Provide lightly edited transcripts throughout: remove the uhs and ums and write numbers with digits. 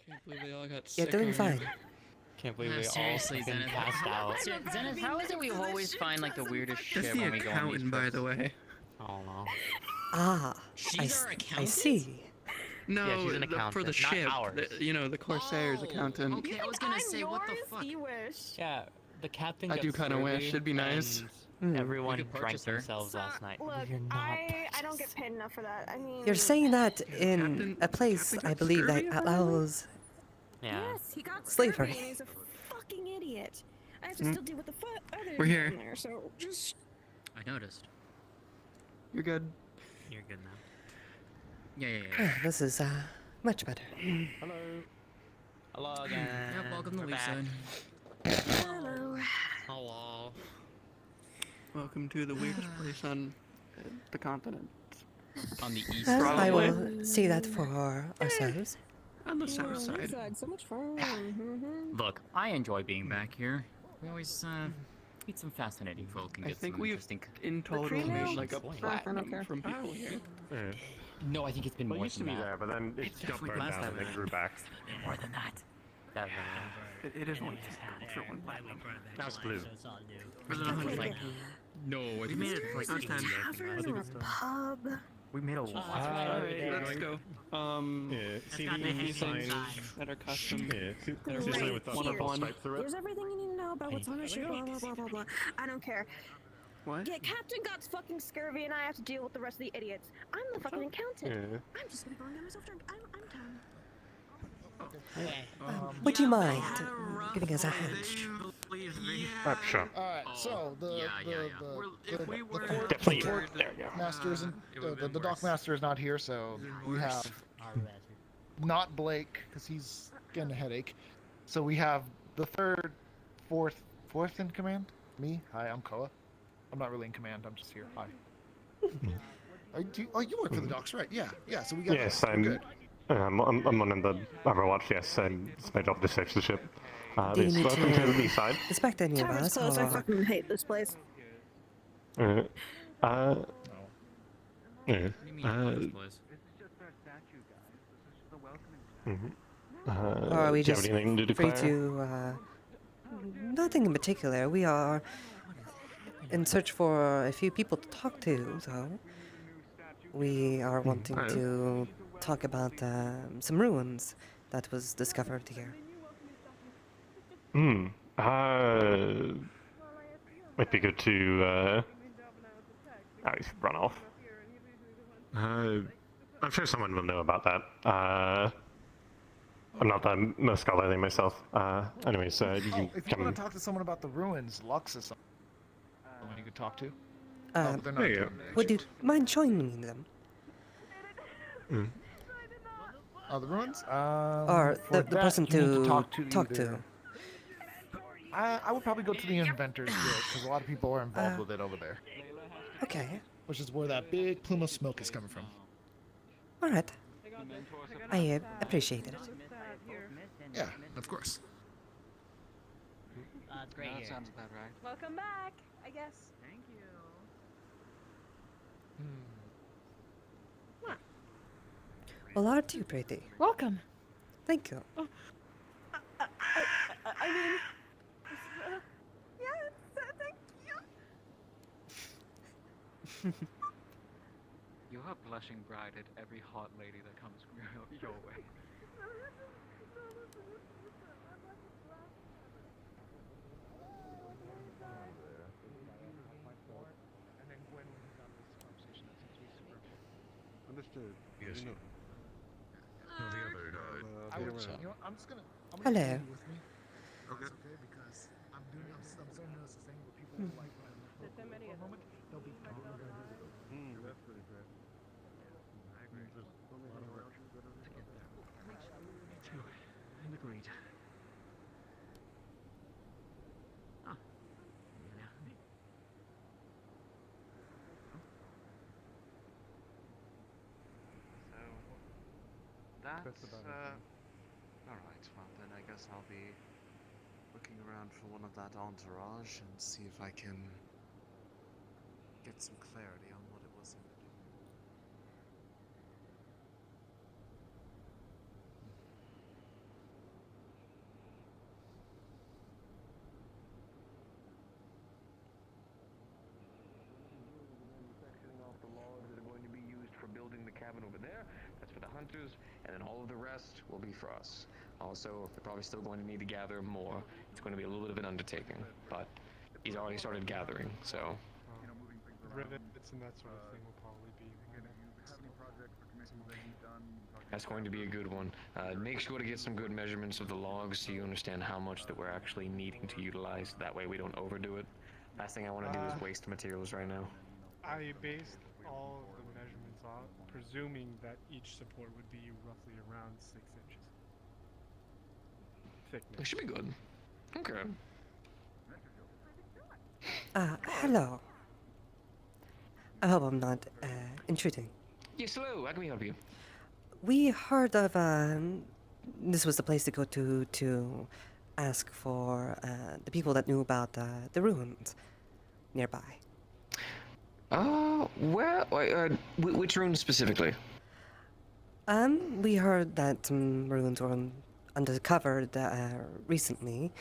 Can't believe they all got You're sick. doing on fine. you. Can't believe we all Seriously, fucking Zenith. passed out. Zenith, how is it we always find like the weirdest That's shit the when we go on these accountant, by trips? the way. I don't know. Ah, She's our I accountant? see. No, Yeah, she's an for accountant, the not ship. ours. You know, the Corsair's accountant. Okay, I was gonna say, what the fuck? You wish. Yeah, the captain I got do kinda wish, scurvy it'd be nice. and Hmm. Everyone We could drank purchase her. themselves last night. Look, You're not I don't get paid enough for that. I mean, You're saying that Yeah, in Captain- a place, Captain I got believe, that scurvy, allows... Yeah. yes, he got Slavery. scurvy and he's a fucking idiot. I have to still deal with the others We're here. down there, so just. I noticed. You're good. You're good now. Yeah. This is, much better. Hello. Hello again. Yep, welcome to We're back. Leafside. Hello. Hello. Welcome to the weirdest place on the continent. On the east Well, I Probably. will see that for ourselves. On the south side. So much fun. Mm-hmm. Look, I enjoy being back here. We always meet some fascinating folk and I get think some we've interesting. in total Recruitment? made like a Swing. platinum from people here. No, I think it's been Well, it more used to than be that. there, but then it got definitely burned last down time and it then grew back. More than that. It is only for one platinum. Now it's blue. Was it 100? Like, no, I think made it's it like first time. Tavern or pub? We made a lot. Alright, let's go. Yeah, see got the the sign. signs that are custom. Yeah, see That are the sign right with the here. purple stripe through it. There's everything you need to know about what's on the ship, blah, blah, blah, blah, blah. I don't care. What? Yeah, Captain got fucking scurvy and I have to deal with the rest of the idiots. I'm the fucking accountant. Yeah. I'm just gonna go and get myself drunk. I'm done. Would you mind giving us a hand? Sure. Alright, so the Definitely. port There you go. master isn't the dock master is not here, so we have not Blake because he's getting a headache. So we have the fourth in command. Me. Hi, I'm Koa. I'm not really in command. I'm just here. Hi. You work for the docks, right? Yeah. So we got. Yes, we're I'm good. I'm on the Overwatch. Yes, and it's my job to search the ship. Do you Please need welcome to the to B side. inspect any of Tavern's us, closed. I or... fucking hate this place. Yeah. What do you mean, first place? Or are we do you have just anything to free declare? to, nothing in particular. We are in search for a few people to talk to, so we are wanting to talk about some ruins that was discovered here. Might be good to he's run off. I'm sure someone will know about that. I'm not the scholarly myself. Anyways, you Oh, can if you come. want to talk to someone about the ruins, Lux is someone you could talk to. But they're not there you doing go. it. Would you mind joining them? Oh, the ruins? Or for the that, person you need to talk either- to? I would probably go to the Inventors Guild because a lot of people are involved with it over there, Okay, which is where that big plume of smoke is coming from. alright. I appreciate it. Yeah, of course. It's great here. sounds about right. Welcome back, I guess. Thank you. Well, aren't you pretty? Welcome. Thank you. I mean, yes, thank you. You are blushing bride at every hot lady that comes your way. Understood. Yes. No, I would, you know, I'm gonna Hello. take you with me. Okay. It's okay because I'm starting to notice the thing where people like when I'm for a moment, they'll be That's pretty great. I agree. There's so many directions that are Agreed. That's about it. Alright, well then I guess I'll be looking around for one of that entourage and see if I can get some clarity on what it was. hunters, and then all of the rest will be for us. Also, they're probably still going to need to gather more. It's going to be a little bit of an undertaking, but he's already started gathering, so. Rivets and that sort of thing will probably be. That's going to be a good one. Make sure to get some good measurements of the logs so you understand how much that we're actually needing to utilize. That way we don't overdo it. Last thing I want to do is waste materials right now. I based all of the measurements off, presuming that each support would be roughly around 6 inches. Thickness. It should be good. Okay. Hello. I hope I'm not intruding. Yes, hello. How can we help you? We heard of this was the place to go to ask for the people that knew about the ruins nearby. Which ruins specifically? We heard that some ruins were uncovered recently.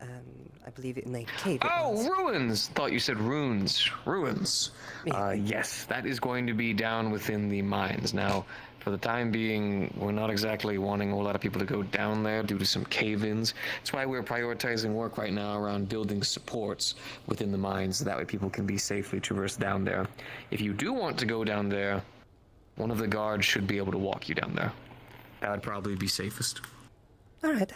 I believe in a cave. Ruins! Thought you said runes. Ruins. Yeah. Yes, that is going to be down within the mines. Now, for the time being, we're not exactly wanting a whole lot of people to go down there due to some cave-ins. That's why we're prioritizing work right now around building supports within the mines, so that way people can be safely traversed down there. If you do want to go down there, one of the guards should be able to walk you down there. That would probably be safest. All right.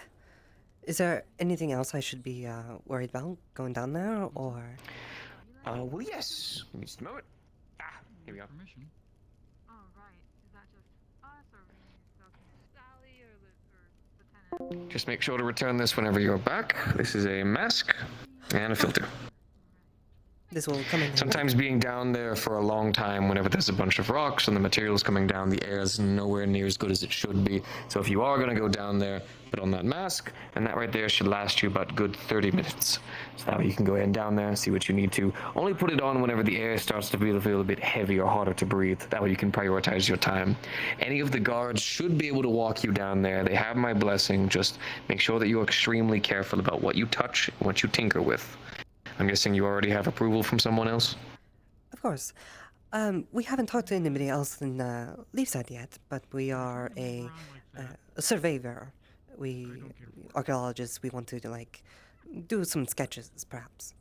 Is there anything else I should be worried about going down there, or? Well, yes. Give me just a moment. Here we go. Permission. Oh, right. Is that just us, or Sally, or the lieutenant? Just make sure to return this whenever you're back. This is a mask and a filter. This will come in. Sometimes being down there for a long time, whenever there's a bunch of rocks and the material's coming down, the air is nowhere near as good as it should be. So if you are going to go down there, put on that mask, and that right there should last you about good 30 minutes. So that way you can go ahead and down there and see what you need to. Only put it on whenever the air starts to feel a bit heavy or harder to breathe. That way you can prioritize your time. Any of the guards should be able to walk you down there. They have my blessing. Just make sure that you're extremely careful about what you touch and what you tinker with. I'm guessing you already have approval from someone else? Of course. We haven't talked to anybody else in Leafside yet, but we are a surveyor. We archaeologists. We want to do some sketches, perhaps.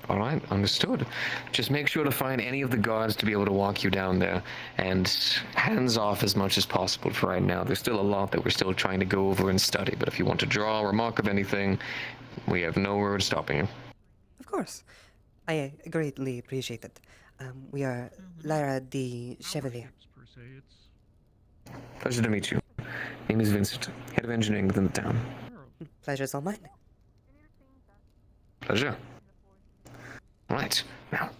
All right, understood. Just make sure to find any of the guards to be able to walk you down there, and hands off as much as possible for right now. There's still a lot that we're still trying to go over and study, but if you want to draw or mark of anything, we have no word stopping you. Of course. I greatly appreciate it. We are Lara the Chevalier. Pleasure to meet you. Name is Vincent, head of engineering within the town. Pleasure's all mine. Pleasure. Right, now.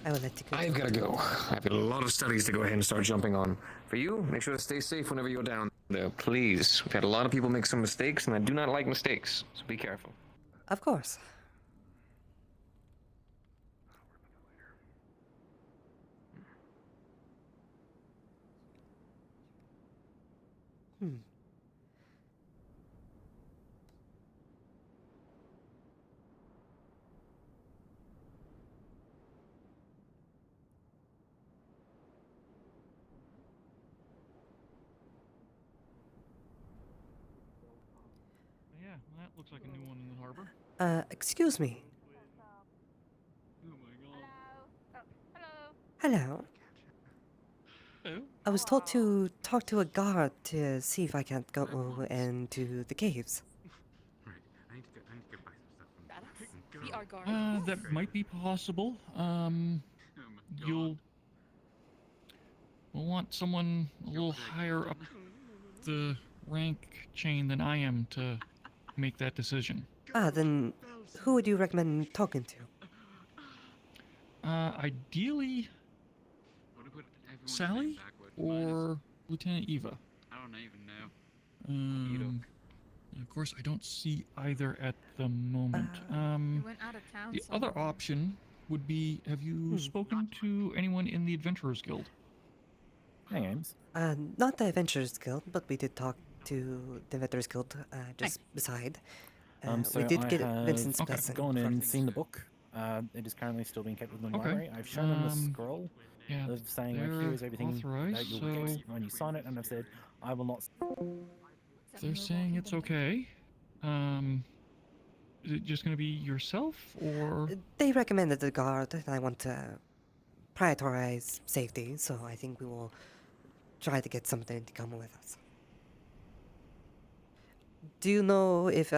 I will let you go. I've got to go. I've got a lot of studies to go ahead and start jumping on. For you, make sure to stay safe whenever you're down there, please. We've had a lot of people make some mistakes, and I do not like mistakes, so be careful. Of course. Yeah, well, that looks like a new one in the harbor. Excuse me. Oh my god. Hello. Oh? I was told to talk to a guard to see if I can't go into the caves. Right. I need to go buy some stuff from That might be possible. We'll want someone a little higher up the rank chain than I am to make that decision. Then who would you recommend talking to? Ideally, Sally or Lieutenant Eva. I don't even know. Of course, I don't see either at the moment. Went out of town. The other option would be, have you spoken to anyone in the Adventurers Guild? Names? Not the Adventurers Guild, but we did talk to the Adventurers Guild just beside. So we did I get have Vincent's blessing. gone and seen the book. It is currently still being kept within the library. I've shown them the scroll. Yeah, of saying like they're here's everything authorized, that you'll so get when you sign it, and I've said I will not. they're saying it's okay. Is it just gonna be yourself, or They recommended the guard, and I want to prioritize safety, so I think we will try to get something to come with us. Do you know if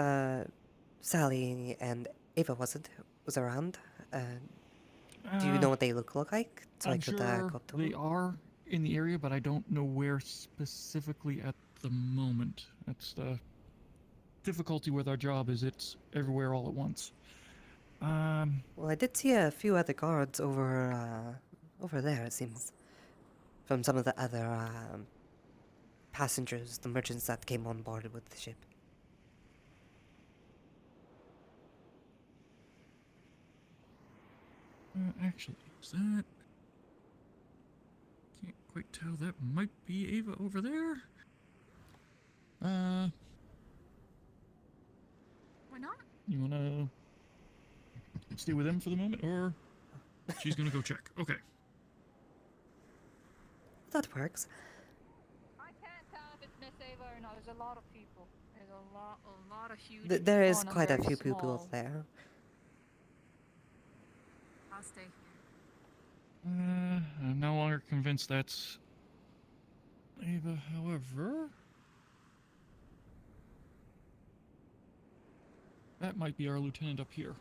Sally and Ava was around? Do you know what they look like? So I I'm could sure go to they them? are in the area, but I don't know where specifically at the moment. That's the difficulty with our job, is it's everywhere all at once. Well, I did see a few other guards over there, it seems, from some of the other passengers, the merchants that came on board with the ship. Actually, is that... Can't quite tell. That might be Ava over there. Why not? You wanna stay with them for the moment, or she's gonna go check? Okay. That works. I can't tell if it's Miss Ava or not. There's a lot of people. There's a lot of huge. There is people and quite a very few people small. there. I'll stay here. I'm no longer convinced that's Ava, however. That might be our lieutenant up here.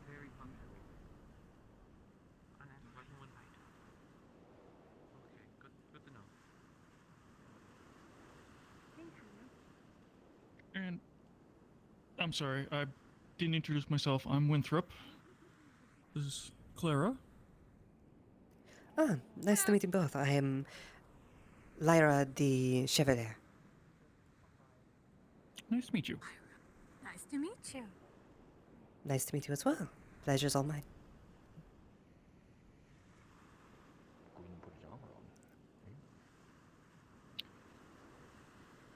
Very punctual. And then working one night. Okay, good to know. And I'm sorry, I didn't introduce myself. I'm Winthrop. This is Clara. Ah, nice to meet you both. I am Lyra the Chevalier. Nice to meet you. Nice to meet you. Nice to meet you as well. Pleasure's all mine.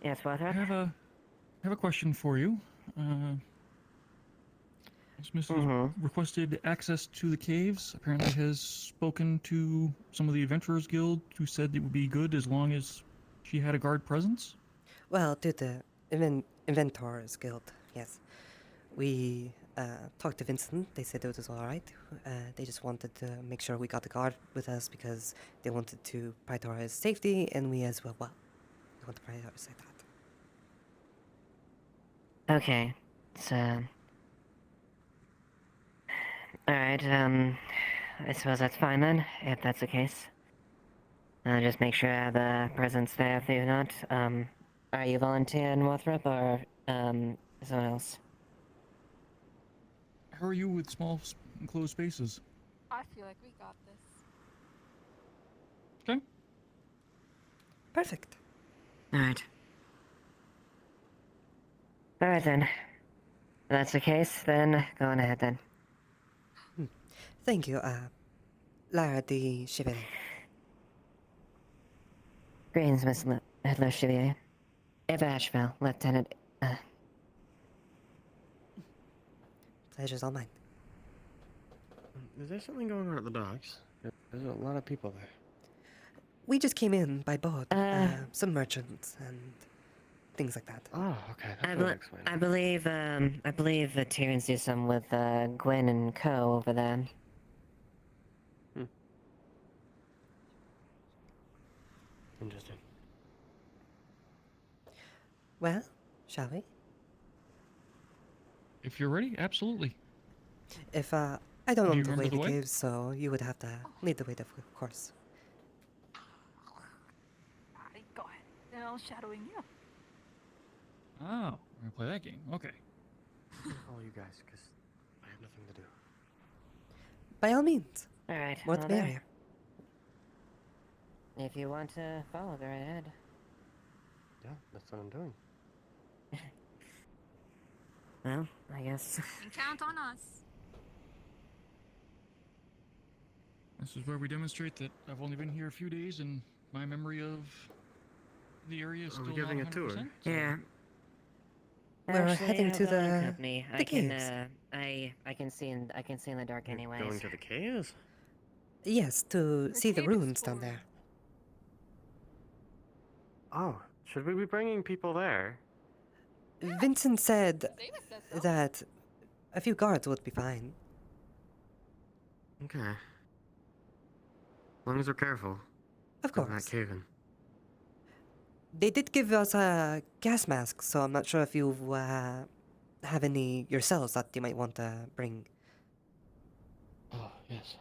Yes, I have a question for you. This Mrs. requested access to the caves. Apparently has spoken to some of the Adventurers Guild, who said it would be good as long as she had a guard presence. Well, to the Inventors Guild, yes. We talked to Vincent. They said it was all right. They just wanted to make sure we got the guard with us because they wanted to prioritize safety, and we as well. Well, we want to prioritize that. Okay, so... Alright, I suppose that's fine then, if that's the case. Just make sure I have a presence there if you're not. Are you volunteering, Wothrop, or, someone else? How are you with small, enclosed spaces? I feel like we got this. Okay. Perfect. Alright. Alright then. If that's the case, then go on ahead then. Thank you, Lyra the Chevalier. Greetings, Miss Le Chevalier. Eva Asheville, Lieutenant, Pleasure's all mine. Is there something going on at the docks? There's a lot of people there. We just came in by boat. Some merchants and things like that. Oh, okay. I believe the Tyrans do some with, Gwen and Co. over there. Interesting. Well, shall we? If you're ready, absolutely. If, I don't Do know you the remember way the to way? caves, so you would have to lead the way, of course. Alright, go ahead. Then I'll shadowing you. Oh, we're gonna play that game. Okay. I'll follow you guys, because I have nothing to do. By all means. Alright, More the well then. merrier. If you want to follow, go right ahead. Yeah, that's what I'm doing. Well, I guess. And count on us. This is where we demonstrate that I've only been here a few days, and my memory of the area is Are still we giving not a tour? 100%, so- Yeah. We're Actually, heading how to about the accompany? the caves. I can see in the dark You're anyways. going to the caves? Yes, to see the cave ruins down there. Oh, should we be bringing people there? Vincent said Davis says so. that a few guards would be fine. Okay. As long as we're careful. Of Go to that course. cave in. They did give us a gas mask, so I'm not sure if you have any yourselves that you might want to bring. Oh, yes.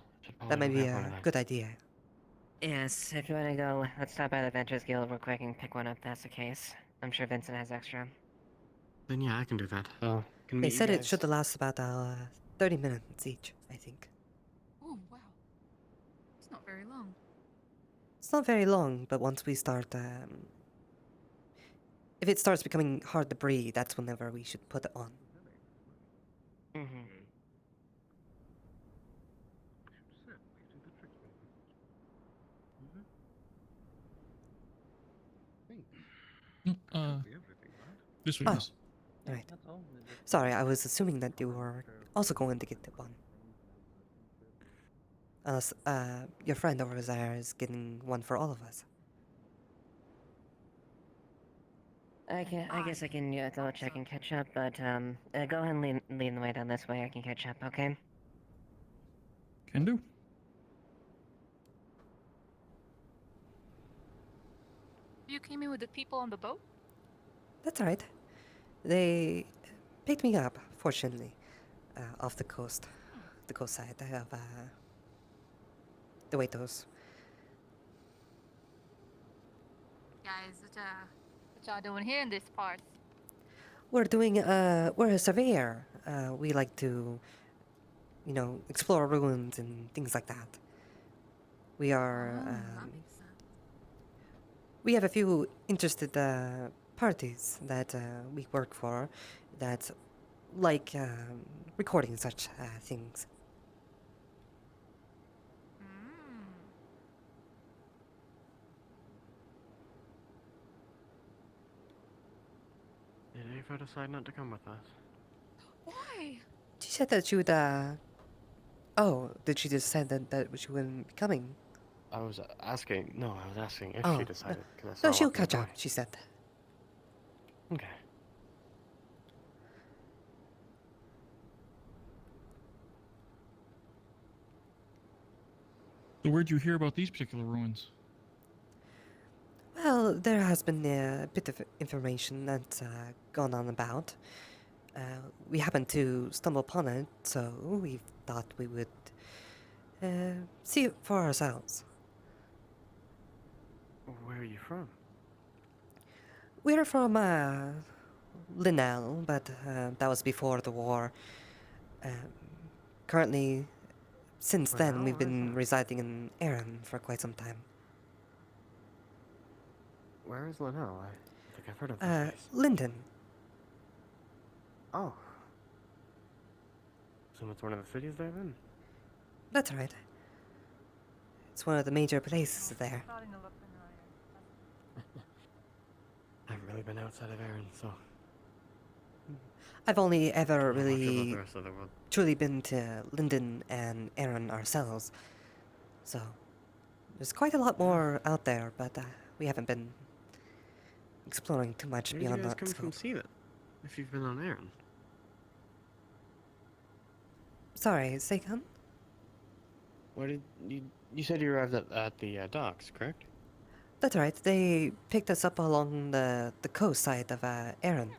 That might be a good idea. Yes, if you want to go, let's stop by the Ventures Guild real quick and pick one up. If that's the case. I'm sure Vincent has extra. Then yeah, I can do that. Can They meet you said it guys. should last about 30 minutes each, I think. Oh wow, it's not very long. It's not very long, but once we start, if it starts becoming hard to breathe, that's whenever we should put it on. Mm-hmm. This way, Oh, miss. right. Sorry, I was assuming that you were also going to get the one. Unless, your friend over there is getting one for all of us. I guess I can go check and catch up, but go ahead and lead the way down this way. I can catch up, okay? Can do. You came in with the people on the boat? That's right. They picked me up, fortunately, off the coast side of the Waitos. Guys, what y'all doing here in this part? We're a surveyor. We like to, explore ruins and things like that. We are, That makes sense. we have a few interested parties that we work for that like recording such things. Did Ava decide not to come with us? Why? She said that she would, Oh, did she just say that she wouldn't be coming? I was asking. No, I was asking if Oh, she decided. 'Cause I saw no, her she'll walking the catch up, door. she said. Okay. So where'd you hear about these particular ruins? Well, there has been a bit of information that's gone on about. We happened to stumble upon it, so we thought we would see it for ourselves. Where are you from? We're from Linnell, but that was before the war. Currently, since then, we've been residing in Erin for quite some time. Where is Linnell? I think I've heard of this place. Linden. Oh. So it's one of the cities there then? That's right. It's one of the major places there. I haven't really been outside of Erin, so. I've only ever Not much about really the rest of the world. truly been to Linden and Erin ourselves. So, there's quite a lot more out there, but we haven't been exploring too much Where did you beyond guys that come from scope. see that? If you've been on Erin. Sorry, say again? Where did you said you arrived at the docks, correct? That's right. They picked us up along the coast side of Erin.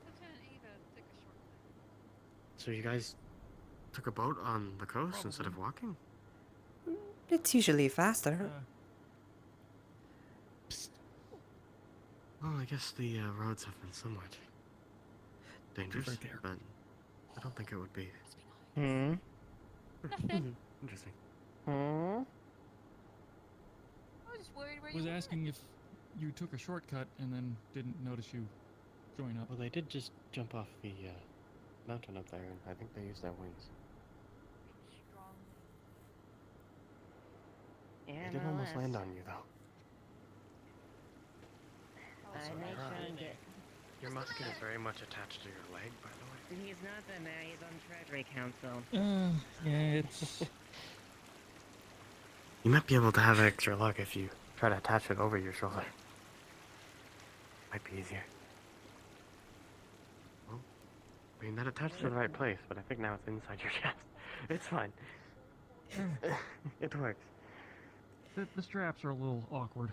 So you guys took a boat on the coast instead of walking? It's usually faster. Well, I guess the roads have been somewhat dangerous, Right there. but I don't think it would be. Hmm? Interesting. Hmm? I was just worried where I was you asking if you took a shortcut and then didn't notice you join up. Well, they did just jump off the mountain up there, and I think they used their wings. Yeah, They did no almost less. land on you, though. I make sure and get. Your musket is very much attached to your leg, by the way. He's not the mayor, he's on Treasury Council. Yeah, it's... You might be able to have extra luck if you try to attach it over your shoulder. Might be easier. Well, I mean, that attached to the right place, but I think now it's inside your chest. It's fine. It works. The straps are a little awkward.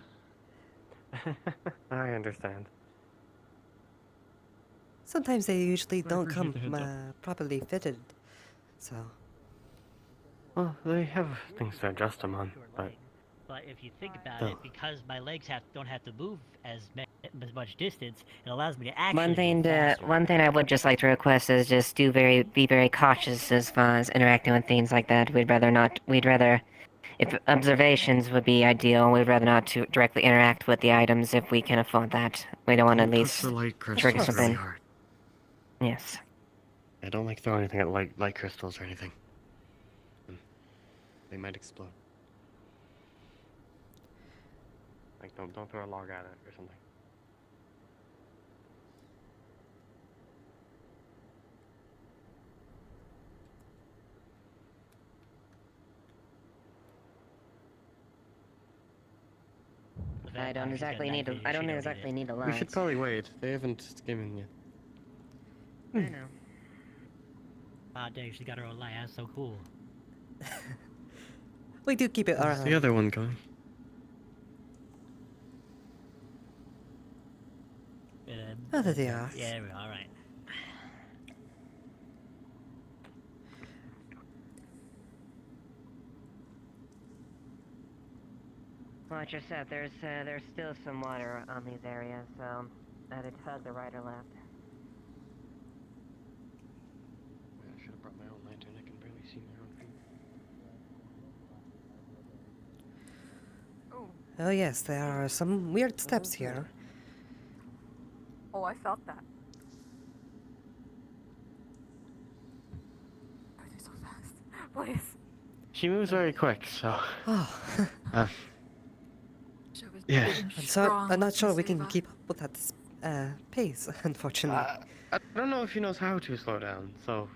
I understand. Sometimes they usually I don't appreciate come the heads properly fitted, so... Well, they have things to adjust them on, but... But if you think about Oh. it, because my legs don't have to move as much distance, it allows me to actually One thing I would just like to request is just be very cautious as far as interacting with things like that. We'd rather, if observations would be ideal, we'd rather not to directly interact with the items if we can afford that. We don't want to at Don't least touch the light trigger crystals something. really hard. Yes. I don't like throwing anything at light crystals or anything. They might explode. Like, don't throw a log at it or something. I don't exactly need a. I don't exactly need a We light. should probably wait. They haven't given yet. I know. Ah, dang, she got her own light. That's so cool. We do keep it Where's around. the other one going? Oh, there they are. Yeah, all right. Like I said, there's still some water on these areas, so either tug the right or left. I should have brought my own lantern. I can barely see my own feet. Oh yes, there are some weird steps here. Oh, I felt that. Why are they so fast? Please. She moves very quick, so. Oh. Yeah. I'm not sure we can keep up with that pace, unfortunately. I don't know if she knows how to slow down, so.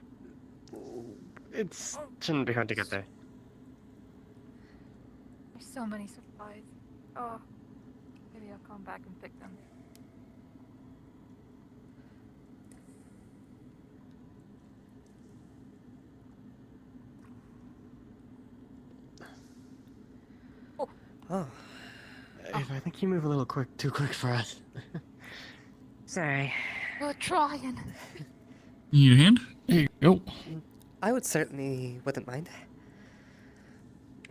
It shouldn't be hard to get there. There's so many supplies. Oh. Maybe I'll come back and pick them. Oh. I think you move a little too quick for us. Sorry. We're trying. You need a hand? There you go. I would certainly wouldn't mind.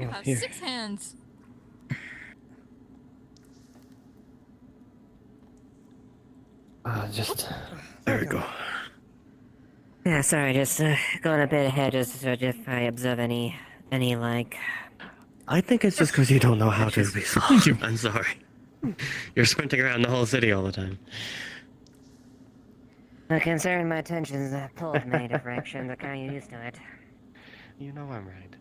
You have here. 6 hands. There we go. Yeah, sorry, just going a bit ahead, just if I observe any like. I think it's just because you don't know how to be slow. Thank you. I'm sorry. You're sprinting around the whole city all the time. Considering my attention's pulled in many directions, I'm kind of used to it. You know I'm right.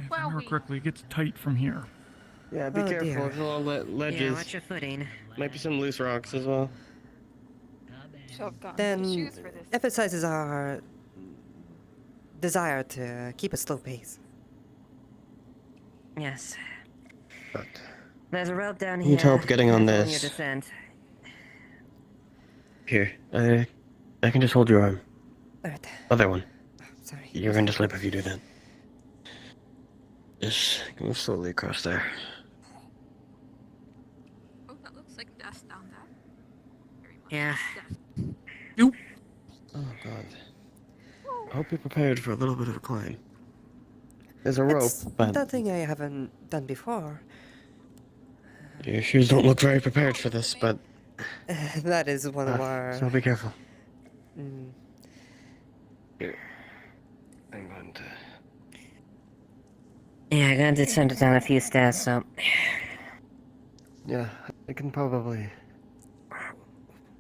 If I remember correctly, it gets tight from here. Yeah, be Oh, careful. dear. There's a lot of ledges. Yeah, watch your footing. Might be some loose rocks as well. So I've gotten Then shoes for this. emphasizes our desire to keep a slow pace. Yes. But There's a rope down here. need help getting on Careful this. your descent. Here, I can just hold your arm. Alright. Other one. Sorry. You're going to slip if you do that. Just move slowly across there. Oh, that looks like death down there. Very much Yeah. death. Oh god. I hope you're prepared for a little bit of a climb. There's a rope, It's but nothing I haven't done before. your shoes don't look very prepared for this, but That is one of our... so be careful. Mm, Here. I'm going to... Yeah, I got to descend down a few steps, so. Yeah, I can probably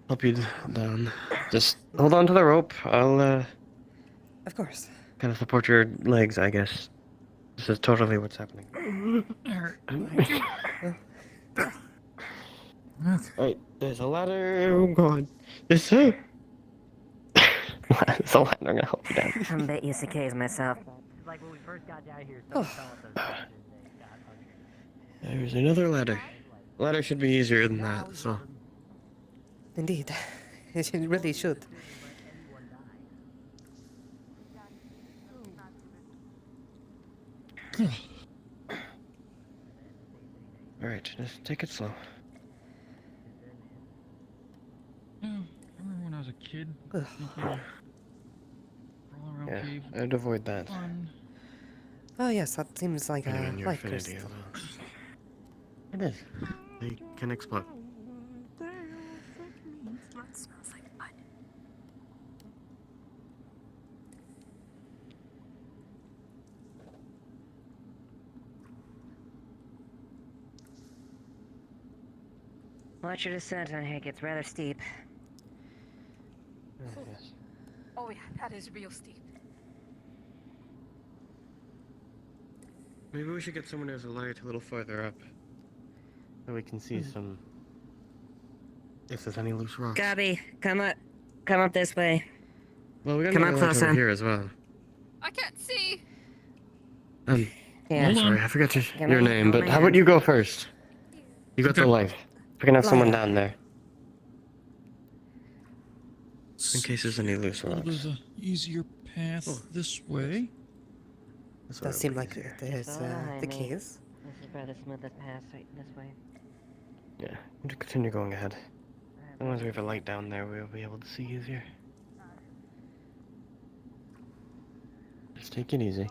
help you down. Just hold on to the rope. I'll, of course. kind of support your legs, I guess. This is totally what's happening. Okay. Alright, there's a ladder. Oh god. There's a... there's a ladder, I'm gonna help you down. I'm a bit used to caves myself. Like when we first got down here, someone fell with those questions and got hungry. There's another ladder. Ladder should be easier than that, so... Indeed. It really should. Alright, just take it slow. Yeah, I remember when I was a kid thinking crawl around Yeah, cave. I'd avoid that. Fun. Oh yes, that seems like Depending a on your life affinity crystal. as well. It is. They can explode. That smells like mud. Watch your descent on here, it gets rather steep. Yes. Oh yeah, that is real steep. Maybe we should get someone who's a light a little farther up. So we can see some... if there's any loose rocks. Gabby, come up this way. Well, we got Come another up light closer. over here as well. I can't see. Yeah. I'm sorry, I forgot Give your me- name, hold but my how about hand. you go first? You got the light. We can have someone down there. In case there's any loose Well, rocks. there's a easier path this way. Does seem like there's Follow behind the me. case. This is where the smoothest path, right this way. Yeah, we'll just continue going ahead. As long as we have a light down there, we'll be able to see easier. Just take it easy.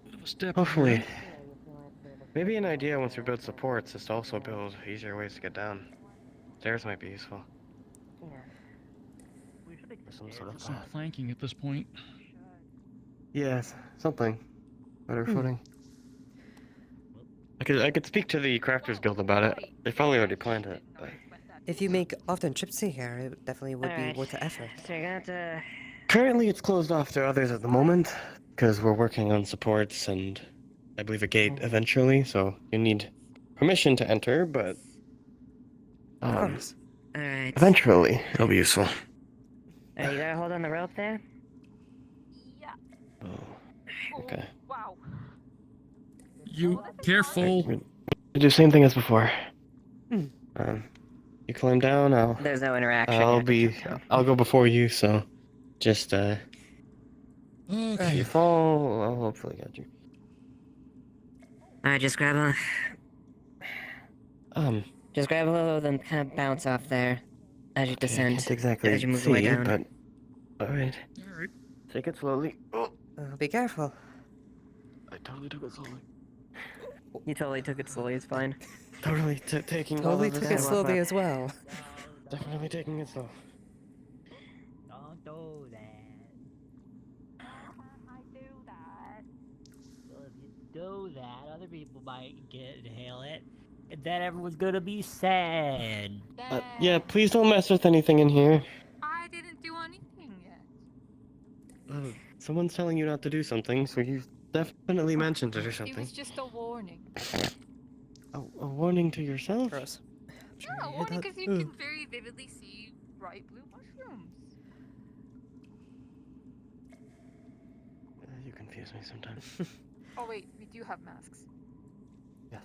Bit of a step Hopefully. ahead. Maybe an idea once we build supports is to also build easier ways to get down. Stairs might be useful. Or some sort of Some path. planking at this point. Yes, something. Better footing. I could speak to the Crafters Guild about it. They probably already planned it, but... If you make often trips to here, it definitely would be Alright. worth the effort. So you're gonna have to... Currently it's closed off to others at the moment, because we're working on supports and I believe a gate eventually, so you need permission to enter, but... course. Alright. eventually it'll be useful. Alright, you gotta hold on the rope there? Yeah. Oh, okay. Wow. You careful. We do the same thing as before. You climb down, There's no interaction. I'll go before you, so just if Okay. you fall, I'll hopefully get you. Alright, just grab a... Um, Just grab a little of them, kind of bounce off there as you I descend. can't exactly as you move see, your way down. but alright. Alright. Take it slowly. Oh, Be careful. I totally took it slowly. You totally took it slowly, it's fine. Totally taking all Totally of this took it slow. slowly as well. Definitely taking it slow. Don't do that. I do that. Well, if you do that, other people might inhale it, and then everyone's gonna be sad. Yeah, please don't mess with anything in here. I didn't do anything yet. Someone's telling you not to do something, so you definitely mentioned it or It something. was just a warning. A warning to yourself? Gross. Yeah, a warning because you can very vividly see bright blue mushrooms. You confuse me sometimes. Oh wait, we do have masks. Yes.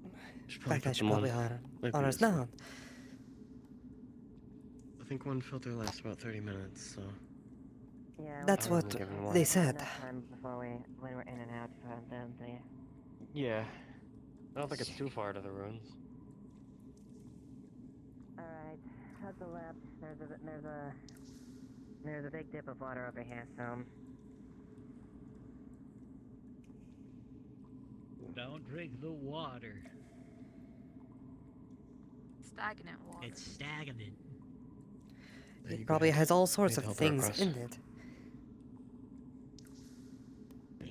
In fact, I should probably on us now. I think one filter lasts about 30 minutes, so... Yeah, That's I what wasn't given one. they said. Enough time before when we're in and out from them, so yeah. Yeah. I don't think it's too far to the ruins. Alright, at the left, there's a big dip of water over here, so... Don't drink the water. Stagnant water. It's stagnant. It probably has all sorts of help her things across. in it.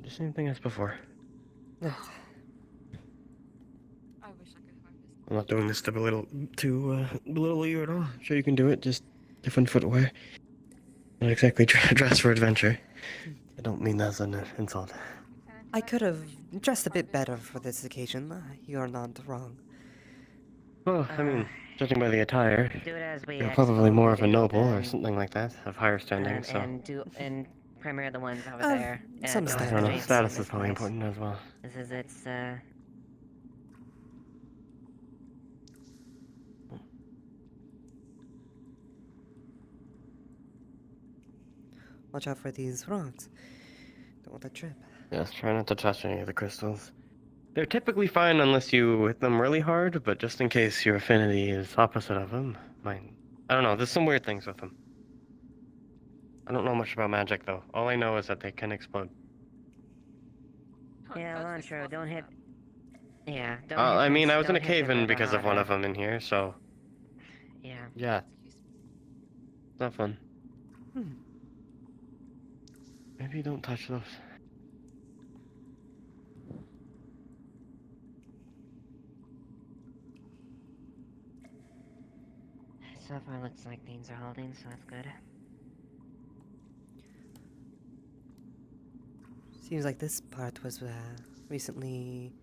The same thing as before. I wish I could harvest. I'm not doing this to belittle you at all. I'm sure you can do it, just different footwear. Not exactly dress for adventure. I don't mean that as an insult. Lieutenant, I could have dressed a bit better for this occasion. You're not wrong. Well, I mean, judging by the attire, Do it as we you're probably expo more would of a do, noble or then, something like that, of higher standing, and, so... and primarily the ones over Uh, there. some Don't I touch don't know, anything status in is this probably place. important as well. This is its, Watch out for these rocks. Don't want to trip. Yes, try not to touch any of the crystals. They're typically fine unless you hit them really hard, but just in case your affinity is opposite of them, mine... I don't know, there's some weird things with them. I don't know much about magic, though. All I know is that they can explode. yeah, Lantro, don't hit... Yeah, don't hit I mean, them- I was in a don't hit them cave-in with the because of one harder. of them in here, so... Yeah. Yeah. Not fun. Maybe don't touch those. So far looks like things are holding, so that's good. Seems like this part was recently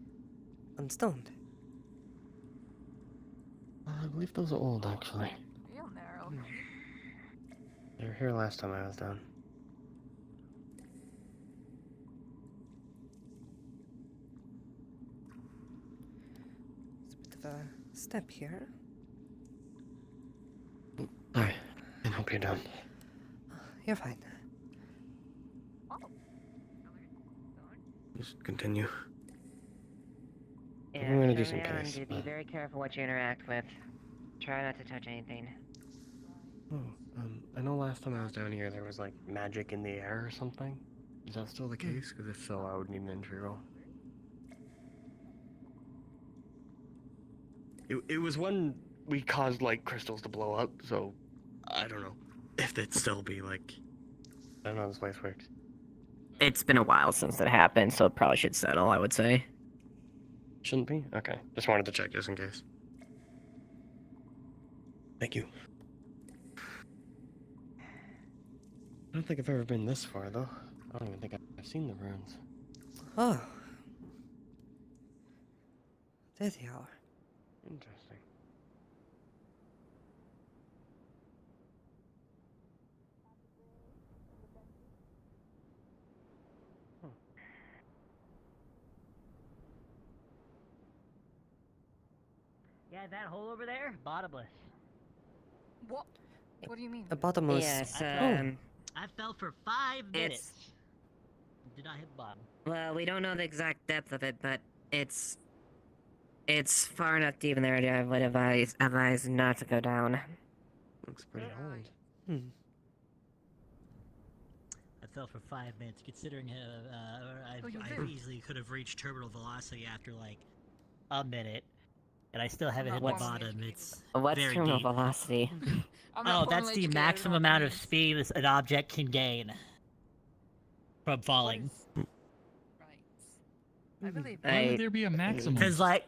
unstoned. I believe those are old, actually. Real narrow. They were here last time I was down. It's a bit of a step here. Sorry, I hope you're done. You're fine. Just continue. Yeah, I'm gonna do from some now on, pace, do be but- very careful what you interact with. Try not to touch anything. Oh, I know last time I was down here there was like magic in the air or something. Is that still the case? Because if so, I would need an entry roll. It was when we caused like crystals to blow up, so I don't know if they'd still be like. I don't know how this place works. It's been a while since that happened, so it probably should settle, I would say. Shouldn't be? Okay. Just wanted to check just in case. Thank you. I don't think I've ever been this far, though. I don't even think I've seen the ruins. Oh. There they are. Interesting. Yeah, that hole over there, bottomless. What? What do you mean? A bottomless. Yes, I fell for 5 minutes. Did not hit bottom. Well, we don't know the exact depth of it, but it's far enough deep in there that I would advise not to go down. Looks pretty old. I fell for 5 minutes, considering I Oh, you I did? easily could have reached terminal velocity after like a minute, and I still haven't hit the What's- bottom. It's What's very terminal deep. velocity? I'm not Oh, that's formally the educated maximum on amount of these. speed an object can gain from falling. I believe Why would there be a maximum? Because like,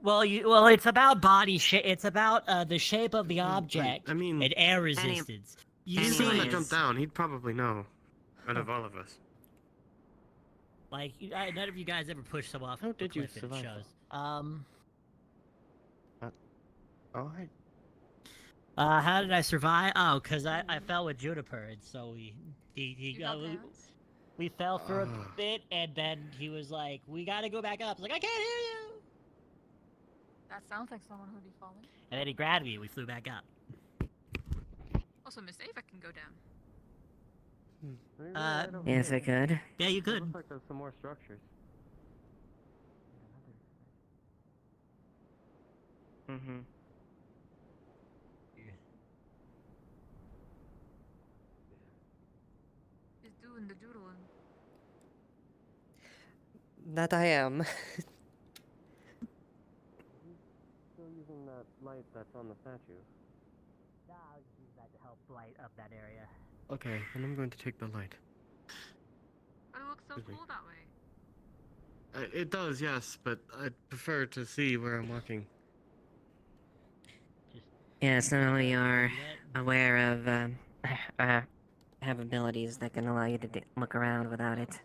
well, it's about body shape. It's about the shape of the object I mean, and air resistance. He's the one that anyways. jumped down. He'd probably know. Out of all of us. Like, none of you guys ever push someone off How a did you cliff and it survive shows. Alright. How did I survive? Oh, because I fell with Juniper, and so we fell for a Ah. bit, and then he was like, "We gotta go back up." I was like, "I can't hear you." that sounds like someone who'd be falling. And then he grabbed me. We flew back up. Also, Miss Ava can go down. Yes, I could. Yeah, you could. Looks like there's some more structures. Mm-hmm. Just doing the doodling. That I am. Still using that light that's on the statue. Nah, I'll just use that to help light up that area. Okay, and I'm going to take the light. But it looks so Excuse me. cool that way. It does, yes, but I'd prefer to see where I'm walking. Yes, not only are aware of have abilities that can allow you to look around without it. This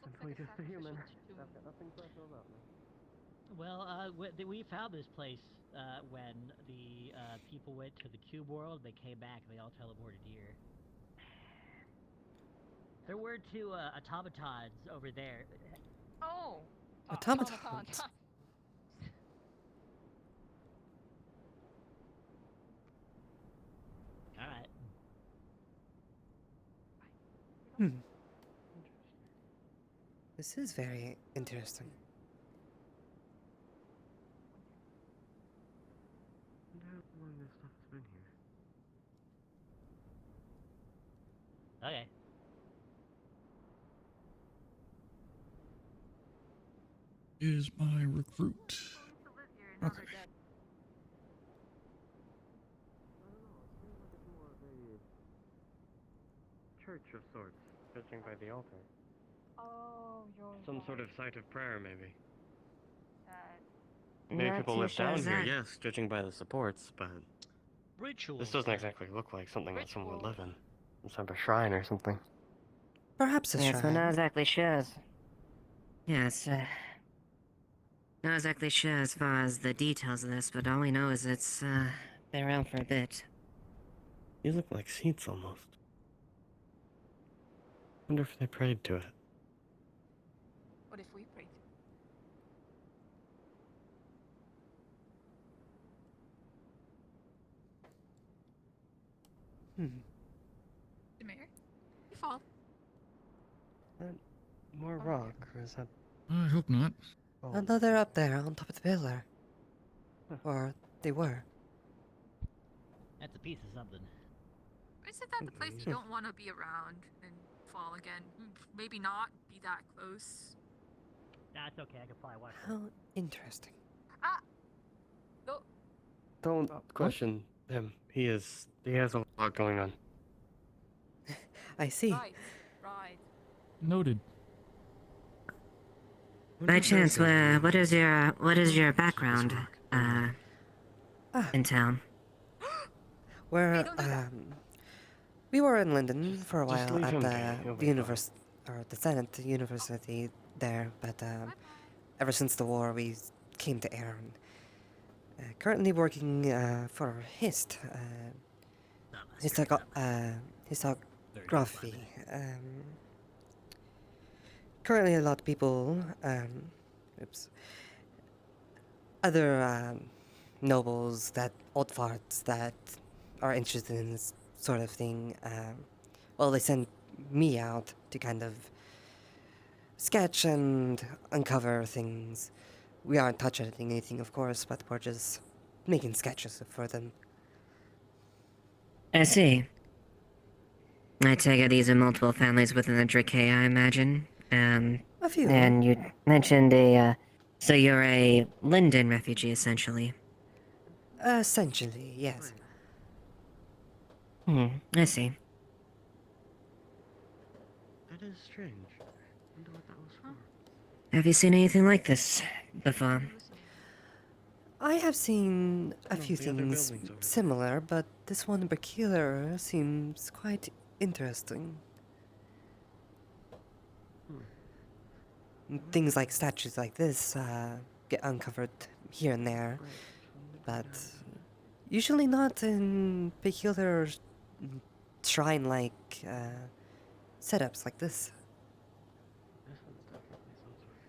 looks basically just a human. sacrificial I've got nothing special about me. Well, we found this place when the people went to the cube world. They came back and they all teleported here. There were two automatons over there. Oh! Automatons. Alright. Hmm. This is very interesting. I wonder how long this stuff has been here. Okay. Is my recruit. Okay. I don't know, it seems like it's more of a church of sorts, judging by the altar. Oh, you're Some sort of site of prayer, maybe. That... Maybe Not people too live sure down of here, that. yes, judging by the supports, but Ritual. this doesn't exactly look like something that someone would live in. Some sort of shrine or something. Perhaps a Yes, we're shrine. not exactly sure. Yes, not exactly sure as far as the details of this, but all we know is it's been around for a bit. These look like seats almost. Wonder if they prayed to it. What if we prayed? The mayor? You fall. That more rock, or is that... I hope not. Oh. Another up there on top of the pillar. Or they were. That's a piece of something. Isn't that the place you don't want to be around and fall again? Maybe not be that close. Nah, it's okay. I can probably watch. How interesting. Ah! No. Don't question him. He has a lot going on. I see. Right. Right. Noted. By chance, what is your background in town? Where we were in London for a just while leave at him be. He'll the be university or the Senate University there, but ever since the war we came to Erin. Currently working for HIST, histography. Currently a lot of people, other nobles, old farts that are interested in this sort of thing, well, they send me out to kind of sketch and uncover things. We aren't touching anything, of course, but we're just making sketches for them. I see. I take it these are multiple families within the Drake, I imagine. A few. And you mentioned so you're a Linden refugee, essentially. Essentially, yes. I see. That is strange. I wonder what that was for. Have you seen anything like this before? I have seen a few the other things buildings over there. similar, but this one in particular seems quite interesting. Things like statues like this get uncovered here and there, but usually not in peculiar shrine-like setups like this. This one's definitely some sort of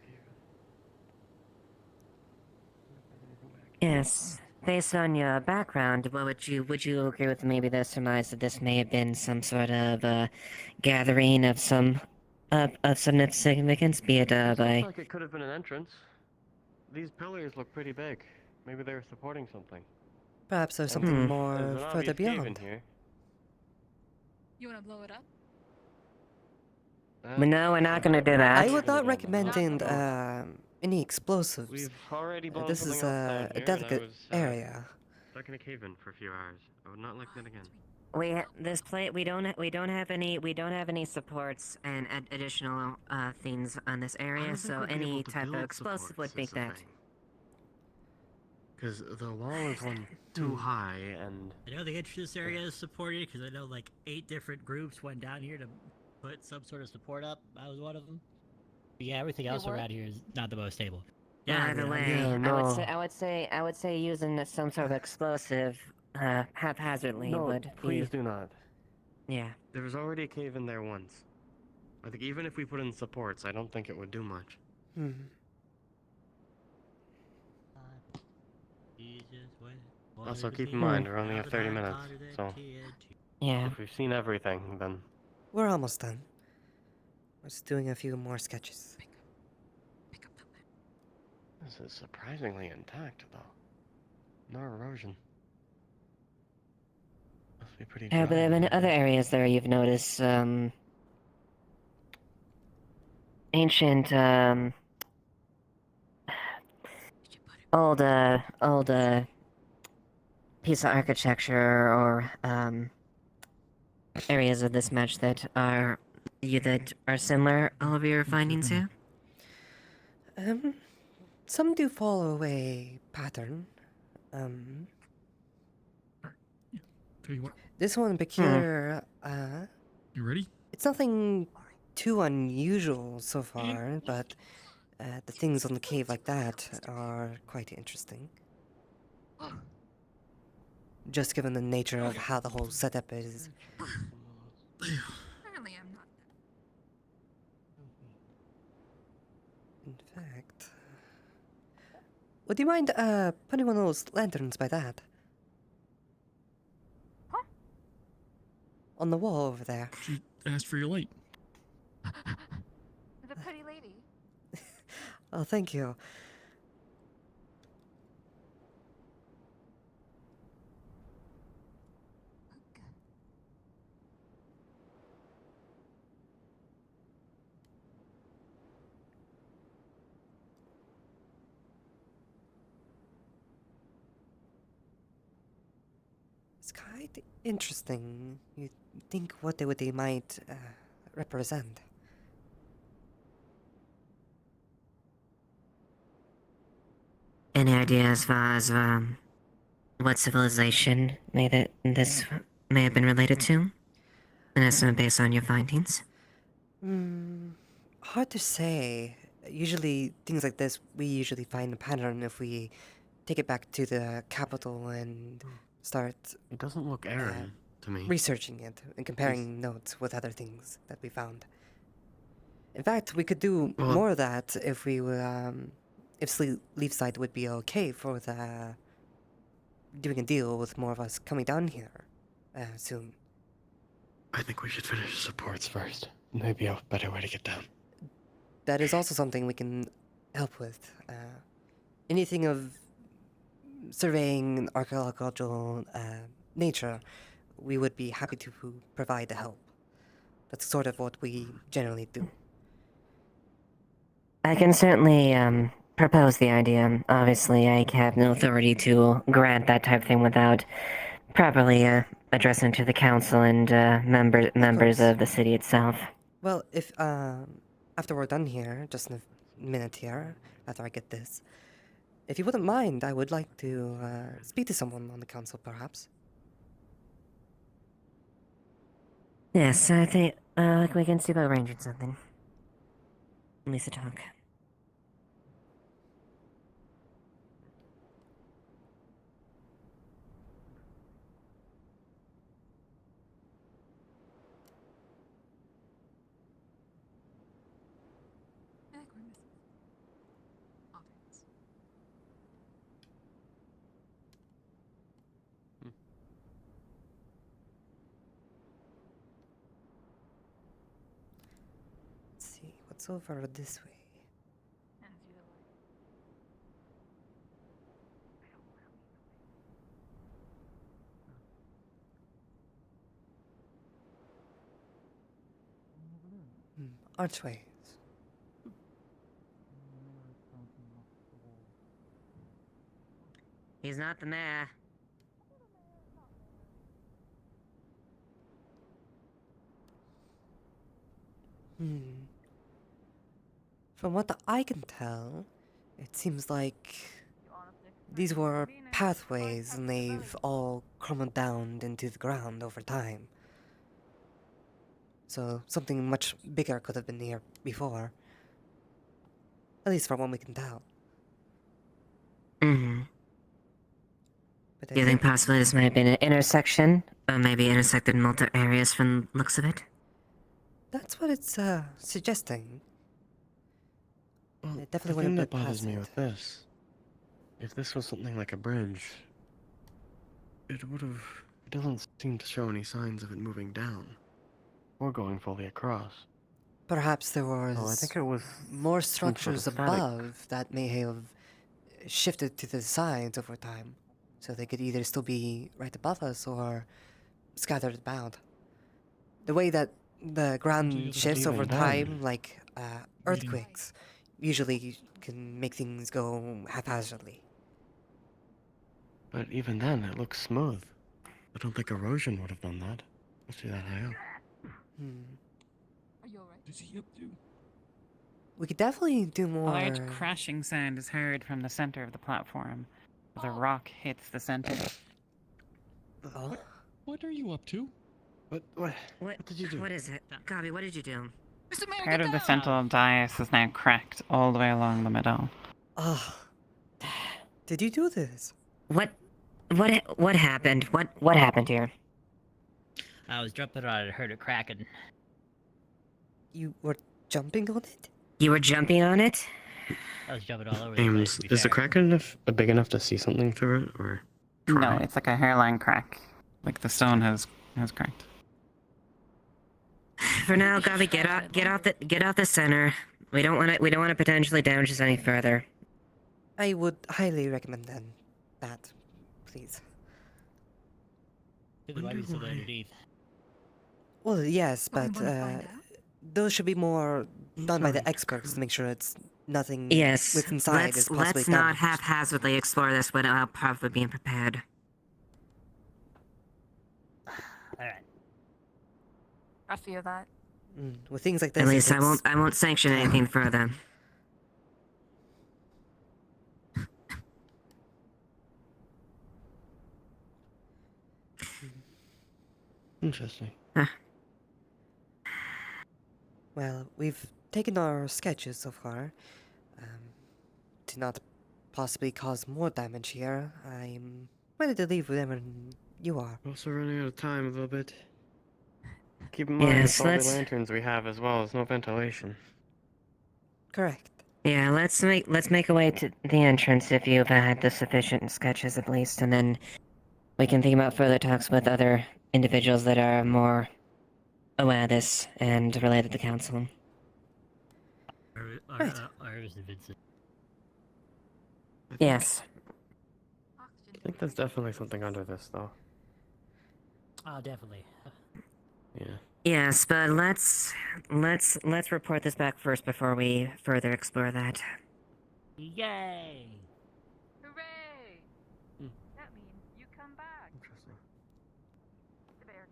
cave. Yes. Based on your background, what would you agree with maybe the surmise that this may have been some sort of gathering of some significance, be it Looks by like it could have been an entrance. These pillars look pretty big. Maybe they're supporting something. Perhaps there's something There's more an further obvious cave in beyond. here. You want to blow it up? No, we're not gonna do that. I would not recommend any explosives. We've already blown This something is else down a here, and I delicate was, area. stuck in a cave in for a few hours. I would not like that again. We don't have any supports and additional things on this area, so any type of explosive would make that. Because the wall is one too high, and I know the entrance area is supported because I know like 8 different groups went down here to put some sort of support up. I was one of them. Yeah, everything else around here is not the most stable. By the way, yeah, no. I would say using some sort of explosive, haphazardly No, would please be. do not. Yeah. There was already a cave in there once. I think even if we put in supports, I don't think it would do much. Also, keep in mind, we only have 30 minutes, so... Yeah. If we've seen everything, then... We're almost done. We're just doing a few more sketches. This is surprisingly intact, though. No erosion. Must be pretty dry. Yeah, but there have been other areas there you've noticed, ancient, old piece of architecture or, areas of this match that are similar, all of your findings here? Some do follow a pattern. Tell you what. This one in particular, You ready? it's nothing too unusual so far, but the things on the cave like that are quite interesting. Just given the nature of how the whole setup is. Apparently I'm not. In fact... Would you mind putting one of those lanterns by that? Huh? On the wall over there. She asked for your light. The pretty lady. Oh, thank you. It's quite interesting. You think what they might represent. Any idea as far as, what civilization this may have been related to? An estimate based on your findings? Hard to say. Usually, things like this, we usually find a pattern if we take it back to the capital and start... It doesn't look Aryan to me. Researching it and comparing notes with other things that we found. In fact, we could do more of that if we were, if Leafside would be okay for the... doing a deal with more of us coming down here soon. I think we should finish supports first. Maybe a better way to get down. That is also something we can help with. Anything of surveying and archaeological nature, we would be happy to provide the help. That's sort of what we generally do. I can certainly, propose the idea. Obviously, I have no authority to grant that type of thing without properly, addressing it to the council and, members of the city itself. Well, if, after we're done here, just in a minute here, after I get this, if you wouldn't mind, I would like to speak to someone on the council, perhaps. Yes, I think, we can see about arranging something. At least a talk. Let's see, what's over this way? Archways. He's not the mayor. From what I can tell, it seems like these were pathways and they've all crumbled down into the ground over time. So something much bigger could have been here before. At least from what we can tell. Mm-hmm. But I Do you think possibly this might have been an intersection? Or maybe intersected multiple areas from the looks of it? that's what it's suggesting. Well, It the definitely thing wouldn't that put bothers past me it. with this, if this was something like a bridge, it would have. It doesn't seem to show any signs of it moving down, or going fully across. Perhaps there was Oh, I think it was more some sort of structures static. above that may have shifted to the sides over time. So they could either still be right above us or scattered about. The way that the ground shifts over even then- time, like earthquakes, usually can make things go haphazardly. But even then, it looks smooth. I don't think erosion would have done that. Especially that high up. Are you alright? What's he up to? We could definitely do A more. large crashing sound is heard from the center of the platform. The rock hits the center. Oh. What are you up to? What did you do? What is it? Gabi, what did you do? Part of the central dais is now cracked all the way along the middle. Oh. Did you do this? What happened? What happened here? I was jumping on it and heard it cracking. You were jumping on it? You were jumping on it? I was jumping all over the place. Ames, to be is the fair. crack big enough to see something through it, or? No, it's like a hairline crack. Like the stone has cracked. For now, Gabi, get off the center. We don't want to potentially damage this any further. I would highly recommend that, please. There might be something underneath. Well, yes, Well, but you wanna find out? those should be more done by the experts to make sure it's nothing Yes. what's inside is possibly Let's not damaged. haphazardly explore this without probably being prepared. Alright. I fear that. With things like this, At least it takes- I won't sanction anything further. Interesting. Well, we've taken our sketches so far. To not possibly cause more damage here, I'm ready to leave whenever you are. We're also running out of time a little bit. Keep in mind, Yes, with all let's- the lanterns we have as well, there's no ventilation. Correct. Yeah, let's make a way to the entrance if you've had the sufficient sketches at least, and then we can think about further talks with other individuals that are more aware of this and related to the council. Ours and Vincent. Yes. I think there's definitely something under this, though. Oh, definitely. Yeah. Yes, but let's report this back first before we further explore that. Yay! Hooray! That means you come back. Interesting. The bear.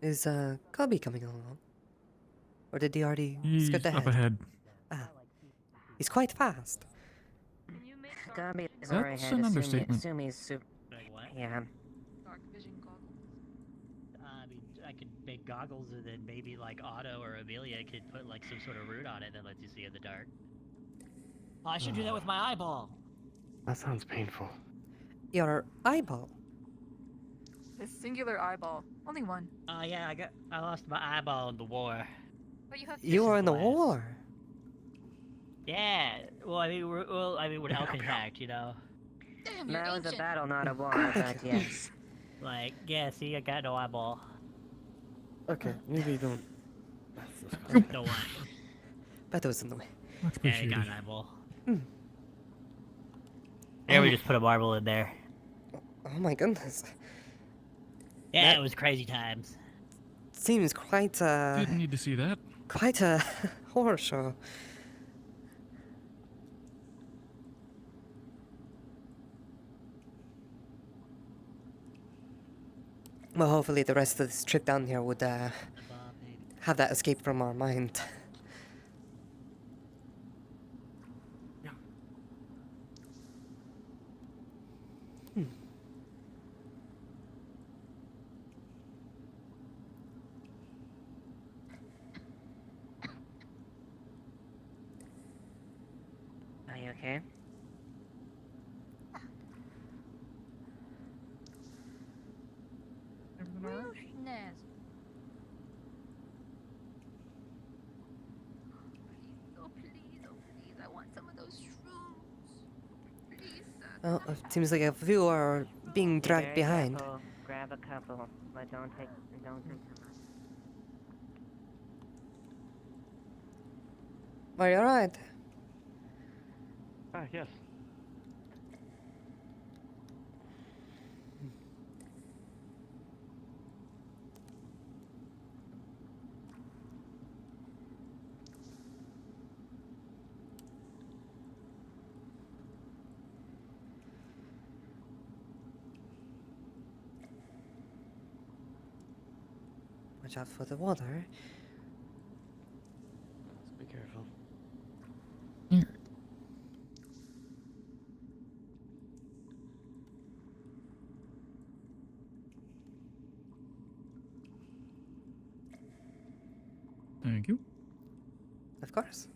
Is Cubby coming along? Or did he already He's skip ahead? up ahead. Ah. He's quite fast. Gabi is That's already ahead. an understatement. Assume he's super. Like what? Yeah. Dark vision goggles. I mean, I could make goggles and then maybe like Otto or Amelia could put like some sort of root on it that lets you see in the dark. Oh, I should do that with my eyeball. That sounds painful. Your eyeball. This singular eyeball. Only one. Oh yeah, I lost my eyeball in the war. But you have. You were in the glass. war. Yeah. Well, I mean, we're alcoholic, you know. Damn, That was a battle, not a war, but yes. Like, yeah. See, I got no eyeball. Okay, maybe don't. No one. That was in the way. Much Yeah, I got appreciated. an eyeball. Hmm. Yeah, we just put a marble in there. Oh my goodness. Yeah, That- it was crazy times. Seems quite Didn't need to see that. quite a horror show. Well, hopefully the rest of this trip down here would have that escape from our mind. Are you okay? Everything alright? Yes. Oh please, I want some of those shrooms. Please, sir. Well, it seems like a few are being Be dragged very behind. careful. Grab a couple, but don't take too much. Are you alright? Ah, yes. Watch out for the water. Let's be careful. Here. Thank you. Of course.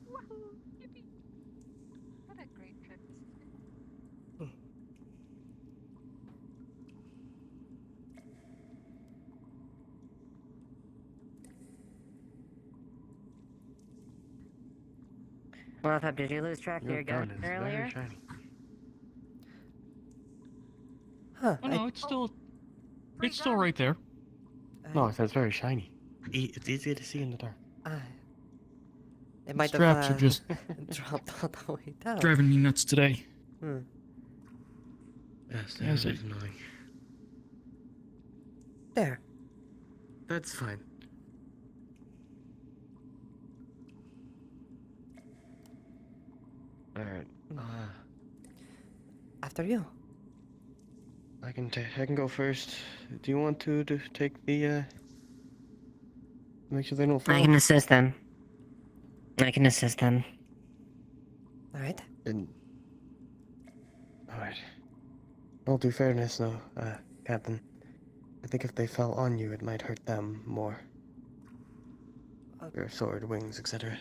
Woohoo! Yippee! What a great trip this has been. Lothup, did you lose track of Your your gun gun is earlier? very shiny. Huh. Oh no, it's still right there. No, it says very shiny. It's easy to see in the dark. It might Straps are have just dropped all the way down. driving me nuts today. Hmm. Yes, Yes, that is annoying. There. That's fine. Alright. After you. I can go first. Do you want to take the make sure they don't fall? I can assist them. Alright. Alright. All due fairness though, Captain. I think if they fell on you, it might hurt them more. Your sword, wings, etc. I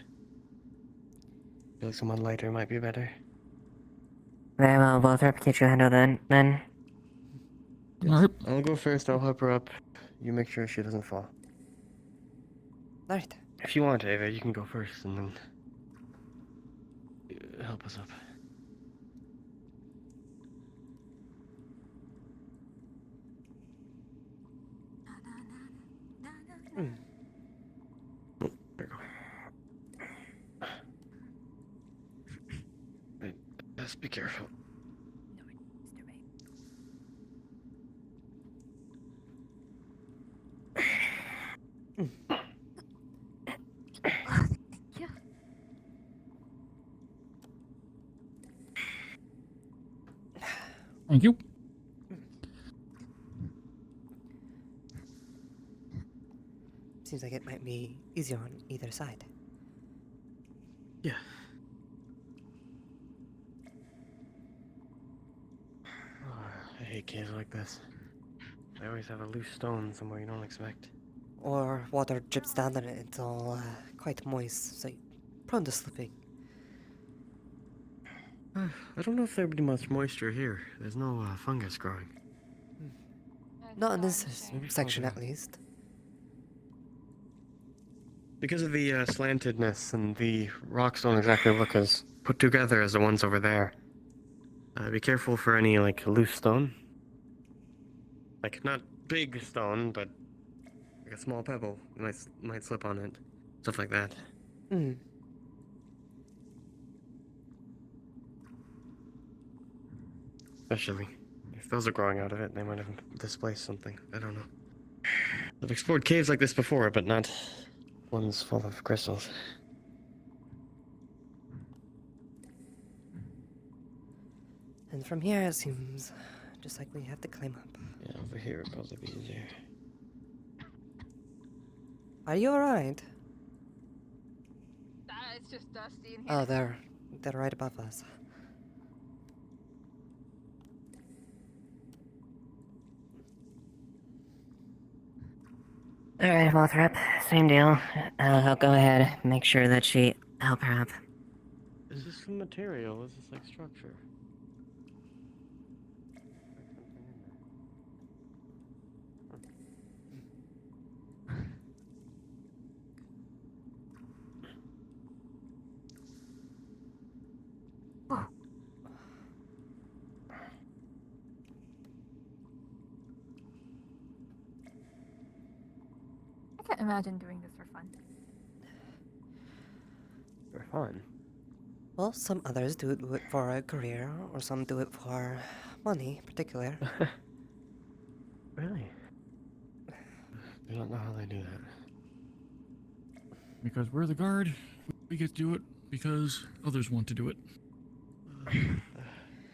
feel like someone lighter might be better. Very well, Lothup, get you handle then. Yes. I'll go first, I'll help her up. You make sure she doesn't fall. Alright. If you want, Ava, you can go first and then help us up. Hmm. Oh, there you go. Wait, just be careful. Thank you. Seems like it might be easier on either side. Yeah. I hate caves like this. They always have a loose stone somewhere you don't expect. Or water drips down and it's all quite moist, so you're prone to slipping. I don't know if there'd be much moisture here. There's no fungus growing. Not in this section, at least. Because of the slantedness and the rocks don't exactly look as put together as the ones over there. Be careful for any like loose stone. Like not big stone, but like a small pebble. You might slip on it. Stuff like that. Hmm. Especially if those are growing out of it, they might have displaced something. I don't know. I've explored caves like this before, but not ones full of crystals. And from here it seems just like we have to climb up. Yeah, over here would probably be easier. Are you alright? It's just dusty in here. Oh, they're right above us. Alright, Wothrop, same deal. I'll go ahead, make sure that she help her up. Is this some material? Is this like structure? I can't imagine doing this for fun. For fun. Well, some others do it for a career, or some do it for money, in particular. Really? I don't know how they do that. Because we're the guard, we get to do it because others want to do it.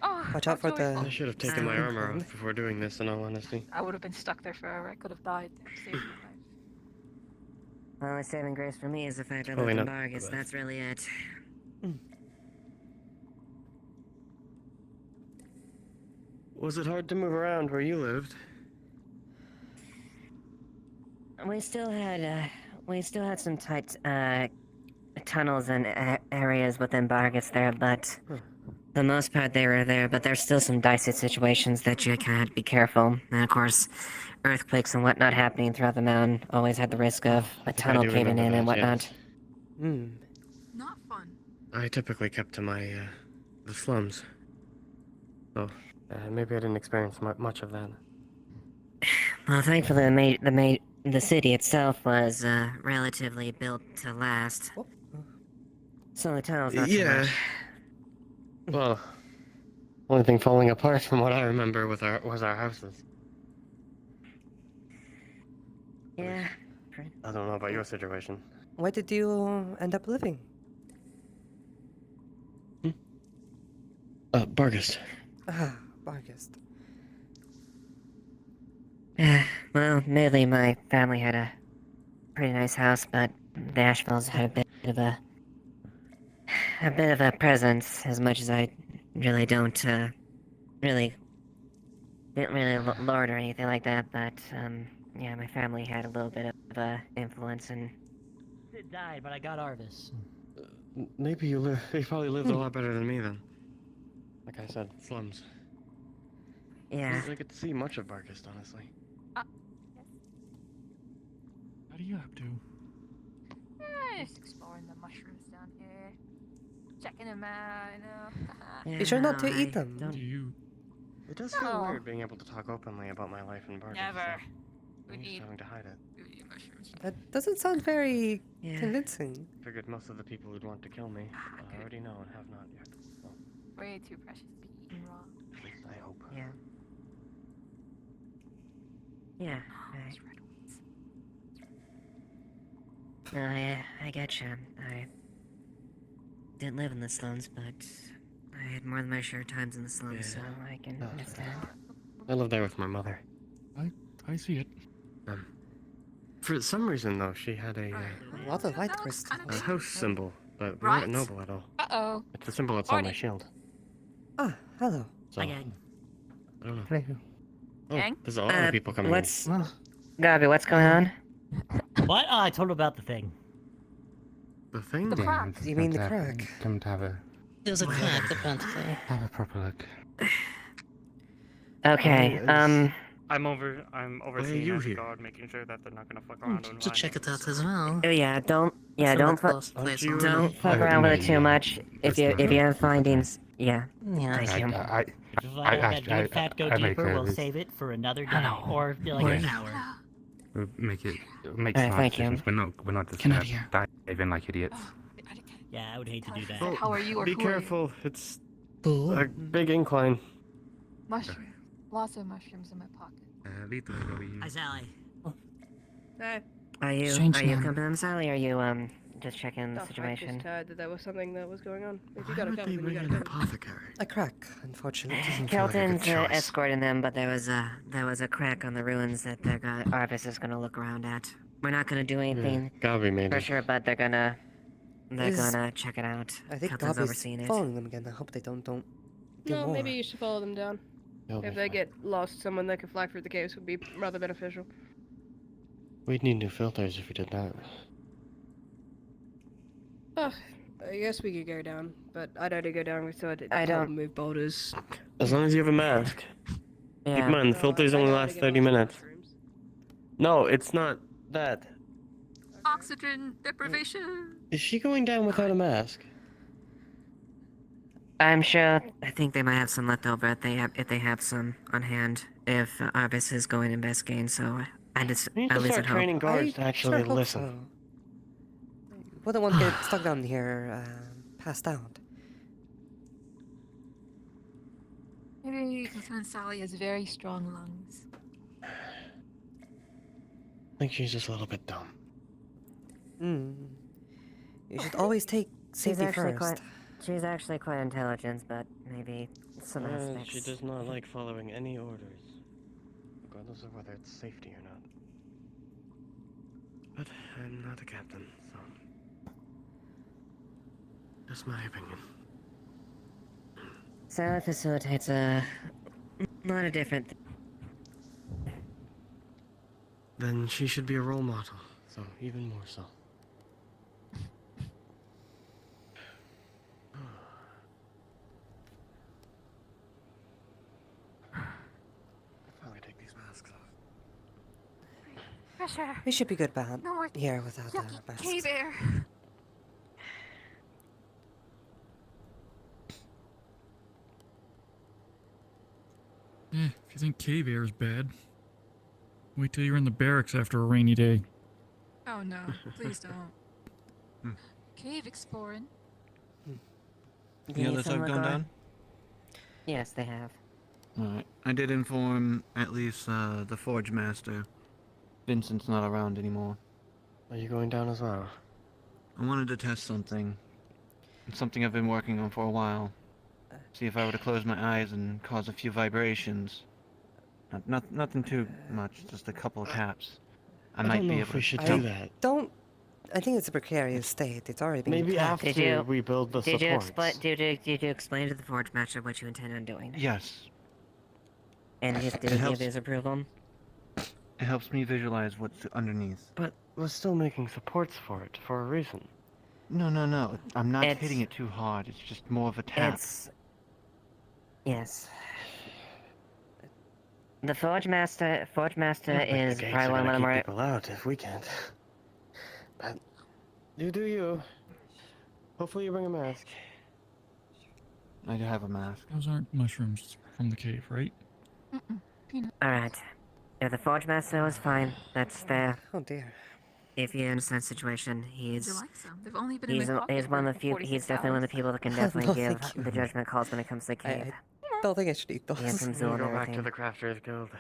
Oh, Watch out for the. I should have taken my armor off before doing this, in all honesty. I would have been stuck there forever. I could have died. Saved my life. The only saving grace for me is the fact I Probably lived in not the Bargus, best. that's really it. Was it hard to move around where you lived? We still had some tight, tunnels and areas within Bargus there, but for the most part they were there, but there's still some dicey situations that you kind of have to be careful. And of course, earthquakes and whatnot happening throughout the mountain always had the risk of a tunnel do caving remember in and that, whatnot. yes. Not fun. I typically kept to my, the slums. So, maybe I didn't experience much of that. Well, thankfully the city itself was, relatively built to last. So the tunnel's not too much. Well, only thing falling apart from what I remember was our houses. Yeah. I don't know about your situation. Where did you end up living? Bargus. Ah, Bargus. Well, admittedly, my family had a pretty nice house, but the Ashvilles had a bit of a presence. As much as I really didn't really lord or anything like that. But yeah, my family had a little bit of influence, and It died, but I got Arvis. Maybe you probably lived a lot better than me then. Like I said, slums. yeah. I get to see much of Bargus, honestly. What are you up to? Just exploring the mushrooms down here. Checking them out, you know. Be sure not to eat them. It does feel No. weird being able to talk openly about my life in Bargus. Never. So I'm just having to hide it. We need mushrooms. That doesn't sound very Yeah. convincing. Figured most of the people who'd want to kill me already know and have not yet. So, Way too precious to be eaten raw. at least I hope. Yeah. Yeah. No, I get you. I didn't live in the slums, but I had more than my share of times in the slums, so I can understand. I lived there with my mother. I see it. For some reason, though, she had a lot of light crystals. a house symbol, but we Right? weren't noble at all. Uh-oh. It's the symbol that's on my shield. Ah, hello. So, I don't know. Hello. Oh, Gang? there's a lot of people coming what's in. Gabi, what's going on? What? Oh, I told him about the thing. The thing? The crack. You mean the crack? Come to have a There's a crack, apparently. have a proper look. Okay, I'm overseeing you as a here? guard, making sure that they're not gonna fuck around and To check it out as well. oh yeah, don't fuck Place don't fuck around with it too much. If you have findings, yeah. Yeah. Thank you. If I have that good fat go deeper, we'll save it for another day. Or like an hour. We'll make Alright, smart thank you. decisions. We're not just Get out gonna of here. dive in like idiots. Yeah, I would hate to do that. Oh, How are you or be who are you? careful. It's a big incline. Mushroom. Lots of mushrooms in my pocket. Hi, Sally. Are you Strange man. coming in, Sally, or are you just checking the I situation? just heard that there was something that was going on. If you Why got a would gun, they then you bring got a in an gun. apothecary? A crack, unfortunately. Kelton's escorting them, but there was a crack on the ruins that Arvis is gonna look around at. We're not gonna do anything Gabi made for it. sure, but they're gonna check it out. I think Kelton's Gabi's overseeing it. following them again. I hope they don't do No, more. maybe you should follow them down. They'll If be they fine. get lost, someone that can fly through the caves would be rather beneficial. We'd need new filters if we did that. Ugh, I guess we could go down, but I'd only go down so I I'd don't- move boulders. As long as you have a mask. Keep Yeah. in mind, the No, filters I only know how to last get 30 past minutes. mushrooms. No, it's not that. Oxygen deprivation. Is she going down without a mask? I'm sure. I think they might have some left over if they have some on hand. If Arbus is going investigating, so I just We need at to least start I'd hope. training guards I to actually sure hope listen. so. Wouldn't want to get stuck down here, passed out. Maybe Lieutenant Sally has very strong lungs. I think she's just a little bit dumb. You should always take safety first. She's actually quite intelligent, but maybe some aspects. She does not like following any orders, regardless of whether it's safety or not. But I'm not a captain, so that's my opinion. Sally facilitates a lot of different. Then she should be a role model, so even more so. Finally take these masks off. Pressure. We should be good, Bat. No more Here without yucky masks. cave air. If you think cave air is bad, wait till you're in the barracks after a rainy day. Oh no, please don't. Cave exploring. The others have gone down? Yes, they have. Alright. I did inform at least the Forge Master. Vincent's not around anymore. Are you going down as well? I wanted to test something. It's something I've been working on for a while. See if I were to close my eyes and cause a few vibrations. Nothing too much, just a couple of taps. I might don't be know able if we to should tell. do that. I think it's a precarious state. It's already been Maybe attacked. after we build the Did you supports. did you explain to the Forge Master what you intend on doing? Yes. And did It he give helps. his approval? It helps me visualize what's underneath. But we're still making supports for it, for a reason. No. I'm not It's- hitting it too hard. It's just more of a tap. Yes. The Forge Master Yeah, but the is gates probably are one gonna of the keep more. people out if we can't. But you do you. Hopefully you bring a mask. I do have a mask. Those aren't mushrooms from the cave, right? Alright. If the Forge Master was fine, that's the. Oh dear. If you understand the situation, he's. Would you like some? They've only been in my pocket He's one of for the few. 46 He's definitely one of the people that can definitely No, give thank you. the judgment calls when it comes to the cave. I don't think I should eat those. He has some We'll zeal and go back to everything. the Crafters Guild.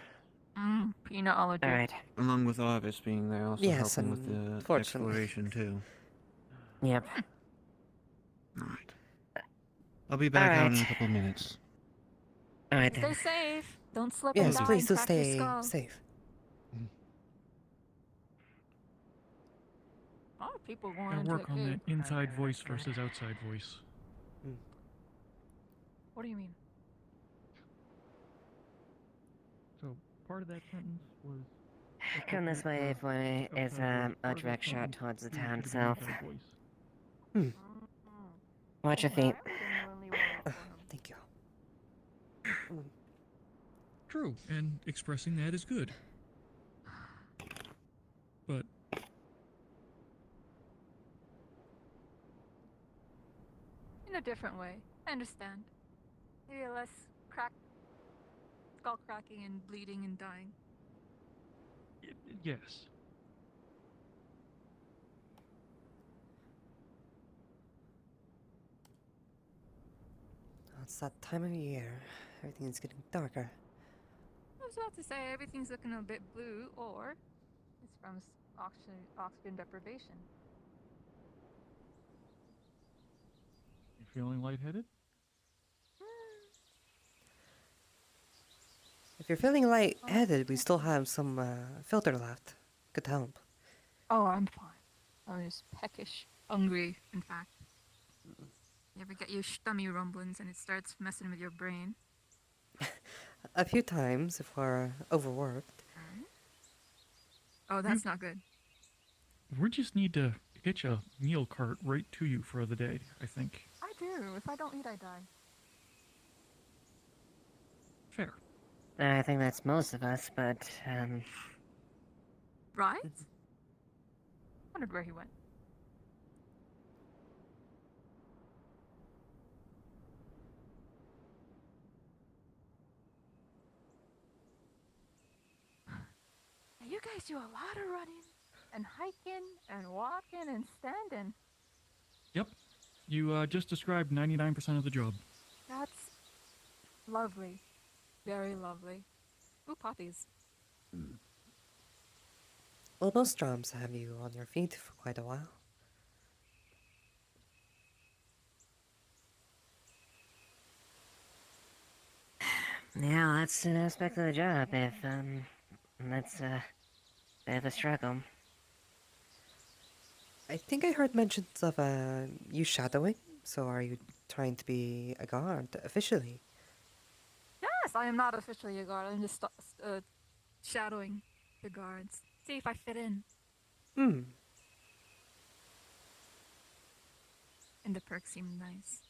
Peanutology. Alright. Along with Arvis being there, also Yes, helping with the unfortunately. exploration too. Yep. Alright. I'll be back out in a Alright. couple of minutes. Alright Stay then. safe. Don't slip and Yes, die please and do crack your stay skull. safe. A lot of people going Gotta into work the on cave. that inside voice versus outside voice. What do you mean? So part of that sentence was. Come this way if is a direct shot towards the town itself. Watch your feet. Thank you. True, and expressing that is good. But In a different way. I understand. Maybe less skull cracking and bleeding and dying. yes. It's that time of year. Everything's getting darker. I was about to say everything's looking a bit blue, or it's from oxygen deprivation. You feeling lightheaded? If you're feeling lightheaded, we still have some filter left. Could help. Oh, I'm fine. I'm just peckish, hungry, in fact. You ever get your stomach rumblings and it starts messing with your brain? A few times if we're overworked. Oh, that's not good. We just need to hitch a meal cart right to you for the day, I think. I do. If I don't eat, I die. Fair. I think that's most of us, but, Right? Wondered where he went. You guys do a lot of running and hiking and walking and standing. Yep. You just described 99% of the job. That's lovely. Very lovely. Ooh, poppies. Well, most jobs have you on your feet for quite a while. yeah, that's an aspect of the job, that's a bit of a struggle. I think I heard mentions of you shadowing. So are you trying to be a guard officially? Yes, I am not officially a guard. I'm just shadowing the guards. See if I fit in. Hmm. And the perks seem nice.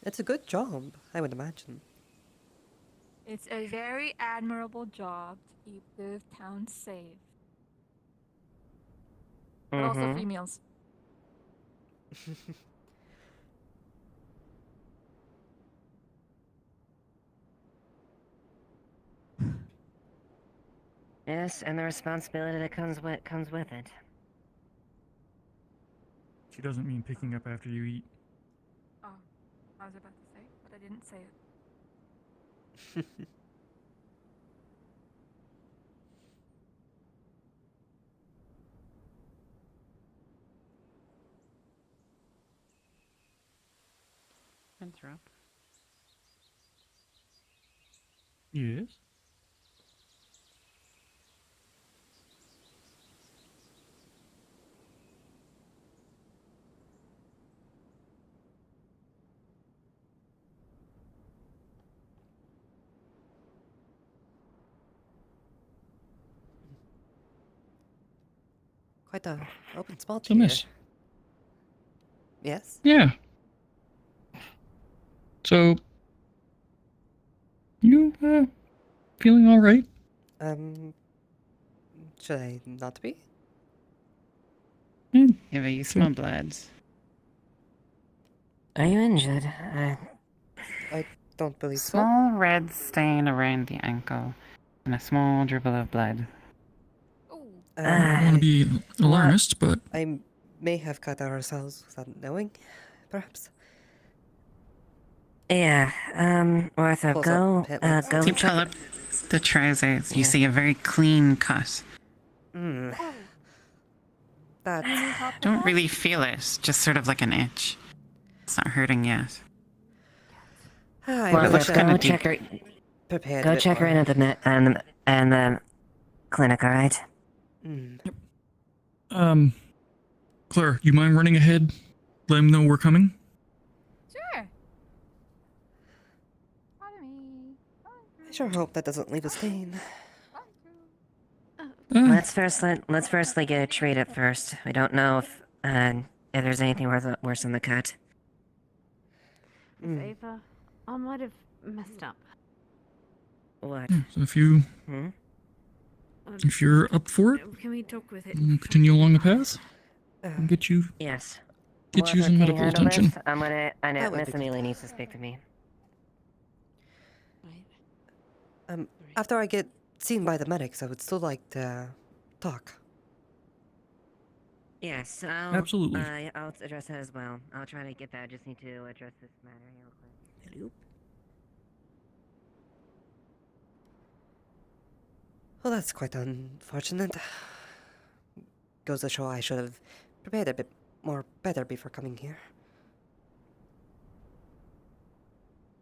It's a good job, I would imagine. It's a very admirable job to keep the town safe. But also free meals. Yes, and the responsibility that comes with it. She doesn't mean picking up after you eat. Oh, I was about to say, but I didn't say it. Interrupt. Yes? Quite a open spot So here. miss. Yes? Yeah. So, you, feeling alright? Should I not be? Yeah, but you smell blood. Are you injured? I don't believe so. Small red stain around the ankle, and a small dribble of blood. I don't want to be alarmist, but I may have cut ourselves without knowing, perhaps. Yeah, Arthur, Pulls go, up pit lights. go You check. pull up the trousers, you Yeah. see a very clean cut. Hmm. That's... Don't really feel it, just sort of like an itch. It's not hurting yet. I Well, wish let's I go had check her. prepared a Go bit check her more. in at the clinic, all right? Claire, you mind running ahead? Let him know we're coming? Sure. I sure hope that doesn't leave a stain. Let's firstly get it treated first. We don't know if there's anything worse than the cut. Miss Ava, I might have messed up. What? Yeah, so if you're up for it, Can we talk with it? we'll continue along the path and get you Yes. some Can you medical handle attention. this? I know That would Miss be Amelia needs to speak to me. After I get seen by the medics, I would still like to talk. Yes, I'll Absolutely. I'll address that as well. I'll try to get that. I just need to address this matter real quick. Hello? Well, that's quite unfortunate. Goes to show I should have prepared a bit more better before coming here.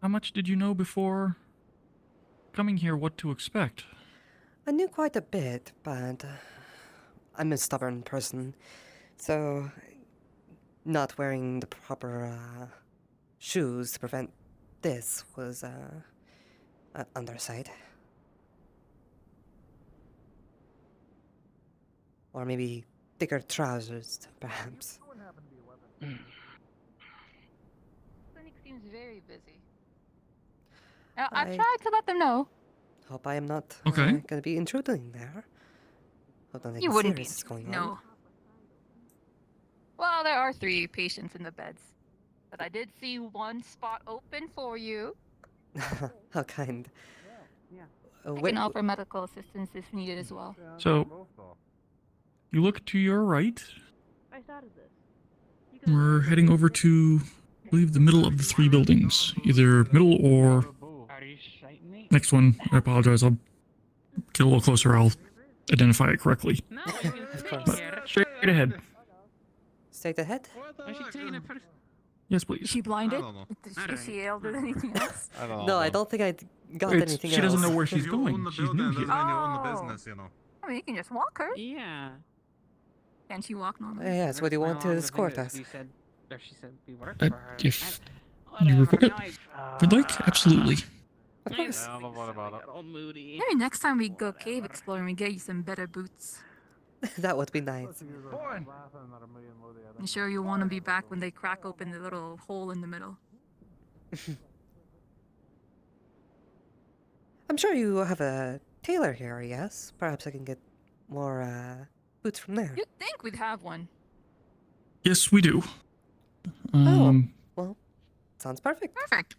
How much did you know before coming here what to expect? I knew quite a bit, but I'm a stubborn person, so not wearing the proper shoes to prevent this was a underside. Or maybe thicker trousers, perhaps. Clinic seems very busy. I've I- tried to let them know. Hope I am not Okay. gonna be intruding there. Hope nothing You wouldn't be. serious is going No. on. Well, there are 3 patients in the beds. But I did see one spot open for you. How kind. I Where- can offer medical assistance if needed as well. So, you look to your right. I thought of this. We're heading over to, I believe, the middle of the 3 buildings. Either middle or next one. I apologize. I'll get a little closer. I'll identify it correctly. Of course. But straight ahead. Straight ahead? Yes, Is please. she blinded? I don't know. Is she able to do anything else? I don't know. No, I don't think I got It's- anything she else. doesn't know where she's If you going. own the She's new building, here. doesn't mean you own the Oh. business, you know. I mean, you can just walk her. Yeah. Can she walk normally? Yes, what do you want to escort us? She said we work Uh, for her. if you would like, absolutely. Of course. Yeah, what about it? All moody. Maybe next time we go cave exploring, we get you some better boots. That would be nice. You sure you want to be back when they crack open the little hole in the middle? I'm sure you have a tailor here, yes? Perhaps I can get more boots from there. You'd think we'd have one. Yes, we do. Well, sounds perfect. Perfect.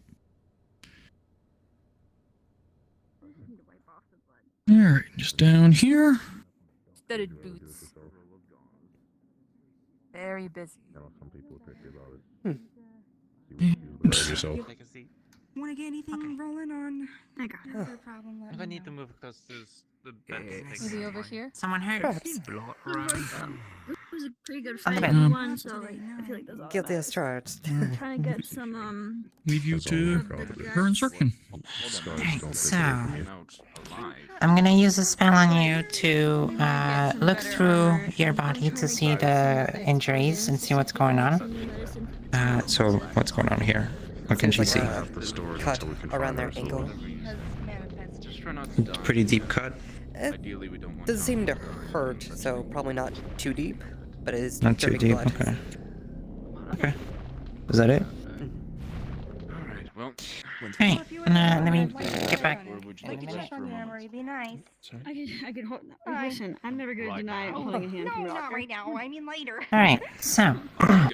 Alright, just down here. Studded boots. Very busy. yourself. Take a seat. Want to get anything rolling on? I got it. Oh. No problem. Let If I me need to know. move because there's the bed's Maybe over here? Someone hurt. Perhaps. It was a pretty good On the fight. bed. We won, so like, I feel like that's all. Guilty that as charged. matters. Trying to get some Leave you to her instruction. Alright, so I'm gonna use a spell on you to look through your body to see the injuries and see what's going on. So what's going on here? What can she see? Cut around their ankle. Just try not to die. Pretty deep cut. It Ideally, we don't want doesn't seem to hurt, so probably not too deep, but it is Not too dripping deep. blood. Okay. Okay. Is that it? Alright, well. Hey, let me get back. Like you check on the armory, be nice. I could hold. Listen, I'm never gonna deny holding a hand from a No, not doctor. right now. I mean later. Alright, so Come on.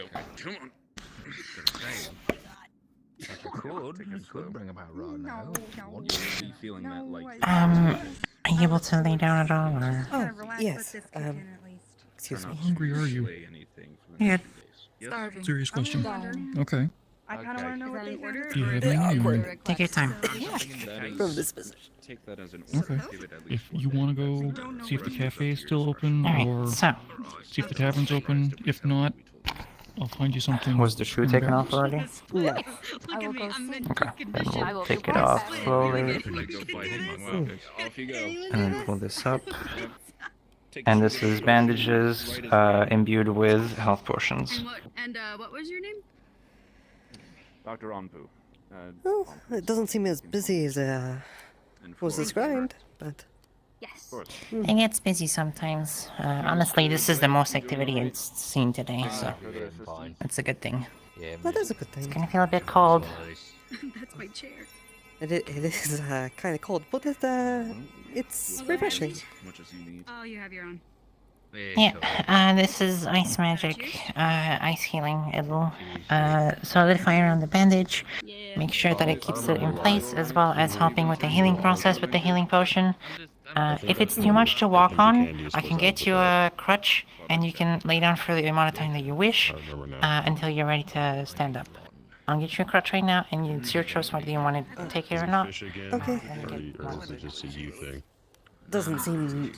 No, no. Feeling that like are you able to lay down at all or Oh, yes. Excuse me. How hungry are you? yeah. Starving. Serious question. Dying. Okay. I kind of want to know what they ordered. Do you have any? Or... Take your time. From this position. Take that as an Okay. If you want to go see if the cafe is still open Alright, or so see if the tavern's open. If not, I'll find you something. Was the shoe in the taken back. off already? No. I will go see. Okay. Then I we'll will take be it right off back. slowly Off you go. and then pull this up. And this is bandages imbued with health potions. And what was your name? Dr. Onpu. Well, it doesn't seem as busy as was described, but Yes. it gets busy sometimes. Honestly, this is the most activity it's seen today, so that's a good thing. that is a good It's thing. gonna feel a bit cold. That's my chair. It is kind of cold, but it's refreshing. Much as you need. Oh, you have your own. Yeah, this is ice magic, ice healing. It'll solidify around the bandage, make sure that it keeps it in place, as well as helping with the healing process with the healing potion. If it's too much to walk on, I can get you a crutch, and you can lay down for the amount of time that you wish, until you're ready to stand up. I'll get you a crutch right now, and it's your choice whether you want to take it or not. Okay. Doesn't seem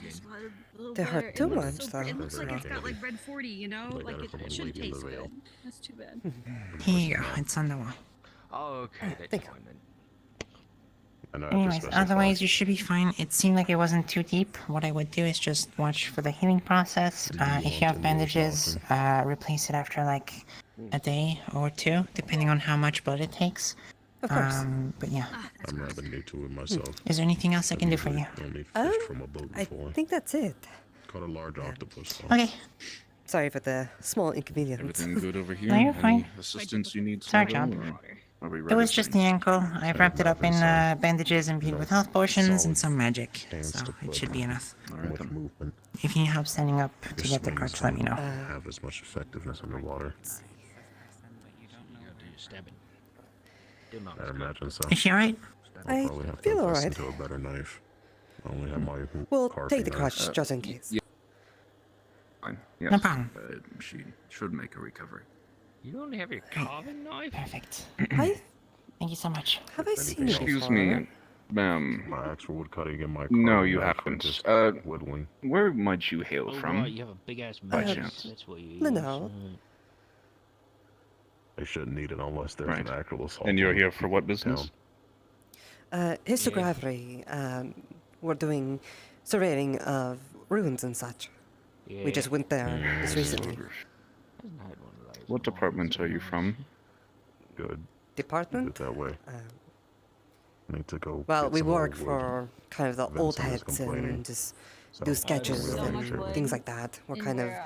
to hurt too much, though. It looks like so. it's got like red 40, you know? Like it should taste good. That's too bad. Here you go, it's on the wall. Okay, that's Thank you. fine then. Anyways, otherwise you should be fine. It seemed like it wasn't too deep. What I would do is just watch for the healing process. If you have bandages, replace it after like a day or two, depending on how much blood it takes. Of course. But yeah. I'm rather new to it myself. Is there anything else I can do for you? Only fished from a boat I before. think that's it. Caught a large octopus. Though. Okay. Sorry for the small inconvenience. Everything good over here? No, you're Any fine. assistance you need, Sorry, Sabo, John. or are we It ready was for just things? the ankle. I've wrapped it up in bandages and imbued with health potions and some magic, so it should be enough. Alright then. Movement. If you need help standing up to Your get the swings crutch, let me know. don't have as much effectiveness underwater. I imagine so. Is she alright? I Probably have to feel invest alright. into a better knife. I only have my We'll carving take the knife. crutch just in case. Yeah. Fine. Yes. No problem. She should make a recovery. You only have your carving knife? Perfect. I Thank you so much. have I seen you Excuse before? me, ma'am. My actual wood cutting and my No, carving you knife are haven't. just whittling. Where might you hail Oh, from? right, you have a big ass By knife. chance. That's what you No, use. no. They shouldn't need it unless there's Right. an actual assault. And you're on here for what town. business? Histography. We're doing surveying of ruins and such. We just went there just recently. What department are you from? Good. Department? Keep it that way. Need to go. Well, get we some more work wood. for kind of the old Vincent is heads complaining. and just So, do sketches we're and making sure things like that. We're In kind of where,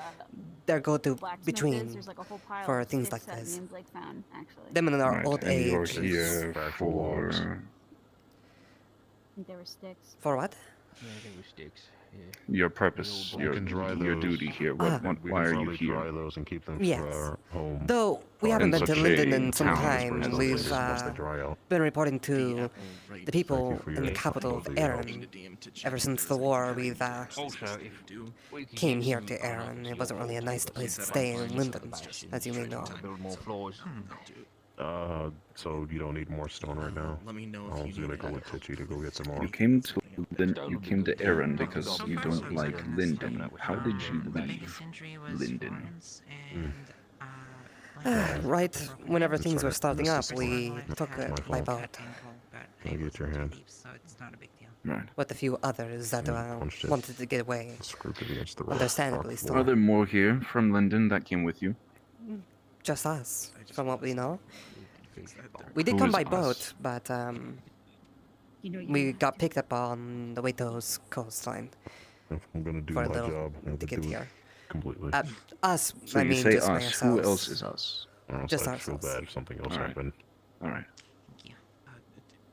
their go-to blacksmith between is, there's like a whole pile for of things sticks like that this. me and Blake found, actually. Them in our Right, old and you're age. here Factual for... logs. I think there were sticks. For what? Yeah, there were sticks. Yeah. Your purpose, We your can dry those. duty here. Ah. We Why can are you probably dry here? those and keep them Yes. for home. Though we Oh, haven't in been to such Linden a in some town time, as and this. we've Once they dry out. been reporting to the people for in the your capital help. of Your Erin. Ever since the war, we've Also, if we could came get here some to Erin. products, It wasn't your really a nice whole place to paper stay in company Linden, fashion as you may know. to build more floors. So you don't need more stone right now. Let me know I if was you gonna need go it. with Titchy to go get some more. You came to Erin because you don't like Linden. How did you leave Linden? Right whenever things were starting up, we took it by boat. Can I get your hand? Right. With a few others that punched it. wanted to get away. Scraped it against the rock. Understandably rock so. Are there more here from Linden that came with you? Just us, from what we know. We did Who come is by us? boat, but we got picked up on the Waitos coastline If I'm gonna do for my a little job, I have to to get do here. it completely. Us, So I you mean, say just by us. ourselves. Who else is us? Or else Just I'd feel ourselves. bad if something else Alright. happened. All right.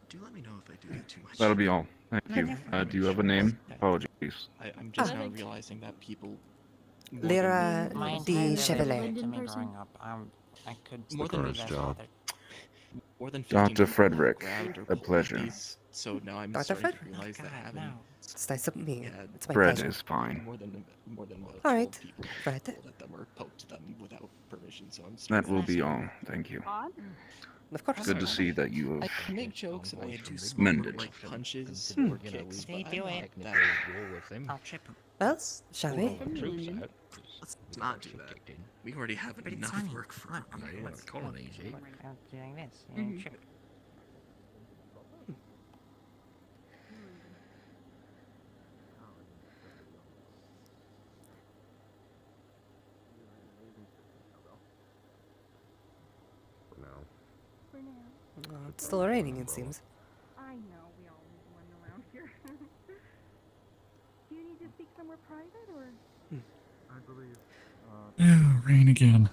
Do let me know if I do too much. That'll be all. Thank you. Do you have a name? Apologies. I'm just now realizing that people. Lyra My de dad Chevalier. related to me growing up. I could More than be First that job. father. More than Dr. 15 people Frederick, grabbed or a pulled pleasure. these, so now I'm Dr. starting to Fred? realize that having It's nice to meet you. Yeah, It's my Bread pleasure. is fine. more than 12 Alright, people Fred. pulled at them or poked them without permission, so I'm. That will be all. Thank you. Of course. Good to see that you I have can make jokes and I do mended. like punches Hmm. or kicks, They but do I'm it. not that. I'll trip him. Well, shall we? Let's not do that. We already have But it's enough funny. work for Look, our look, colonies, eh? look, I'm doing this. You trip it. For now. For now. It's still raining, it seems. I know we always run around here. Do you need to speak somewhere private or? I believe. Yeah, rain again.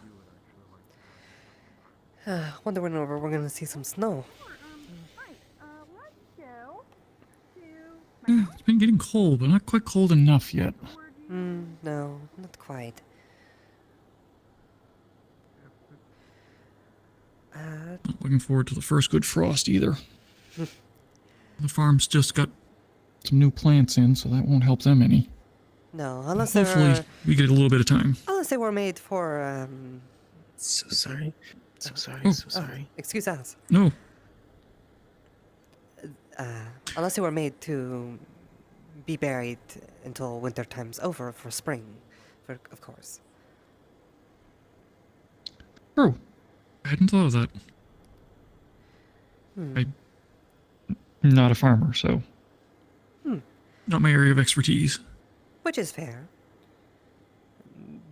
Wonder when we're gonna see some snow. Right. Let's go to Yeah, it's been getting cold, but not quite cold enough yet. No, not quite. Not looking forward to the first good frost either. The farm's just got some new plants in, so that won't help them any. No, unless Hopefully, they're we get a little bit of time. unless they were made for So sorry. So sorry. Oh. So sorry. excuse us. No, Unless they were made to be buried until winter time's over for spring, of course. oh, I hadn't thought of that. I'm not a farmer, so not my area of expertise. Which is fair.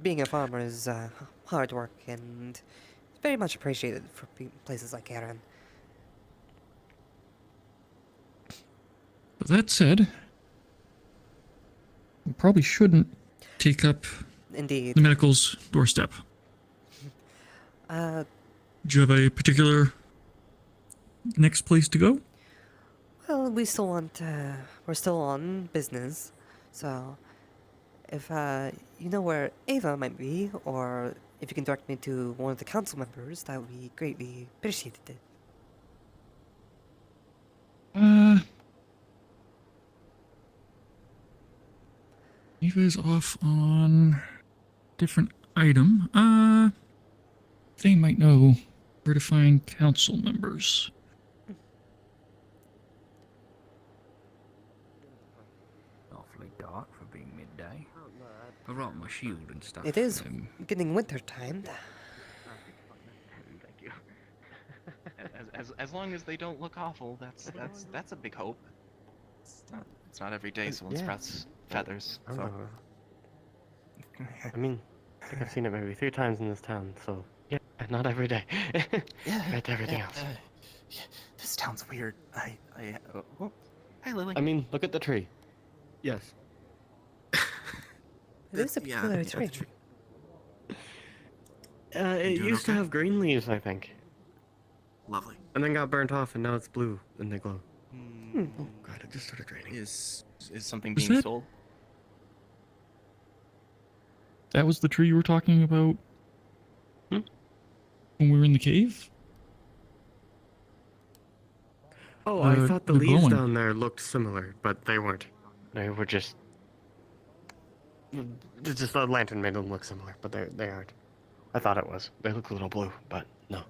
Being a farmer is hard work and very much appreciated for places like Erin. that said, we probably shouldn't take up Indeed. the medical's doorstep. Uh, Do you have a particular next place to go? well, we still want, we're still on business, so if, you know where Ava might be, or if you can direct me to one of the council members, that would be greatly appreciated. Eva's off on different item. They might know where to find council members. Awfully dark for being midday. I brought my shield and stuff. It is getting winter time. Thank you. As long as they don't look awful, that's a big hope. It's not every day someone sprouts feathers. So. I mean, I think I've seen it maybe 3 times in this town, so yeah, not every day. Compared to everything else. This town's weird. Hi, Lily. I mean, look at the tree. Yes. It is a peculiar tree. It used to have green leaves, I think. Lovely. And then got burnt off, and now it's blue, and they glow. Hmm. Oh god, it just started raining. Is something Was being that- sold? That was the tree you were talking about when we were in the cave? Oh, I thought the they're leaves glowing. down there looked similar, but they weren't. They were just... Just the lantern made them look similar, but they aren't. I thought it was. They look a little blue, but no.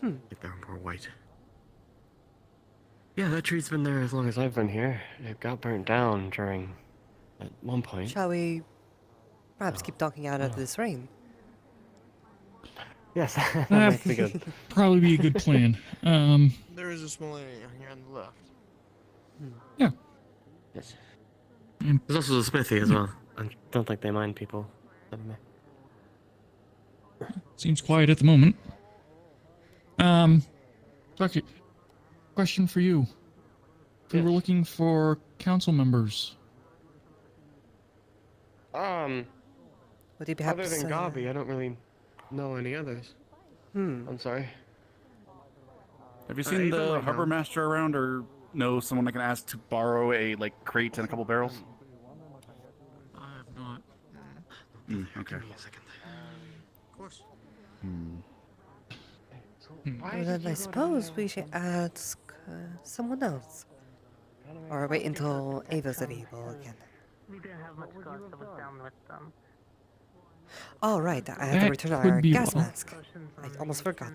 I think they're more white. Yeah, that tree's been there as long as I've been here. It got burnt down during... at one point. Shall we perhaps keep talking out of this rain? Yes, that That might be good. probably be a good plan. There is a small area here on the left. Yeah. Yes. There's also the smithy as well. I don't think they mind people. Seems quiet at the moment. Bucket, question for you. If we were looking for council members, Would you be happy other than to, Gabi, I don't really know any others. I'm sorry. Have you seen Ava the might harbor know. master around, or know someone I can ask to borrow a crate and a couple barrels? I have not. Okay. Of course. Well, then I suppose we should ask someone else. Or wait until Ava's available again. We didn't have much cost. I was down with them. Oh, right, I have to That return could our be gas well. mask. I almost forgot.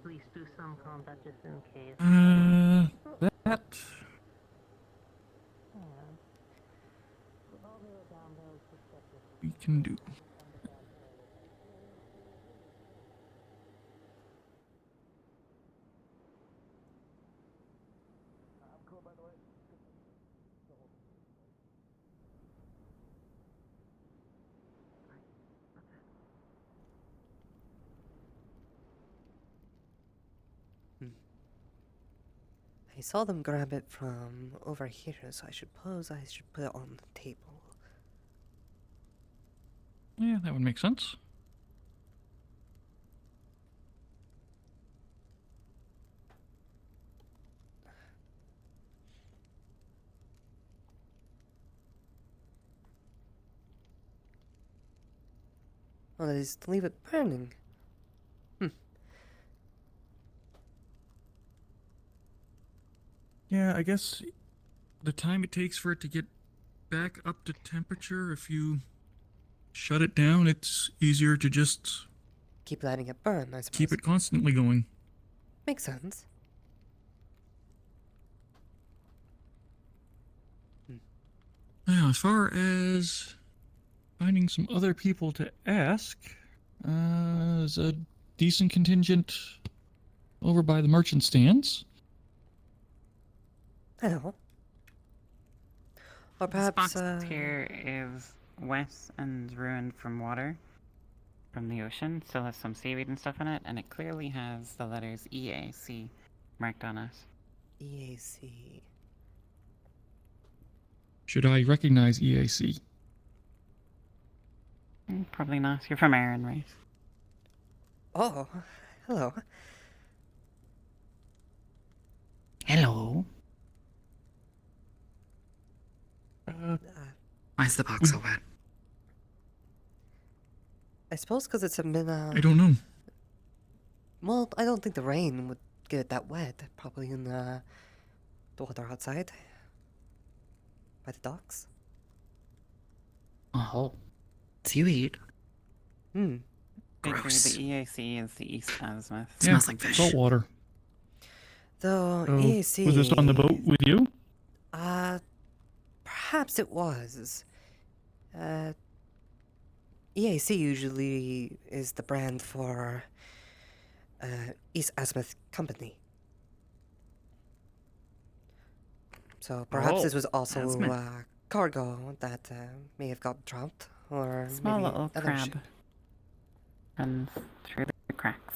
Please do some combat just in case. that we can do. I saw them grab it from over here, so I suppose I should put it on the table. Yeah, that would make sense. Well, that is to leave it burning. Yeah, I guess the time it takes for it to get back up to temperature, if you shut it down, it's easier to just Keep letting it burn, I suppose. keep it constantly going. Makes sense. Now, as far as finding some other people to ask, there's a decent contingent over by the merchant stands. Hello. Or perhaps, This box here is wet and ruined from water from the ocean. Still has some seaweed and stuff in it, and it clearly has the letters EAC marked on it. EAC. Should I recognize EAC? Probably not. You're from Aaron, right? Oh, hello. Hello. Why is the box so wet? I suppose because it's been I don't know. Well, I don't think the rain would get it that wet. Probably in the water outside. By the docks. Oh. Seaweed. Hmm. Gross. The EAC is the East Azimuth. Yeah, Smells like fish. salt water. Though So, EAC... was this on the boat with you? Perhaps it was. EAC usually is the brand for East Azimuth Company. So perhaps this was also cargo that may have got dropped, or Small maybe little other crab runs through the cracks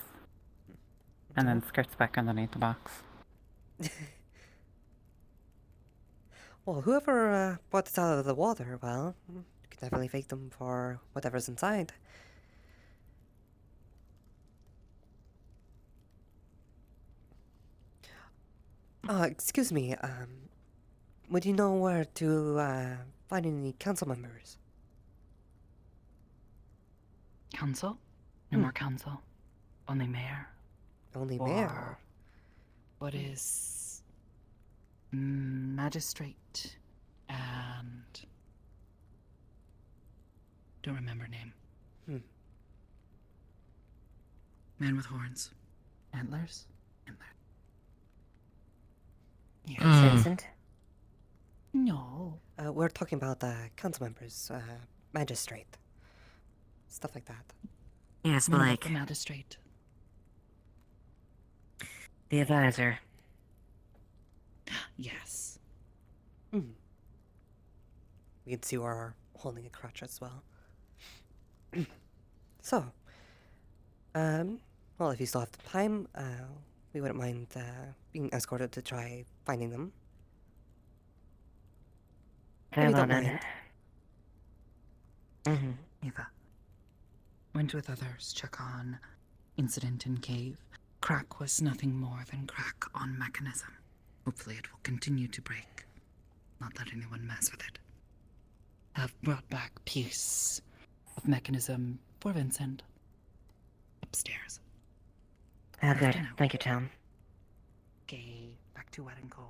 and then skirts back underneath the box. Well, whoever brought this out of the water, well, you could definitely thank them for whatever's inside. Excuse me, would you know where to find any council members? Council? No more council. Only mayor. Only Or mayor? What is magistrate and don't remember name. Man with horns. Antlers? Vincent? No. We're talking about council members, magistrate, stuff like that. Yes, What about Blake. the magistrate? The advisor. Yes. We can see we're holding a crutch as well. So, well, if you still have the time, we wouldn't mind being escorted to try finding them. Very well don't then. mind. Eva. Went with others, check on incident in cave. Crack was nothing more than crack on mechanism. Hopefully it will continue to break. Not let anyone mess with it. Have brought back piece of mechanism for Vincent. Upstairs. Good. Afternoon. Thank you, Tom. Okay, back to wet and cold.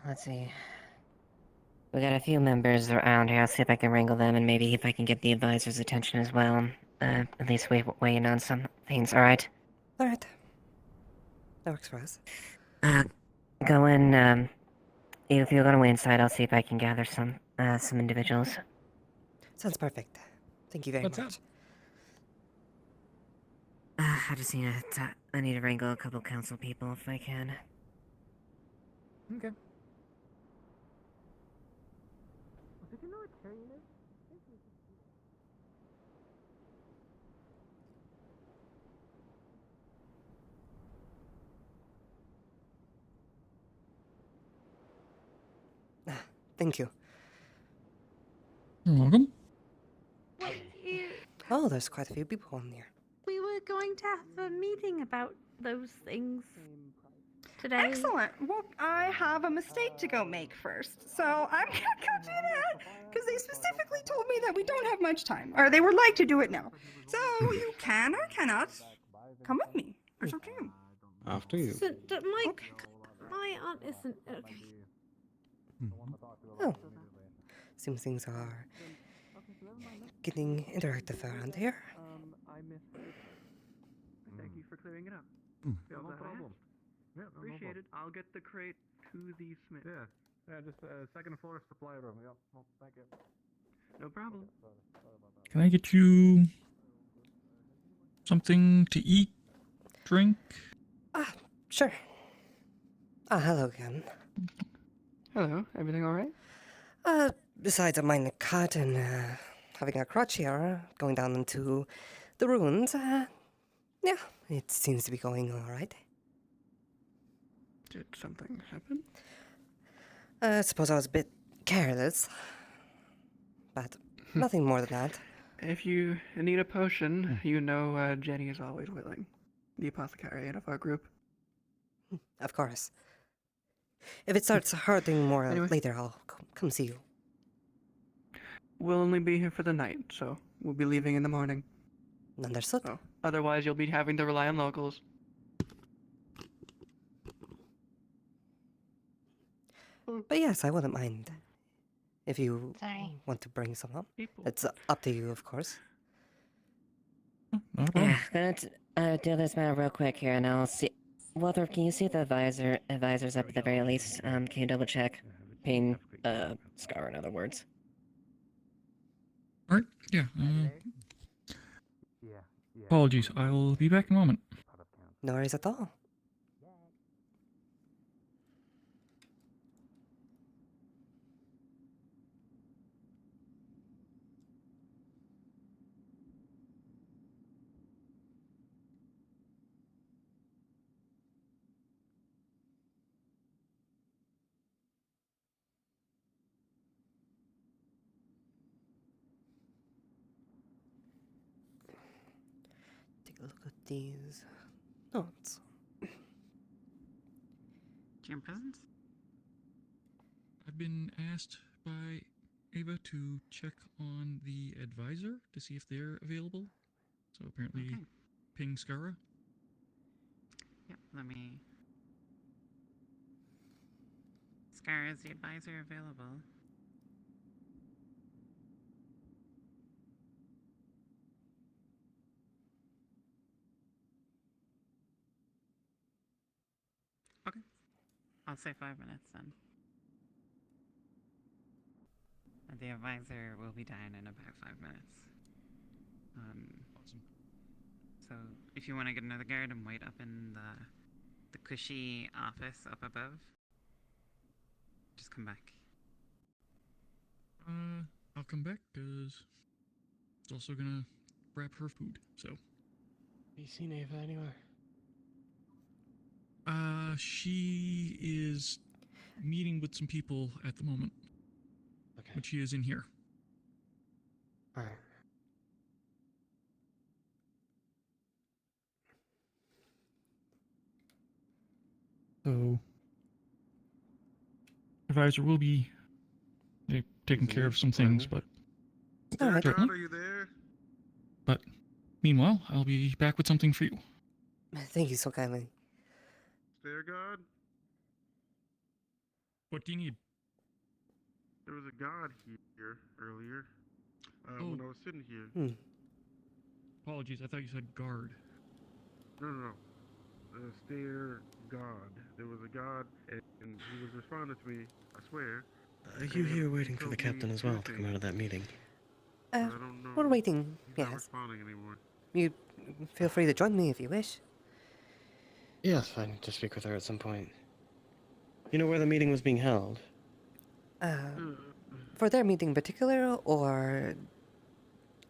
Let's see. We got a few members around here. I'll see if I can wrangle them and maybe if I can get the advisor's attention as well. At least weigh in on some things, alright? Alright. That works for us. Go in, if you're gonna wait inside, I'll see if I can gather some individuals. Sounds perfect. Thank you very much. I just need I need to wrangle a couple council people if I can. Okay. Thank you. You're welcome. Oh, there's quite a few people in here. We were going to have a meeting about those things today. Excellent. Well, I have a mistake to go make first, so I'm gonna go do that because they specifically told me that we don't have much time, or they would like to do it now. So you can or cannot come with me. It's up to you. After you. So, my aunt isn't okay. Oh. Seems things are getting interactive around here. I missed it. Thank you for clearing it up. Yeah, no problem. Yeah, no Appreciate problem. it. I'll get the crate to the smith. Yeah, just second floor supply room. Yep. Well, thank you. No problem. Can I get you something to eat, drink? Sure. Ah, hello again. Hello, everything alright? Besides a minor cut and having a crutch here, going down into the ruins, yeah, it seems to be going alright. Did something happen? I suppose I was a bit careless, but nothing more than that. If you need a potion, you know Jenny is always willing. The apothecary of our group. Of course. If it starts hurting more Anyway. later, I'll come see you. We'll only be here for the night, so we'll be leaving in the morning. Understood. So, otherwise, you'll be having to rely on locals. But yes, I wouldn't mind if you Sorry. want to bring some up. It's up to you, of course. Not a problem. Yeah, gonna do this matter real quick here, and I'll see. Walter, can you see the advisors up at the very least? Can you double check? Pain, scar, in other words. Alright, yeah. Apologies, I'll be back in a moment. No worries at all. Take a look at these notes. Jam presents? I've been asked by Ava to check on the advisor to see if they're available. So apparently, Okay. ping Skara. Yep, let me... Scar, is the advisor available? Okay. I'll say 5 minutes then. The advisor will be down in about 5 minutes. Awesome. So if you want to get another guard and wait up in the cushy office up above, just come back. I'll come back because it's also gonna grab her food. So. Have you seen Ava anywhere? She is meeting with some people at the moment. Okay. But she is in here. Alright. So, advisor will be taking care of some things, but Alright. certainly. Are you there? But meanwhile, I'll be back with something for you. Thank you so kindly. Stair God? What do you need? There was a god here earlier. Oh. When I was sitting here. Apologies, I thought you said guard. No. The stair god. There was a god, and he was responding to me, I swear. Are you here waiting for the captain as well to come out of that meeting? I don't know. We're waiting, He's not yes. responding anymore. You feel free to join me if you wish. Yes, I need to speak with her at some point. You know where the meeting was being held? For their meeting in particular, or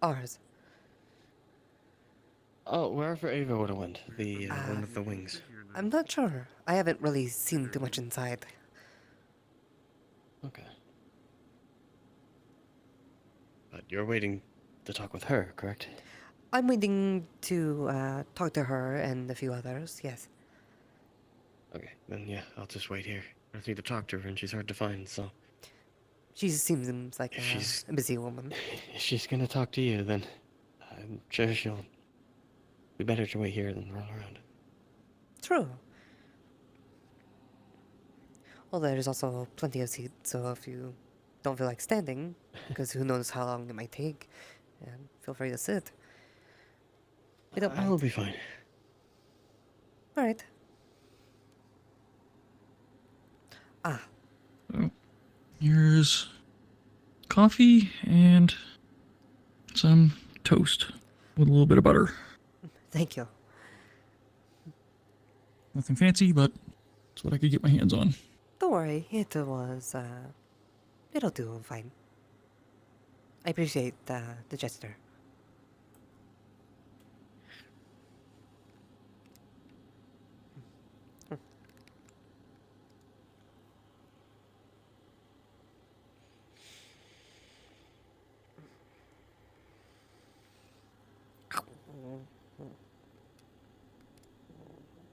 ours? Oh, wherever Ava would have went. The one with the wings. I'm not sure. I haven't really seen too much inside. Okay. But you're waiting to talk with her, correct? I'm waiting to talk to her and a few others, yes. Okay, then yeah, I'll just wait here. I need to talk to her and she's hard to find, so... She seems like a busy woman. If she's gonna talk to you, then I'm sure she'll be better to wait here than run around. True. Well, there's also plenty of seats, so if you don't feel like standing, because who knows how long it might take, feel free to sit. We don't mind. I'll be fine. Alright. So, here's coffee and some toast with a little bit of butter. Thank you. Nothing fancy, but it's what I could get my hands on. Don't worry, it'll do fine. I appreciate the gesture.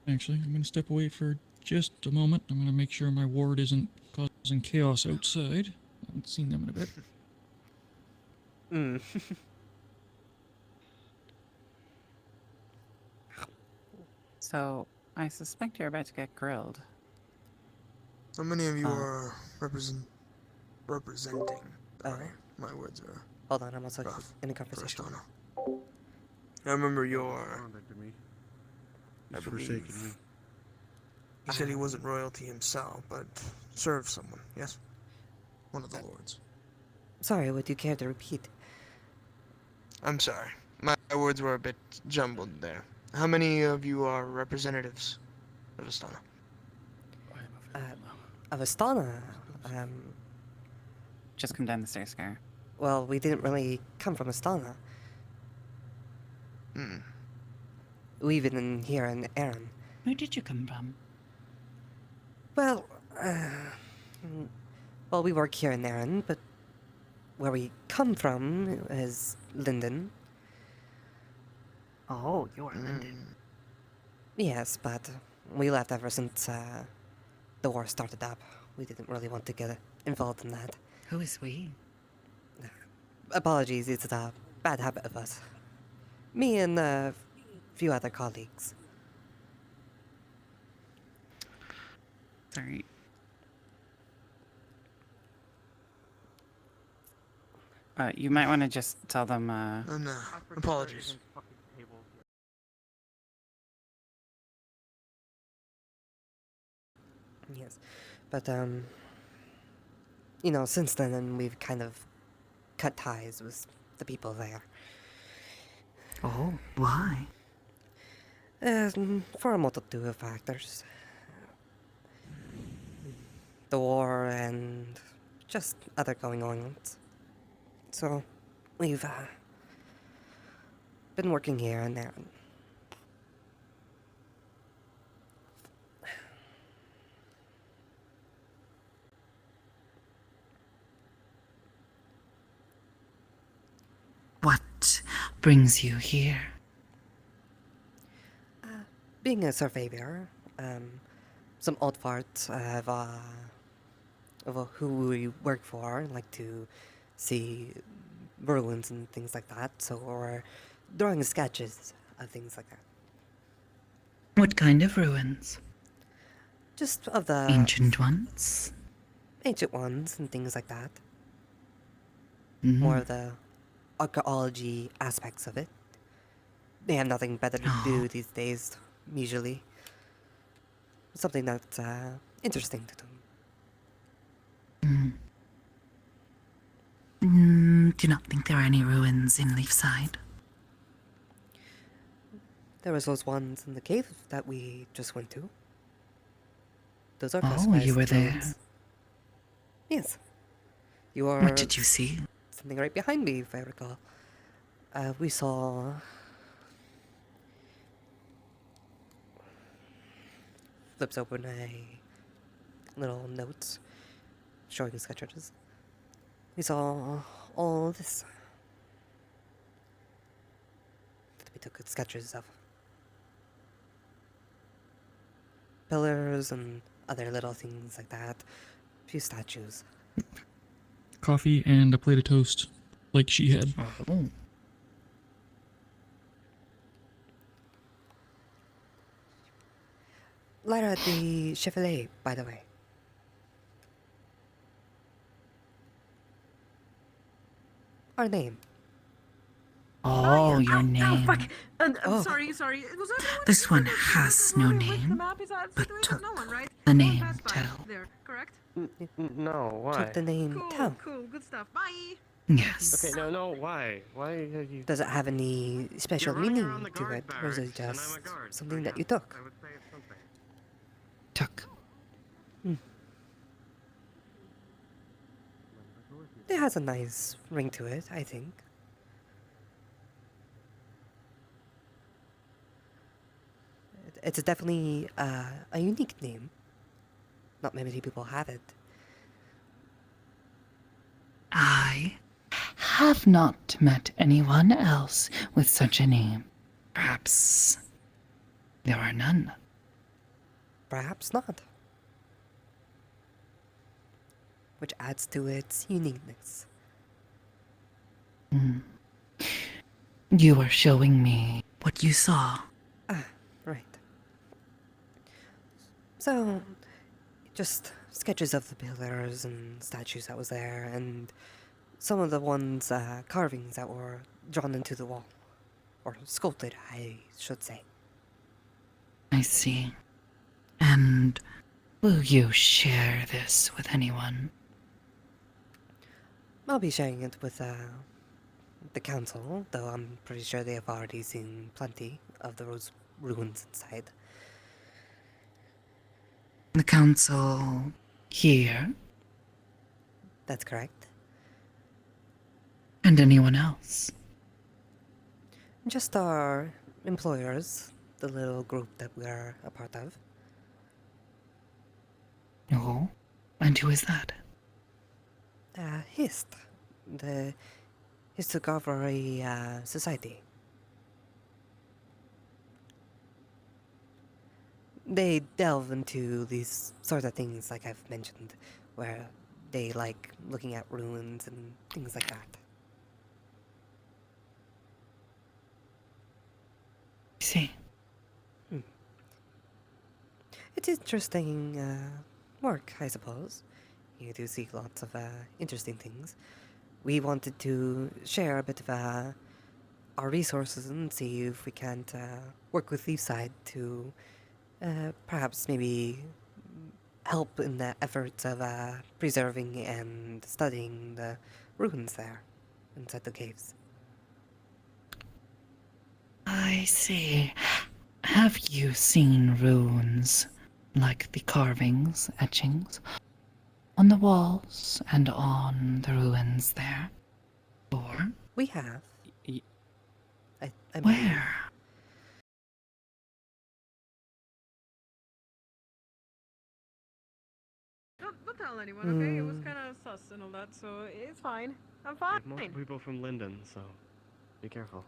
Actually, I'm going to step away for just a moment. I'm going to make sure my ward isn't causing chaos outside. I haven't seen them in a bit. So, I suspect you're about to get grilled. How many of you are representing? Sorry, my words are. Hold on, I'm also rough in a for conversation. Astana. I remember your. I believe. He said he wasn't royalty himself, but served someone. Yes, one of the lords. Sorry, would you care to repeat? I'm sorry, my words were a bit jumbled there. How many of you are representatives of Astana? Of Astana, Just come down the stairs, Scar. well, we didn't really come from Astana. We've been here in Erin. Where did you come from? Well, we work here in Erin, but where we come from is Linden. Oh, you're Linden. Yes, but we left ever since the war started up. We didn't really want to get involved in that. Who is we? Apologies, it's a bad habit of us. Me and a few other colleagues. Sorry. You might want to just tell them, No, apologies. Yes, but since then we've kind of cut ties with the people there. Oh, why? For a multitude of factors. The war and just other going on. So, we've been working here and there. What brings you here? Being a surveyor, some old farts of who we work for like to see ruins and things like that, so we're drawing sketches of things like that. What kind of ruins? Just of the Ancient ones? Ancient ones and things like that. Mhm. More of the archaeology aspects of it. They have nothing better to do these days, usually. Something that's interesting to them. Do you not think there are any ruins in Leafside? There was those ones in the cave that we just went to. Those are Oh, classified you as were there. ruins. Yes. You are. What did you see? Something right behind me, if I recall. We saw. Flips open a little notes showing sketches. We saw all this that we took sketches of. Pillars and other little things like that. A few statues. Coffee and a plate of toast, like she had. Oh. Lyra the Chevalier, by the way. Our name. Oh, your name. fuck! I'm Oh. sorry. Was that This one has no name, but took the name Tell. there, correct? No, why? Took the name Tell. Cool, good stuff. Bye. Yes. Okay, no, why? Why have you... Does it have any special You're running meaning around the to guard it, or is it barracks, and just I'm a guard, so something that yeah, you took? I would say it's something. took. It has a nice ring to it, I think. It's definitely a unique name. Not many people have it. I have not met anyone else with such a name. Perhaps there are none. Perhaps not. Which adds to its uniqueness. You were showing me what you saw. Ah, right. So, just sketches of the pillars and statues that was there, and some of the ones, carvings that were drawn into the wall. Or sculpted, I should say. I see. And will you share this with anyone? I'll be sharing it with, the council, though I'm pretty sure they have already seen plenty of those ruins inside. The council here? That's correct. And anyone else? Just our employers, the little group that we're a part of. Oh? And who is that? HIST. The Histography Society. They delve into these sorts of things, like I've mentioned, where they like looking at ruins and things like that. See. It's interesting work, I suppose. You do see lots of interesting things. We wanted to share a bit of our resources and see if we can't work with Leafside to perhaps maybe help in the efforts of preserving and studying the ruins there inside the caves. I see. Have you seen runes, like the carvings, etchings, on the walls and on the ruins there? Or? We have. I Where? Don't tell anyone, okay? It was kind of sus and all that, so it's fine. I'm fine. Multiple people from Linden, so be careful.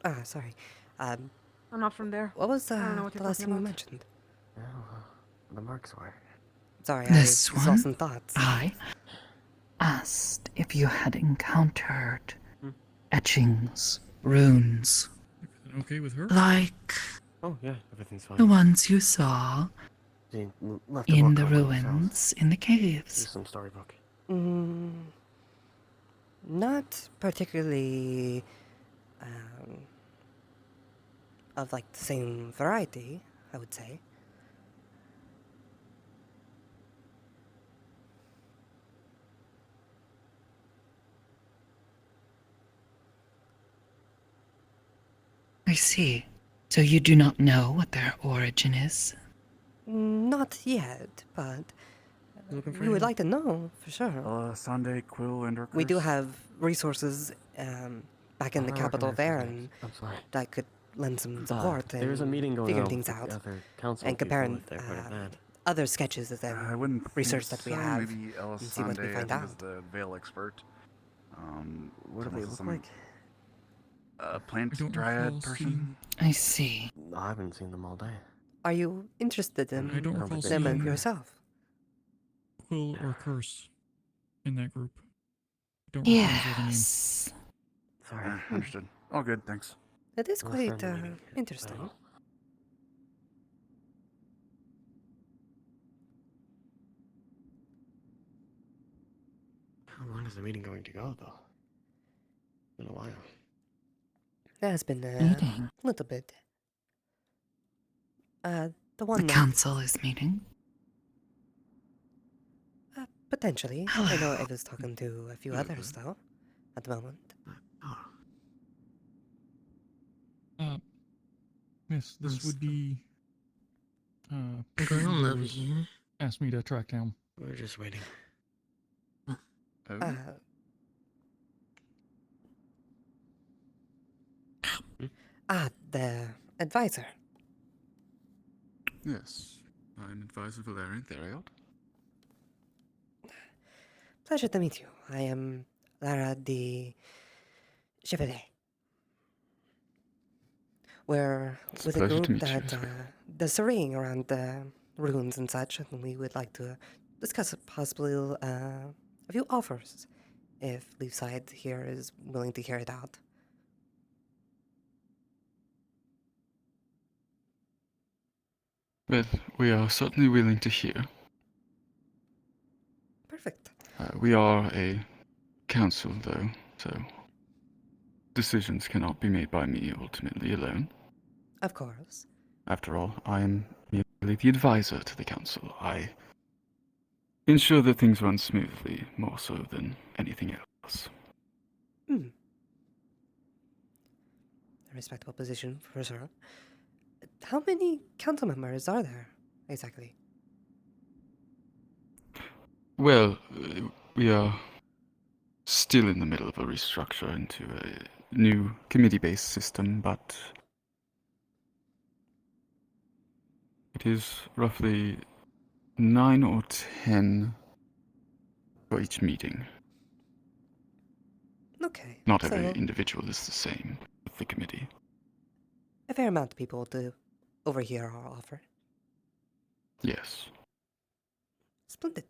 Ah, sorry. I'm not from there. What was I don't know what the you're last talking thing you about. mentioned? The marks were. Sorry, This I one? lost some thoughts. I asked if you had encountered etchings, runes. Okay with her? Like Oh yeah, everything's fine. the ones you saw She left a in book the on one of shelves. ruins in the caves. Just some storybook. Not particularly of like the same variety, I would say. I see. So you do not know what their origin is? Not yet, but we would like to know for sure. Sunday, Quill, and We do have resources back in the I capital recognize there, those and names. I'm sorry. that could lend some support There's a in meeting going figuring on things with the out other council and people comparing if they're part of that. other sketches and I wouldn't research think that we so. have Maybe Ellis and see what we Sunday, find I think, is out. the Veil expert. What do they look like? A plant I don't dryad recall person. I see. I haven't seen them all day. Are you interested in I don't recall them seeing yourself? Quill or Curse in that group. I don't recall his other name. Yes. Sorry. Understood. All good, thanks. It is Unless they're quite in the meeting. interesting. How long is the meeting going to go, though? Been a while. It has been Meeting? a little bit. The one The that council is meeting? potentially. I know Eva's talking to a few others though, at the moment. Miss, this would be Girl over here. Asked me to track down. We're just waiting. The advisor. Yes, I'm Advisor Valerian Theriot. Pleasure to meet you. I am Lara de Chevalier. We're It's a with a pleasure to group meet you that as well. does surveying around the ruins and such, and we would like to discuss possibly a few offers, if Leafside here is willing to hear it out. Well, we are certainly willing to hear. Perfect. We are a council, though, so decisions cannot be made by me ultimately alone. Of course. After all, I am merely the advisor to the council. I ensure that things run smoothly, more so than anything else. A respectable position, for sure. How many council members are there, exactly? Well, we are still in the middle of a restructure into a new committee-based system, but it is roughly 9 or 10 for each meeting. Okay. Not so every individual is the same with the committee. a fair amount of people to overhear our offer. Yes. Splendid.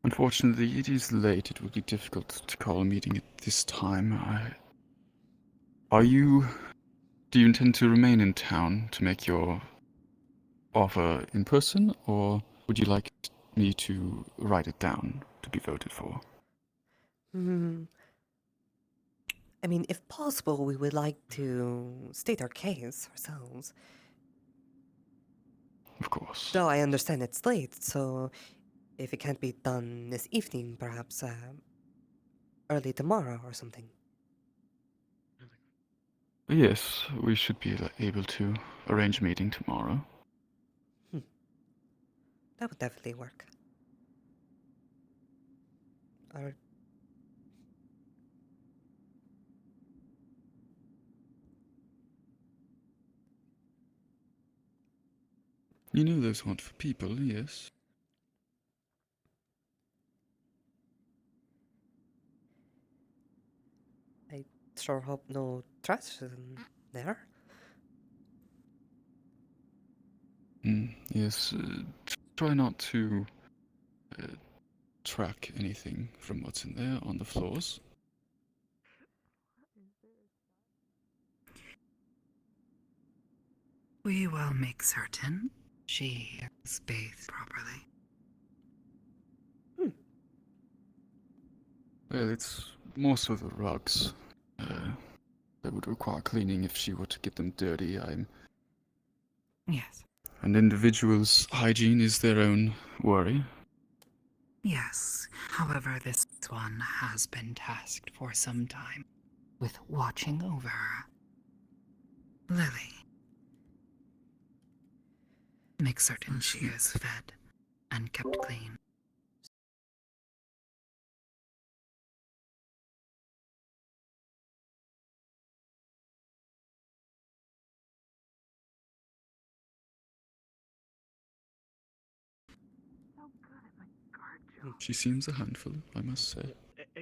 Unfortunately, it is late. It would be difficult to call a meeting at this time. Do you intend to remain in town to make your offer in person, or would you like me to write it down to be voted for? I mean, if possible, we would like to state our case ourselves. Of course. Though I understand it's late, so if it can't be done this evening, perhaps early tomorrow or something. Yes, we should be able to arrange a meeting tomorrow. That would definitely work. Are You know those aren't for people, yes? I sure hope no trash in there. Yes, try not to track anything from what's in there on the floors. We will make certain she is bathed properly. Well, it's more so the rugs. That would require cleaning if she were to get them dirty. Yes. An individual's hygiene is their own worry. Yes. However, this one has been tasked for some time with watching over Lily. Make certain she is fed and kept clean. She seems a handful, I must say. I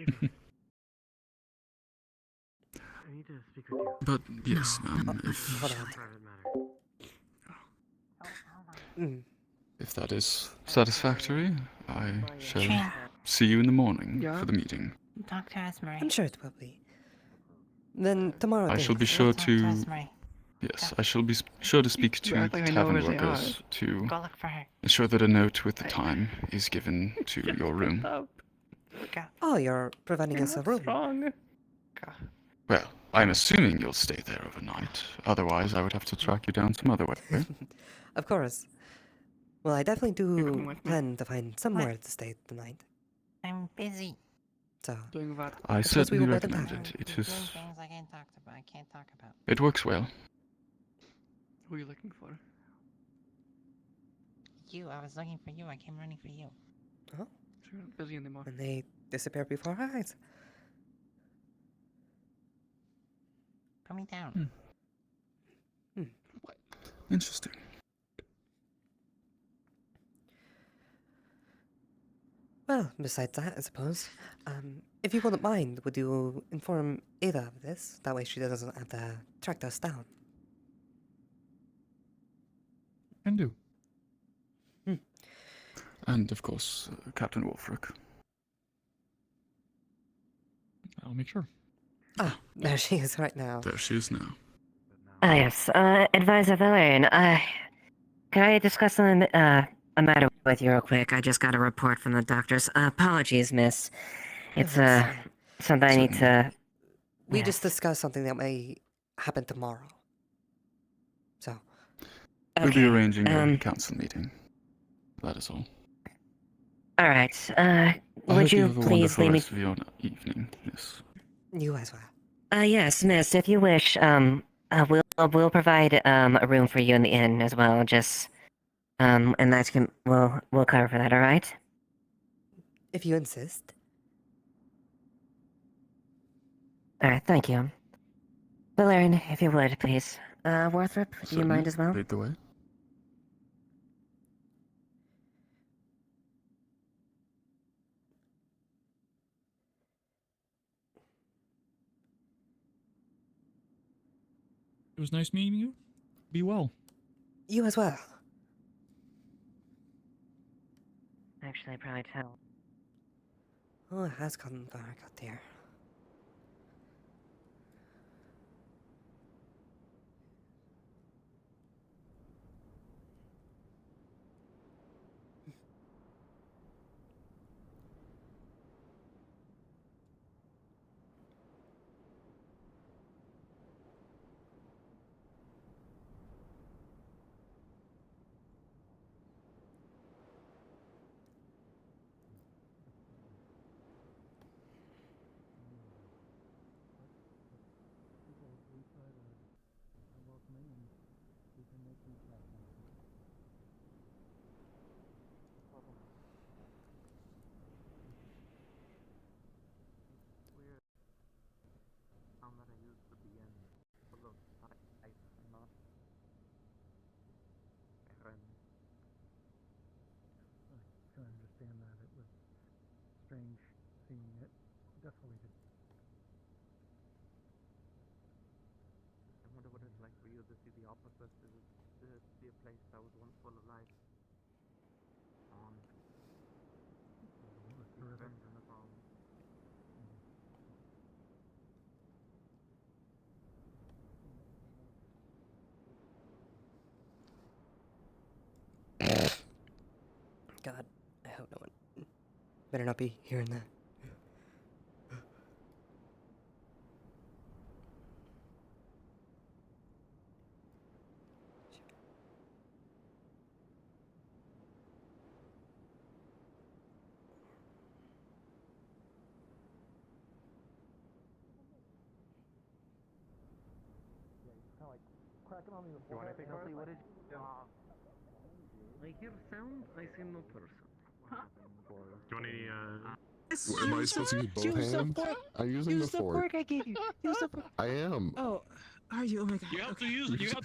need to speak with you. But yes, ma'am, if that is satisfactory, I shall Sure. see you in the morning for the meeting. Dr. Asbury. I'm sure it will be. Then tomorrow. I then. shall be sure Dr. to. Asbury. Yes, I shall be sure to speak to Act like I the know tavern where they workers to Go look for her. ensure that a note with the time is given to your room. Oh, you're providing us a room. Wrong. Well, I'm assuming you'll stay there overnight. Otherwise, I would have to track you down some other way. Of course. Well, I definitely You're coming do with me. plan to find somewhere to stay tonight. I'm busy. So, Doing what? I suppose we certainly will let them recommend have it. It Doing is. things I can't talk about. It works well. Who are you looking for? you. I was looking for you. I came running for you. Oh? Sure, not busy anymore. And they disappear before our eyes. Put me down. Interesting. Well, besides that, I suppose. If you wouldn't mind, would you inform Ada of this? That way she doesn't have to track us down. Can do. And of course, Captain Wolfric. I'll make sure. Ah, there she is right now. There she is now. Yes, Advisor Valerian, can I discuss a matter with you real quick? I just got a report from the doctors. Apologies, miss. It's, something I need to... We Yes. just discussed something that may happen tomorrow. So. We'll be arranging a um, council meeting. That is all. Alright, I would hope you have a please wonderful leave me... rest of your evening. Yes. You as well. Yes, miss, if you wish, we'll provide, a room for you in the inn as well, just, and that can, we'll cover for that, alright? If you insist. Alright, thank you. Valerian, if you would, please. Warthrop, do you mind as well? Lead the way. It was nice meeting you. Be well. You as well. Actually, I probably tell. Oh, it has gotten dark out there. can understand that. It was strange seeing it desolated. I wonder what it's like for you to see the opposite, to see a place that was once full of life. Friends and the home. God, I hope no one better not be hearing that. Cracking on me with You want to take a what did I hear sound? I see no person. Do you want any, Am I supposed to use both hands? I'm using the fork. I gave you. Use the fork. I am. Oh, are you? Oh my god. You have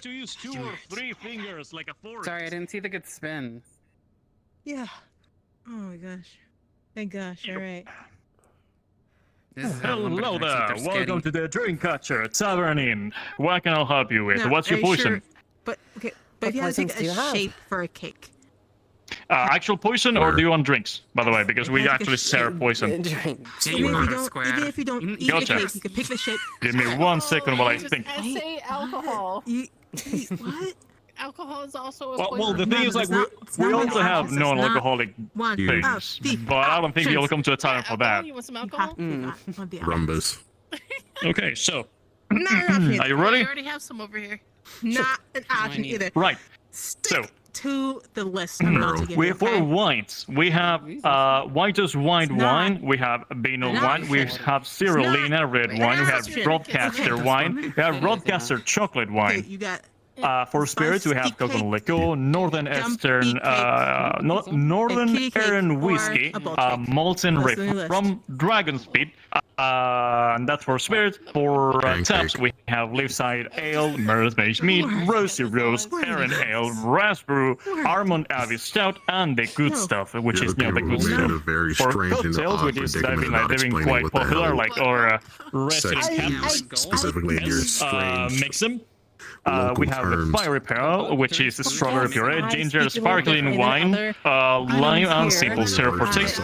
to use 2 or 3 fingers like a fork. Sorry, I didn't see the good spin. Yeah. Oh my gosh. Thank gosh. All right. Hello there, welcome to the Dreamcatcher Tavern Inn. What can I help you with? Now, What's your are you poison? sure? But okay, but if you had to take a shape for a cake. Actual poison, or do you want drinks, by the way? Because we actually serve poison. Even if you don't eat Gotcha. the cake, you can pick the shape. Give me 1 second while I think. I say alcohol. What? Alcohol is also a Well, the thing is, like, we also have non-alcoholic things, but I don't think you'll come to a tavern for that. You want some alcohol? Rumbus. Okay, so, No, are you ready? I already have some over here. Not an option either. Right. Stick So, to the list I'm about to give you. for wines, we have whitest white wine, we have Beano wine, we have Cyrillina red wine, we have Broadcaster wine, we have Broadcaster chocolate wine. You got For spirits, we have coconut liqueur, northern Eastern, northern Eastern whiskey, molten riff from Dragon Speed. And that's for spirits. For taps, we have Leafside Ale, Merle's Mage Mead, Rosy Rose, Aaron Ale, Raspberry, Almond Abbey Stout, and the good stuff, which is the good stuff. For cocktails, which is they've been quite popular, like our resident specifically in your strange mix them. We have the Fiery Pearl, which is strawberry puree, ginger, sparkling wine, lime, and simple syrup for taste.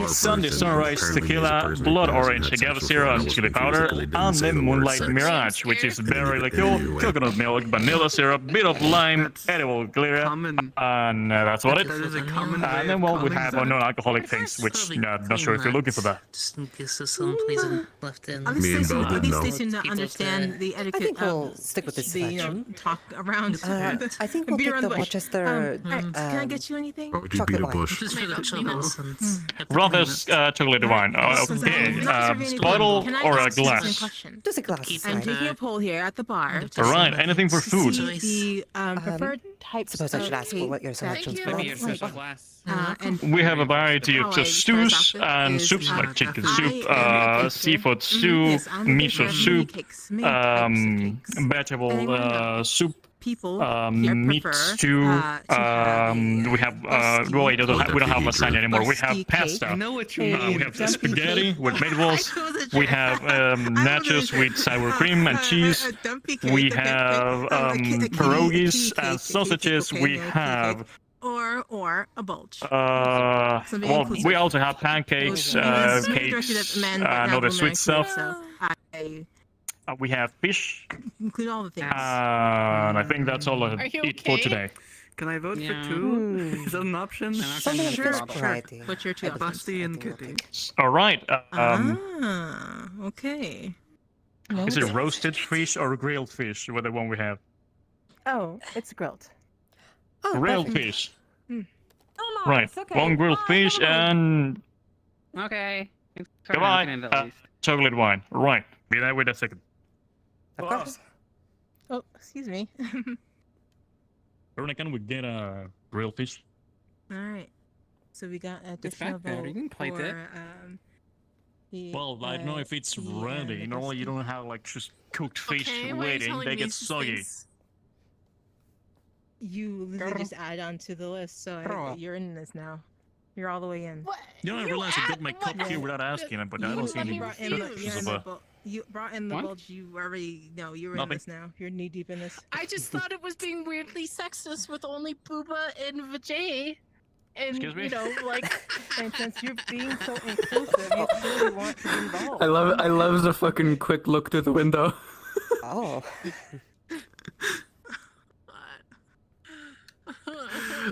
Sunday Sunrise Tequila, Blood Orange Agave Syrup, and chili powder, and the Moonlight Mirage, which is berry liqueur, coconut milk, vanilla syrup, bit of lime, edible glitter, and that's what it is. And then, well, we have our non-alcoholic things, which I'm not sure if you're looking for that. Just in case there's some poison left in. At least they seem to understand the etiquette. I think we'll stick with this selection. Talk around. I think we'll take the Rochester. Can I get you anything? Would you beat a bush? Just for the troubles and Rothers chocolate wine. Okay, bottle or a glass? Just a glass. I'm taking a poll here at the bar. Alright, anything for food? The preferred types Suppose I should ask what your selections were. We have a variety of stews and soups, like chicken soup, seafood stew, miso soup, vegetable soup, meat stew. We have we don't have lasagna anymore. We have pasta. We have spaghetti with meatballs. We have nachos with sour cream and cheese. We have pierogies and sausages. We have or a bulge. Well, we also have pancakes, cakes, and other sweet stuff. We have fish. Include all the things. And I think that's all I eat for today. Can I vote for two? Is that an option? Sure. What's your two options? Busty and Kitty. All right. Okay. Is it roasted fish or grilled fish? What the one we have? Oh, it's grilled. Grilled fish. Oh, no, Right. okay. One grilled fish and Okay. goodbye. Chocolate wine. Right. Be there with a second. Of course. Oh, excuse me. Veronica, can we get a grilled fish? All right. So we got additional vote for Well, I don't know if it's ready. Normally, you don't have like just cooked fish waiting; they get soggy. You literally just add on to the list, so you're in this now. You're all the way in. What? You know, I realized I got my cup here without asking it, but I don't see any pictures of a. You brought in the bulge. You already know you're in this now. You're knee deep in this. I just thought it was being weirdly sexist with only Booba and Vijay. And, Excuse me? you know, like... and since you're being so inclusive, you clearly want to be involved. I love the fucking quick look through the window. Oh.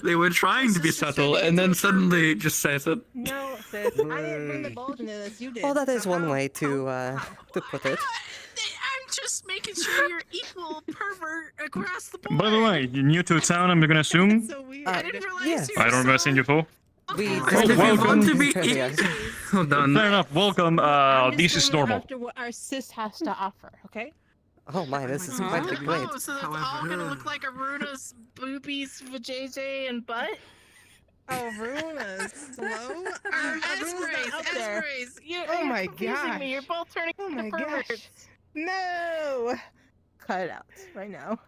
They were trying to be subtle, and then suddenly it just says it. No, sis, I didn't bring the bulge into this. You did. Well, that is one way to put it. I'm just making sure you're equal pervert across the board. By the way, you're new to town, I'm gonna assume. So weird. I didn't realize yes. you were I don't remember seeing you before. Welcome to be. Hold on. Fair enough. Welcome. This is normal. After what our sis has to offer, okay? Oh my, this is quite the grade. Oh, so it's all gonna look like Aruna's boobies, vajayjay, and butt? Oh, Aruna's slow? Esprays. Oh my god. Me. You're both turning into perverts. No! Cut it out right now.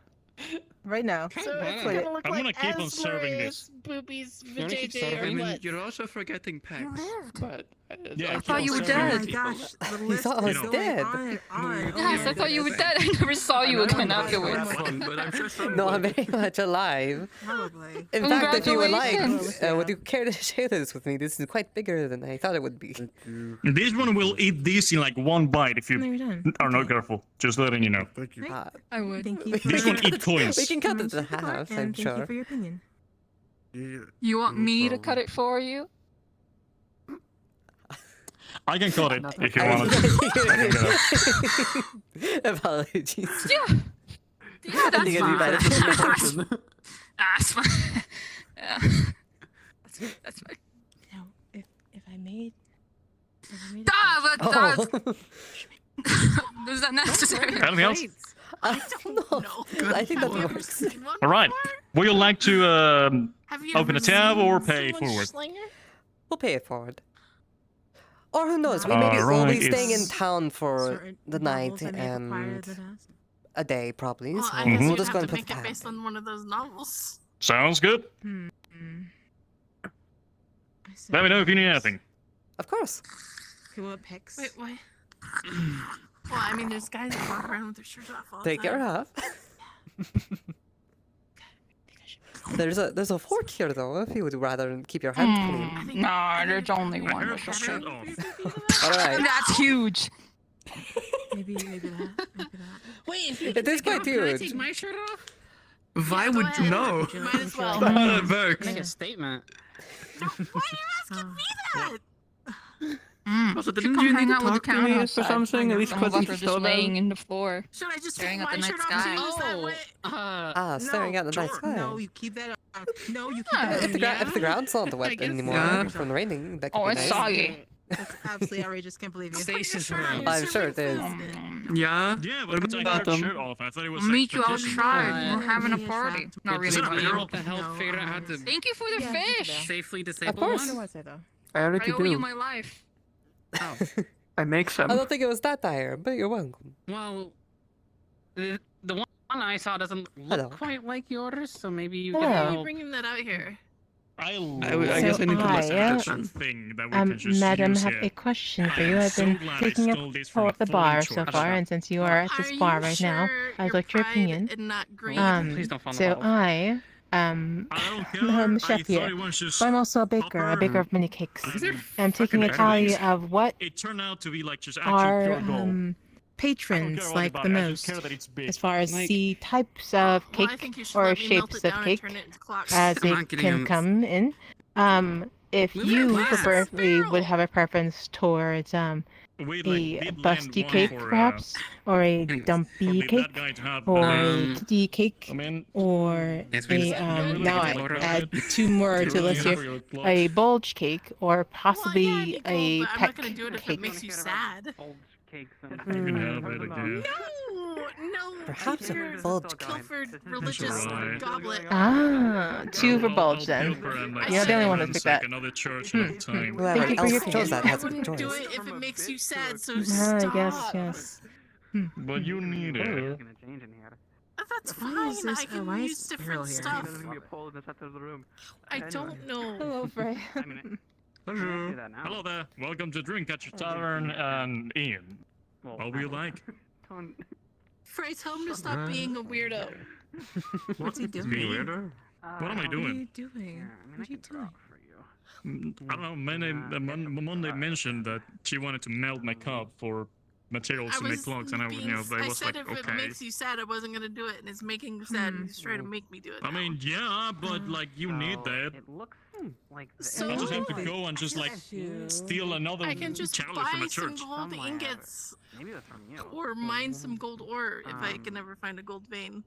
Right now. So it's Quit it. gonna look I'm gonna like keep on serving this. boobies, I vajayjay, mean, or butt. you're also forgetting pecs. But Yeah, I thought you were dead. Oh my gosh, the He list thought I is was going dead. on and on. Yes, I thought you were dead. I never saw you again afterwards. No, I'm very much alive. Probably. In fact, if you would like, Congratulations. would you care to share this with me? This is quite bigger than I thought it would be. This one will eat this in like one bite if No, you you're done. are not careful. Just letting you know. Thank you. I would. Thank you. This one eat coins. We can cut it in half, and I'm thank you sure. for your opinion. Yeah. You want me to cut it for you? I can cut it if you want to. Apologies. Yeah. Yeah, that's think I'd be fine. That's fine. Yeah. That's fine. Now, if I made... Ah, but Oh. is that necessary? Anything else? I don't know. I think that Have you ever works. seen one All right. Would you like to Have you open ever a tab or seen pay someone forward? slinger? We'll pay it forward. Or who knows? We Alright, we'll be staying in it's- town for Certain the night novels I may have acquired and in the past. a day probably. Well, So I guess we'll you'd just go have and to put the make it tab. based on one of those novels. Sounds good. Let me know if you need anything. Of course. Okay, what picks? Wait, what? Well, I mean, there's guys that walk around with their shirts off all the Take time. your half. There's a fork here though. If you would rather keep your hands clean. No, there's only one. Her shirt off. All right. That's huge. Maybe that. Maybe that. Wait, if you It can is take it quite off, can I huge. take my shirt off? Why go would ahead. you know? Might as well. That's how it works. Make a statement. Why are you asking me that? Also, Should didn't come you hang need out to with the talk to town me for outside. something? At least Some of put us some are just soda? laying in the floor, Should I just staring take at the my night shirt off sky. too? Is that what? Staring at the night sky. No, you keep that up. No, you keep Yeah. that If up. if the ground's not wet guess anymore so. from the raining, that could Oh, be it's nice. soggy. That's absolutely outrageous. Can't believe you. Stasis Your room. I'm sure it is. Yeah? Yeah, What but take about her them? shirt off. I thought it was We'll like meet you tradition. outside. We're having a party. Not really. Is it a but- girl? What the hell? Figure out how to Thank you for the fish. safely disable course. one? What was it though? I I already owe you do. my life. Oh, I make some. I don't think it was that dire, but you're welcome. well, the one I saw doesn't look Hello. quite like yours, so maybe you Why can are you help. bringing that out here? I guess I need to listen to this a one. thing that we can just Madam, use have here. a question for I you. am I've so been glad I taking stole a this tour from of the a falling bar so church. far, and since you are at this Are bar you right now, sure I'd you're like your pride opinion. and not greed? Please don't fall in So the balls. I, I don't care. I'm the I chef thought here, it was just but I'm also a baker copper. of mini cakes. These are I'm taking a fucking tally berries. of what It turned out to be like just actually our pure gold. patrons care what like about the it, I just most, care that it's big. as far as Like- the types of Well, I cake think you should or let me melt shapes it of down and cake turn it into clocks. as I'm it not getting can him- come in. If Move you your glass. preferably would have a preference towards We a did land busty one cake for, perhaps, or a for dumpy that cake, guy to have. or Um, a kitty cake, I mean, or Yes, we a just- now I Photo of add it. 2 more you to the really list have here, your clock. a bulge cake, or Well, possibly yeah, it'd be cool, a but I'm peck not gonna do it if cake. it makes you sad. Bulge cakes and You can have it again. No, Perhaps a your bulge cake. pilfered religious right. goblet. Ah, 2 for I'll bulge pay then. for it, like, You're the only one who once, picked like that. another church another time. Whoever Thank you for your else chose that I has a wouldn't do choice. it if it makes you sad, so I stop. guess, yes. But you need it. It's gonna change in here. That's Why fine. is this- I can why is use Ariel different here? stuff. There's gonna be a pole in the center of the room. I Anyway. don't know. Hello, Frey. I mean, I can't do that now. Hello there. Welcome to Drink at Your Tavern and Ian. Well, What will you like? don't- Frey, tell him to stop being a weirdo. What's he doing? Me? What am I What are doing? you doing? Yeah, I mean, What I are you can draw doing? for you. I don't know. Monday mentioned that she wanted to melt my cup for materials I to make was clocks, and I was, being, you know, I I was said like, if it okay. makes you sad, I wasn't gonna do it, and it's making you sad, and he's trying to make me do it. I mean, yeah, but like you need So, that. It looks like the So- I'll just have to go and just like steal another I can just chalice buy from a some church. gold Somewhere. ingots Maybe that's from you. or mine some gold ore if I can Um, ever find a gold vein,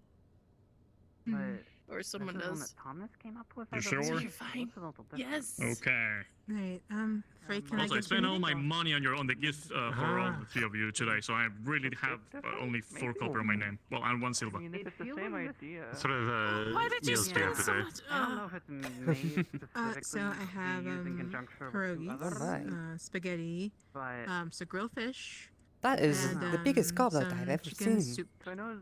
But or someone this is one does. that Thomas came up with. You I sure? believe. You're fine. Looks a little different. Yes. Okay. Right. Frey, can Also, I I get spent you? all my money on the gift for all the 3 of you today, so I really have only 4 copper on my name. Well, and 1 silver. I mean, if it's the same idea. Sort of Why did you meal spend stand so today. much? I don't know if it's made specifically So I to have be used in conjunction with pierogies, others, spaghetti, but so grilled fish. That is and, the biggest goblet some I've ever chicken seen. soup. so I know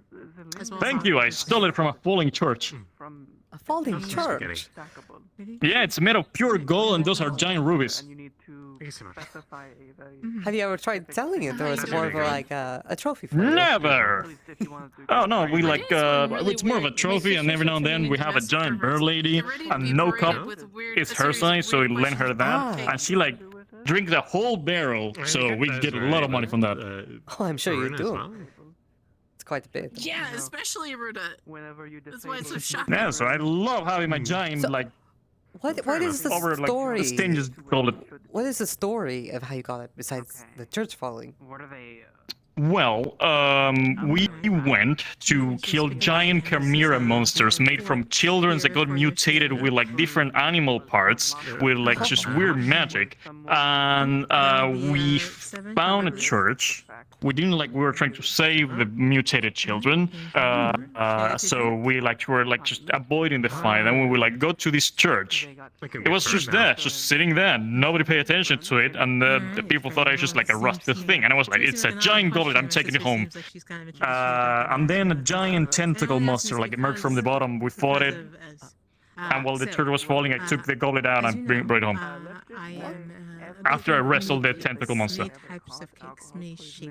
As well Thank as you. I sausages. stole it from a falling church. from A falling Spaghetti. church. stackable. Really? Yeah, it's made of pure gold, and those are giant rubies. And you need to Thank you so much. specify a very Have you ever tried selling it, or is it more of like a trophy for you? Never. at least if you wanted to Oh no, we go like really it's more of a weird. trophy, and every now and then we have a giant bird lady, and no cup is her size, so we lend her that, and she like drinks the whole barrel, so we get a lot of money from that. Oh, I'm sure you do. It's quite a bit. Yeah, especially Ruda. whenever you That's why it's so shocking. Yeah, so I love having my giant like What is the over like story? the stinges goblet. What is the story of how you got it besides Okay. the church falling? What are they? Well, we went to kill giant chimera monsters made from children that got mutated with like different animal parts with like just weird magic, and we found a church. We didn't like we were trying to save the mutated children, so we like were like just avoiding the fight. And when we like go to this church, it was just there, just sitting there. Nobody paid attention to it, and the people thought I was just like a rusted thing. And I was like, it's a giant goblet. I'm taking it home. And then a giant tentacle monster like emerged from the bottom. We fought it, and while the church was falling, I took the goblet out and brought it home. After I wrestled the tentacle monster.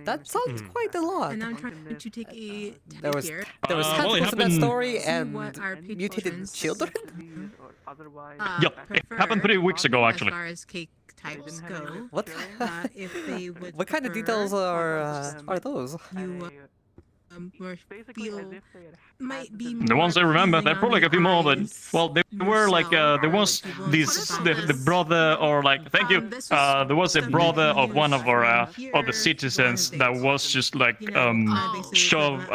That sounds quite a lot. And I'm trying to take a There was well, tentacles in that story and mutated children? Yep, it happened 3 weeks ago actually. As far as cake types go. What? If they would What kind of details are those? You feel might be The ones I remember, there are probably like a few more, but well, they were like there was this the brother or like thank you. There was a brother of one of our other citizens that was just like shove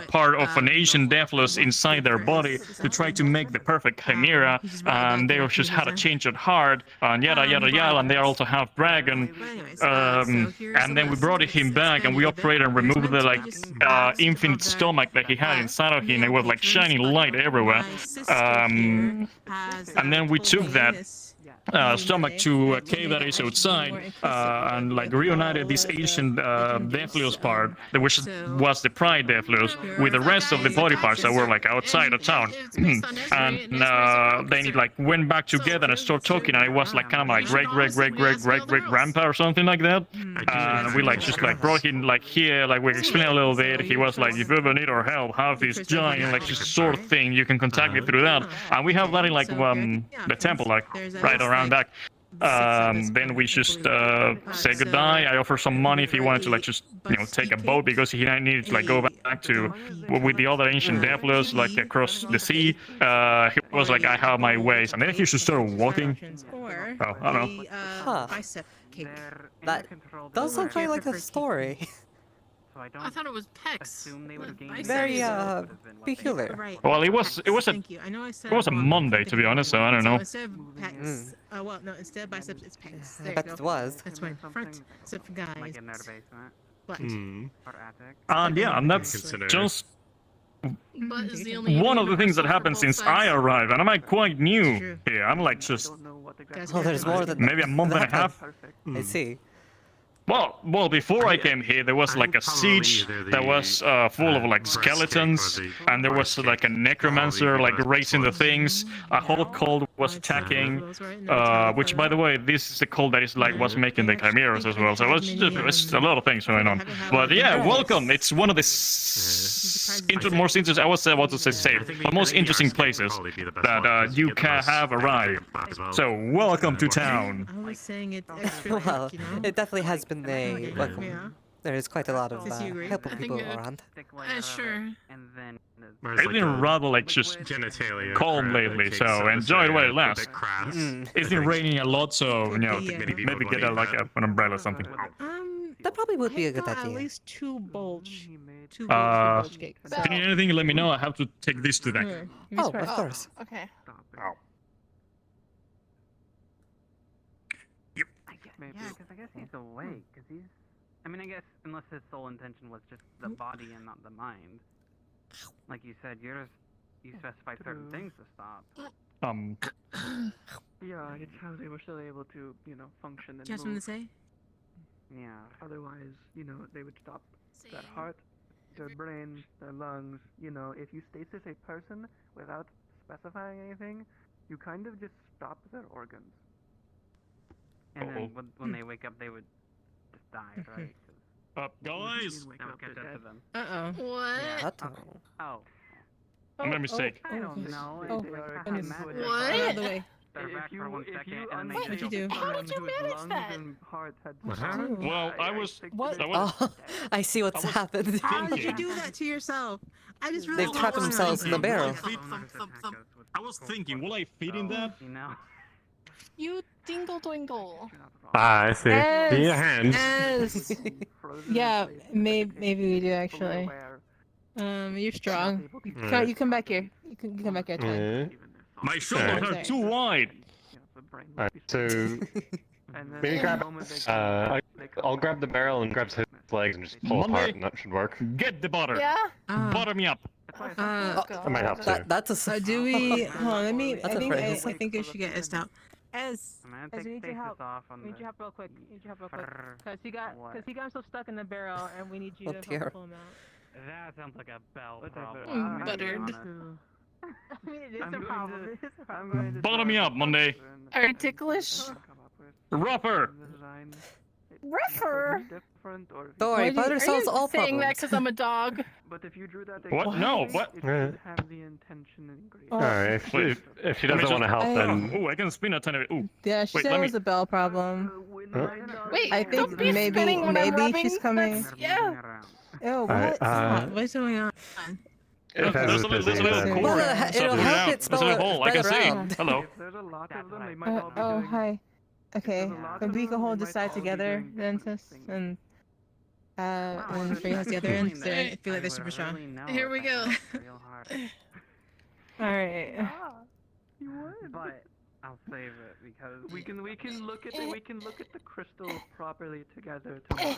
part of an Asian Deathless inside their body to try to make the perfect chimera, and they just had a change of heart and yada yada yada, and they are also half dragon. And then we brought him back and we operated and removed the like infinite stomach that he had inside of him. It was like shining light everywhere. And then we took that stomach to a cave that is outside and like reunited this ancient Deathlios part, which was the Pride Deathlios, with the rest of the body parts that were like outside of town. And they like went back together and started talking, and it was like kind of like great grandpa or something like that. And we like just like brought him like here, like we explained a little bit. He was like, if you ever need our help, have this giant like just sword thing, you can contact me through that. And we have that in like the temple, like right around back. Then we just say goodbye. I offer some money if he wanted to like just take a boat, because he needed to like go back to with the other ancient Deathlios like across the sea. He was like, I have my ways, and then he just started walking. Oh, I don't know. Bicep cake. That does sound quite like a story. I thought it was pecs. Very peculiar. Right. Well, it was Thank you. I know I said a Monday, to be honest, so I don't know. Instead of pecs, well, no, instead of biceps, it's pecs. There I you bet go. it was. That's right. Front, except for guys. Like in their basement. Butt. And yeah, and that's just Butt is the only one of the things that happened since I arrived, and I'm like quite new True. here. I'm like just Oh, there's more than maybe a month and a half. I see. Well, before I came here, there was like a siege that was full of like skeletons, and there was like a necromancer like raising the things. A whole cult was attacking, which by the way, this is the cult that is like was making the chimeras as well. So it's a lot of things going on. But yeah, welcome. It's one of the most interesting, I was about to say safe, but most interesting places that you can have arrived. So welcome to town. I was saying it extra. Well, it definitely has been a welcome. There is quite a lot of helpful people around. Sure. It's been rather like just calm lately, so enjoy it while it lasts. It's been raining a lot, so maybe get an umbrella or something. That probably would be a good idea. At least two bulge If you need anything, let me know. I have to take this to deck. Oh, of course. Okay. Yeah, because I guess he's awake. Because he's. I mean, I guess unless his sole intention was just the body and not the mind. Like you said, you specified certain things to stop. Yeah, it's how they were still able to, function and Do you have something move. to say? Yeah. Otherwise, they would stop their heart, their brain, their lungs. If you stasis a person without specifying anything, you kind of just stop their organs. And then when they wake up, they would just die, right? Up, guys! That would catch up to them. What? Oh. I made a mistake. I don't know. What? If you What'd you do? How did you manage that? What happened? Well, I was. Oh, I see what's happened. How did you do that to yourself? I just really They've trapped themselves in the barrel. I was thinking, will I fit in that? You dingle dwingle. I see. Yes. Be your hand. Yes. frozen in Yeah, place, maybe we do fully actually. aware, You're strong. able to You come back here. You can come back here. It's fine. My shoulders are too wide. Alright, so And then maybe the grab. moment they come I'll grab the barrel and grab his legs and just pull Monday. apart, and that should work. Get the butter. Yeah. Butter me up. I might have to. That's a. Do we? Hold on. Let me. That's I a think. phrase. I think I should get us out. I'm gonna take we need your faces help. off on We need the... your help real quick. Cause he got so stuck in the barrel, and we need you Oh, to dear. help pull him out. That sounds like a bell Whatever. problem. I'm gonna be Buttered. honest. I mean, it is I'm a going problem. to- It is a I'm problem. going to Butter me draw up, the Monday. pattern Are you and ticklish? come up with Rougher. the design. Rougher? Different or Don't worry, butter solves all saying that problems. because I'm a dog? But if you drew that What? No, exactly, what? it should have the intention engraved. Oh. Alright, if she doesn't want to help, then. Ooh, I can spin a tiny bit. Ooh. Yeah, she Wait, said let it me- was a bell problem. Wait, I don't think be spinning when I'm rubbing. she's coming. Yeah. Oh, Alright, what? Stop. What's going on? If There's Ezra's a busy, little then. cord. Well, So it'll put it help out. it There's a spell little hole. I can spread see. around. Hello. If there's a lot of them, they might all be Oh, doing. hi. Okay, There's a lot and of we them, can hold they this might side all be together, doing then, different sis, things. and Wow, And bring us the other end. So I feel like they're super strong. Here we go. Real hard. all right. You would. But I'll save it because We can look at the crystals properly together tomorrow.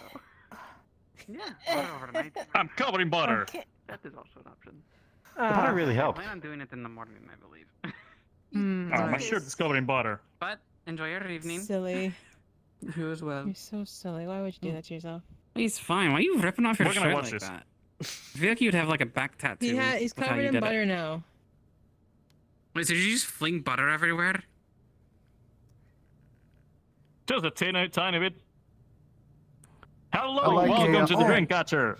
yeah, butter overnight. I'm covered in butter. That is also an option. Butter really I helps. plan on doing it in the morning, I believe. Oh, my shirt is covered in butter. But enjoy your evening. Silly. You as well. You're so silly. Why would you do that to yourself? He's fine. Why are you ripping off your We're gonna shirt watch like this. that? I feel like you'd have like a back tattoo. He's with how covered you in did it. butter now. Wait, so did you just fling butter everywhere? Just a tiny bit. Hello, I like welcome it. to the Oh. drink catcher.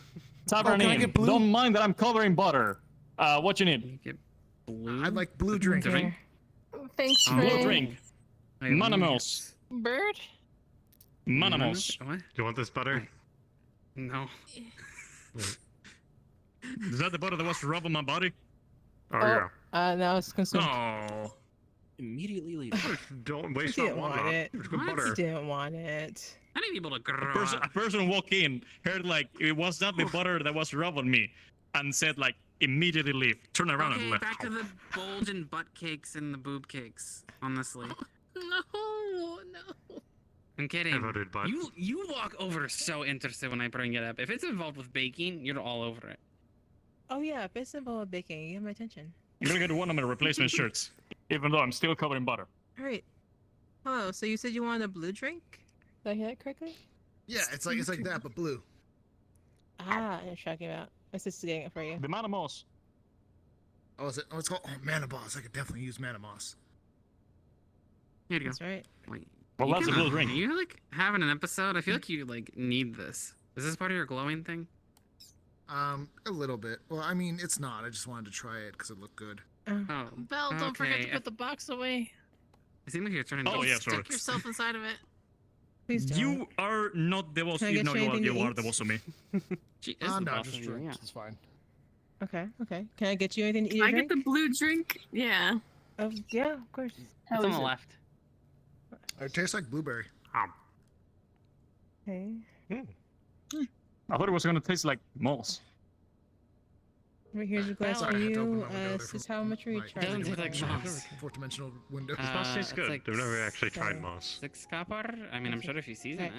Tavern can I Inn. get blue? Don't mind that I'm covered in butter. What you need? You get blue. I'd like blue drink. Drink? Thanks, Oh. Blue Ray. drink. Wait, Manamos. Bird? Manamos. What? Do you want this butter? No. Is that the butter that was rubbed on my body? Oh, yeah. Now it's consumed. Oh. Immediately leave. Don't waste He my didn't want water. it. It's good What? He butter. didn't want it. I need people to A grow person, a up. person walked in, heard like it was not the butter that was rubbed on me, and said like immediately leave. Turn around and Okay, left. back to the bulge and butt cakes and the boob cakes. Honestly, No. I'm kidding. I voted butt. You walk over so interested when I bring it up. If it's involved with baking, you're all over it. Oh yeah, if it's involved baking, you have my attention. You're gonna get one of my replacement shirts, even though I'm still covered in butter. All right. Oh, so you said you wanted a blue drink? Did I hear that correctly? Yeah, it's like that, but blue. Ah, you're talking about. My sister's getting it for you. The Manamos. Oh, is it? Oh, it's called Mana Boss. I could definitely use Mana Moss. Here you go. That's right. Wait. Well, you that's a can- blue drink. You like having an episode? I feel like you like need this. Is this part of your glowing thing? A little bit. Well, I mean, it's not. I just wanted to try it because it looked good. Oh. Belle, don't forget to okay. put the box away. It seems like you're turning. Oh, into- yeah, sorry. Stick yourself inside of it. Please don't. You are not the boss. Can I You get know you you are, anything to you are eat? the boss of me. She is Oh, the no, boss just of you, drinks. yeah. It's fine. Okay, okay. Can I get you anything to eat Can or I get drink? the blue drink? Yeah. Oh, yeah, of course. It's on the left. It tastes like blueberry. Okay. I thought it was gonna taste like moss. Right, here's a glass Sorry, for I had to open you. the window there This is for how much are you my charging? Doesn't taste like moss. Fourth-dimensional window. Moss tastes good. I've never actually tried moss. 6 copper? I mean, I'm sure if you season Okay.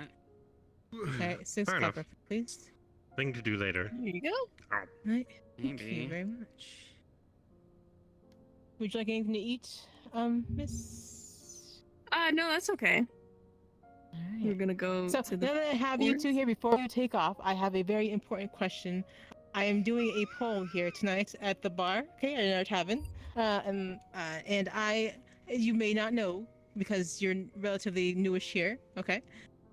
it. Alright, 6 Fair enough. copper, please. Thing to do later. There you go. Right. Thank Maybe. you very much. Would you like anything to eat, Miss? No, that's okay. We're Alright. gonna go So to the. now that I have you two here, before you take off, I have a very important question. I am doing a poll here tonight at the bar, okay, in our tavern, and you may not know because you're relatively newish here, okay,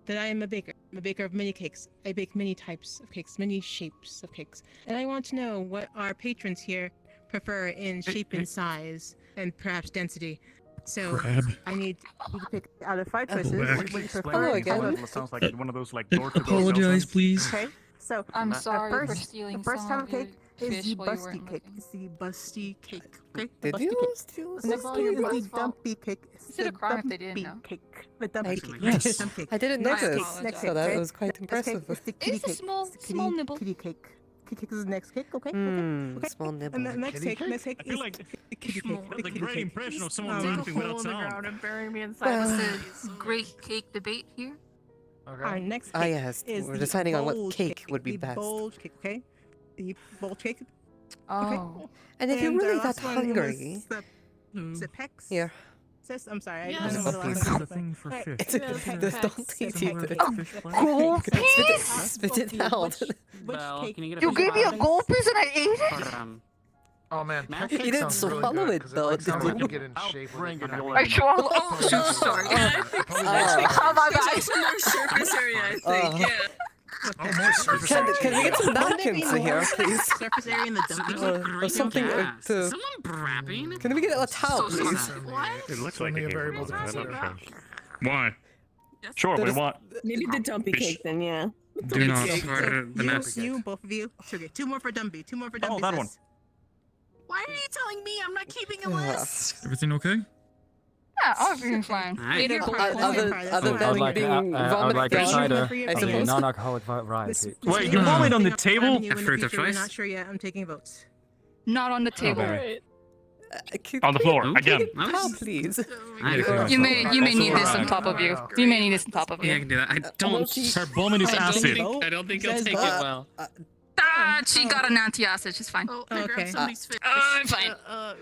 that I am a baker. I'm a baker of many cakes. I bake many types of cakes, many shapes of cakes, and I want to know what our patrons here prefer in shape and size, and perhaps density. So Crab. I need you to pick out of 5 choices. back. Which you Explain prefer. it again. It sounds like one of those like door-to-door Apologize, salesmen. please. Okay, so I'm the sorry for first, stealing the first some type of of your cake is the while you weren't busty cake. It's the busty cake. Okay. Did busty you cake. steal The next some? cake is Well, the it's fault. dumpy cake. Is it a crime if they didn't know? Cake. The dumpy cake. Yes. Dumpy cake. I didn't Next notice, cake, next so cake, that okay? was quite Next impressive. cake is the kitty It's a cake. small It's the small nibble. Kitty cake. Kitty cake is the next cake. Okay. Hmm, small nibble. And the next cake I is feel like the kitty cake. that's a great impression of someone Dig a laughing hole without in the sound. ground and bury me inside Well- the great cake debate here. Our next Ah, cake yes, is we're the deciding on what bulge cake would be the best. bulge cake, okay? The bulge cake. Oh. And if you're And our really last that one hungry, was the pecs. here. Sis, I'm sorry. Yes. I don't know what the It's last a one thing was. for Alright, fish. it's It's the a- pecs, don't pecs, eat the it. pecs, Oh, the pecs, gold the pecs. piece? Spit it out. Which Belle, cake? can you get a You fish gave me a fry? gold piece and I ate it? Or, Oh man, Matt? peck You cake didn't sounds really swallow good, it, 'cause though, like, sounds did like you? you get in shape with bring it. it kinda on. like- I swallowed. Oh, So so sorry. Oh my bad. Some more surface area, I think. Yeah. Oh, more surface Can area. we get some napkins here, please? Surface area in the dumpy Or something Gas. to... Is someone brapping? Can we get a towel, So please? sorry. What? It looks Only like a a variable to What's consider. that? Why? Sure, we want. Maybe the dumpy Fish. cake then, yeah. Do not. For the next. You, both of you. Okay, two more for Dumpy. Two more for Dumpy. Oh, that one. sis. Why are you telling me I'm not keeping a Ah. list? Everything okay? Yeah, everything's fine. Alright. Ate a You're gold fine. piece. Other That's than fine. being I would vomit like a gone, cider I of the suppose. non-alcoholic variety. Wait, you vomit on the Nothing table? on you in the Fruit of future. We're choice? not sure yet. I'm taking votes. Not on the table. Alright. On the floor, Okay. again. Towel, please. You may need this on top of you. You may need this on top of Yeah, I you. can do that. I don't. Her vomit is acid. I don't think I'll Says take it that. well. Ah, she got an anti-acid. She's fine. Oh, I Okay. grabbed somebody's fish. I'm fine.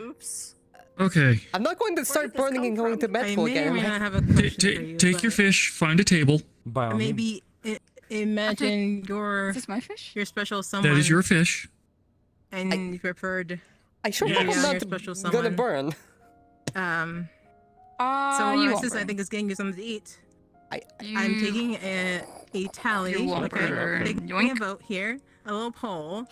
Oops. Okay. I'm not going to start did this burning come and going to I medical may or again. may not have a question for you. Take your but fish, find a table. By all means. Maybe imagine your Is this my fish? your special someone. That is your fish. And you preferred. I sure Yeah, hope your I'm not special gonna someone. burn. So You our won't sis, I burn. think, is getting you something to eat. You- I'm taking a tally. You won't Okay, burn. taking a Yoink. vote here, a little poll,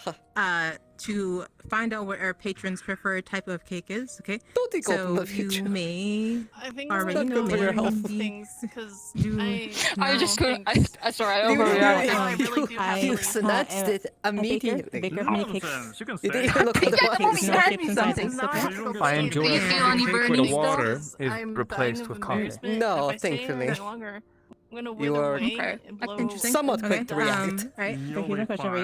to find out what our patrons' preferred type of cake is. Okay, Don't take off so the you future. may I think already I'm know for your more health. things because do. I just couldn't. I sorry. I You- overreacted. No, I really do have You to leave. snatched it immediately. Baker, how many cakes? Nonsense. You can You didn't stay. even look at the Yeah, box. mommy, hand me something. I enjoy Do you it. feel any Cake with burning the water still? is I'm replaced dying with of coffee. embarrassment. No, If I stay thankfully. any longer, I'm gonna You wither are away Okay. and blow. Interesting. Somewhat quick to react. Alright, so here's my question for you.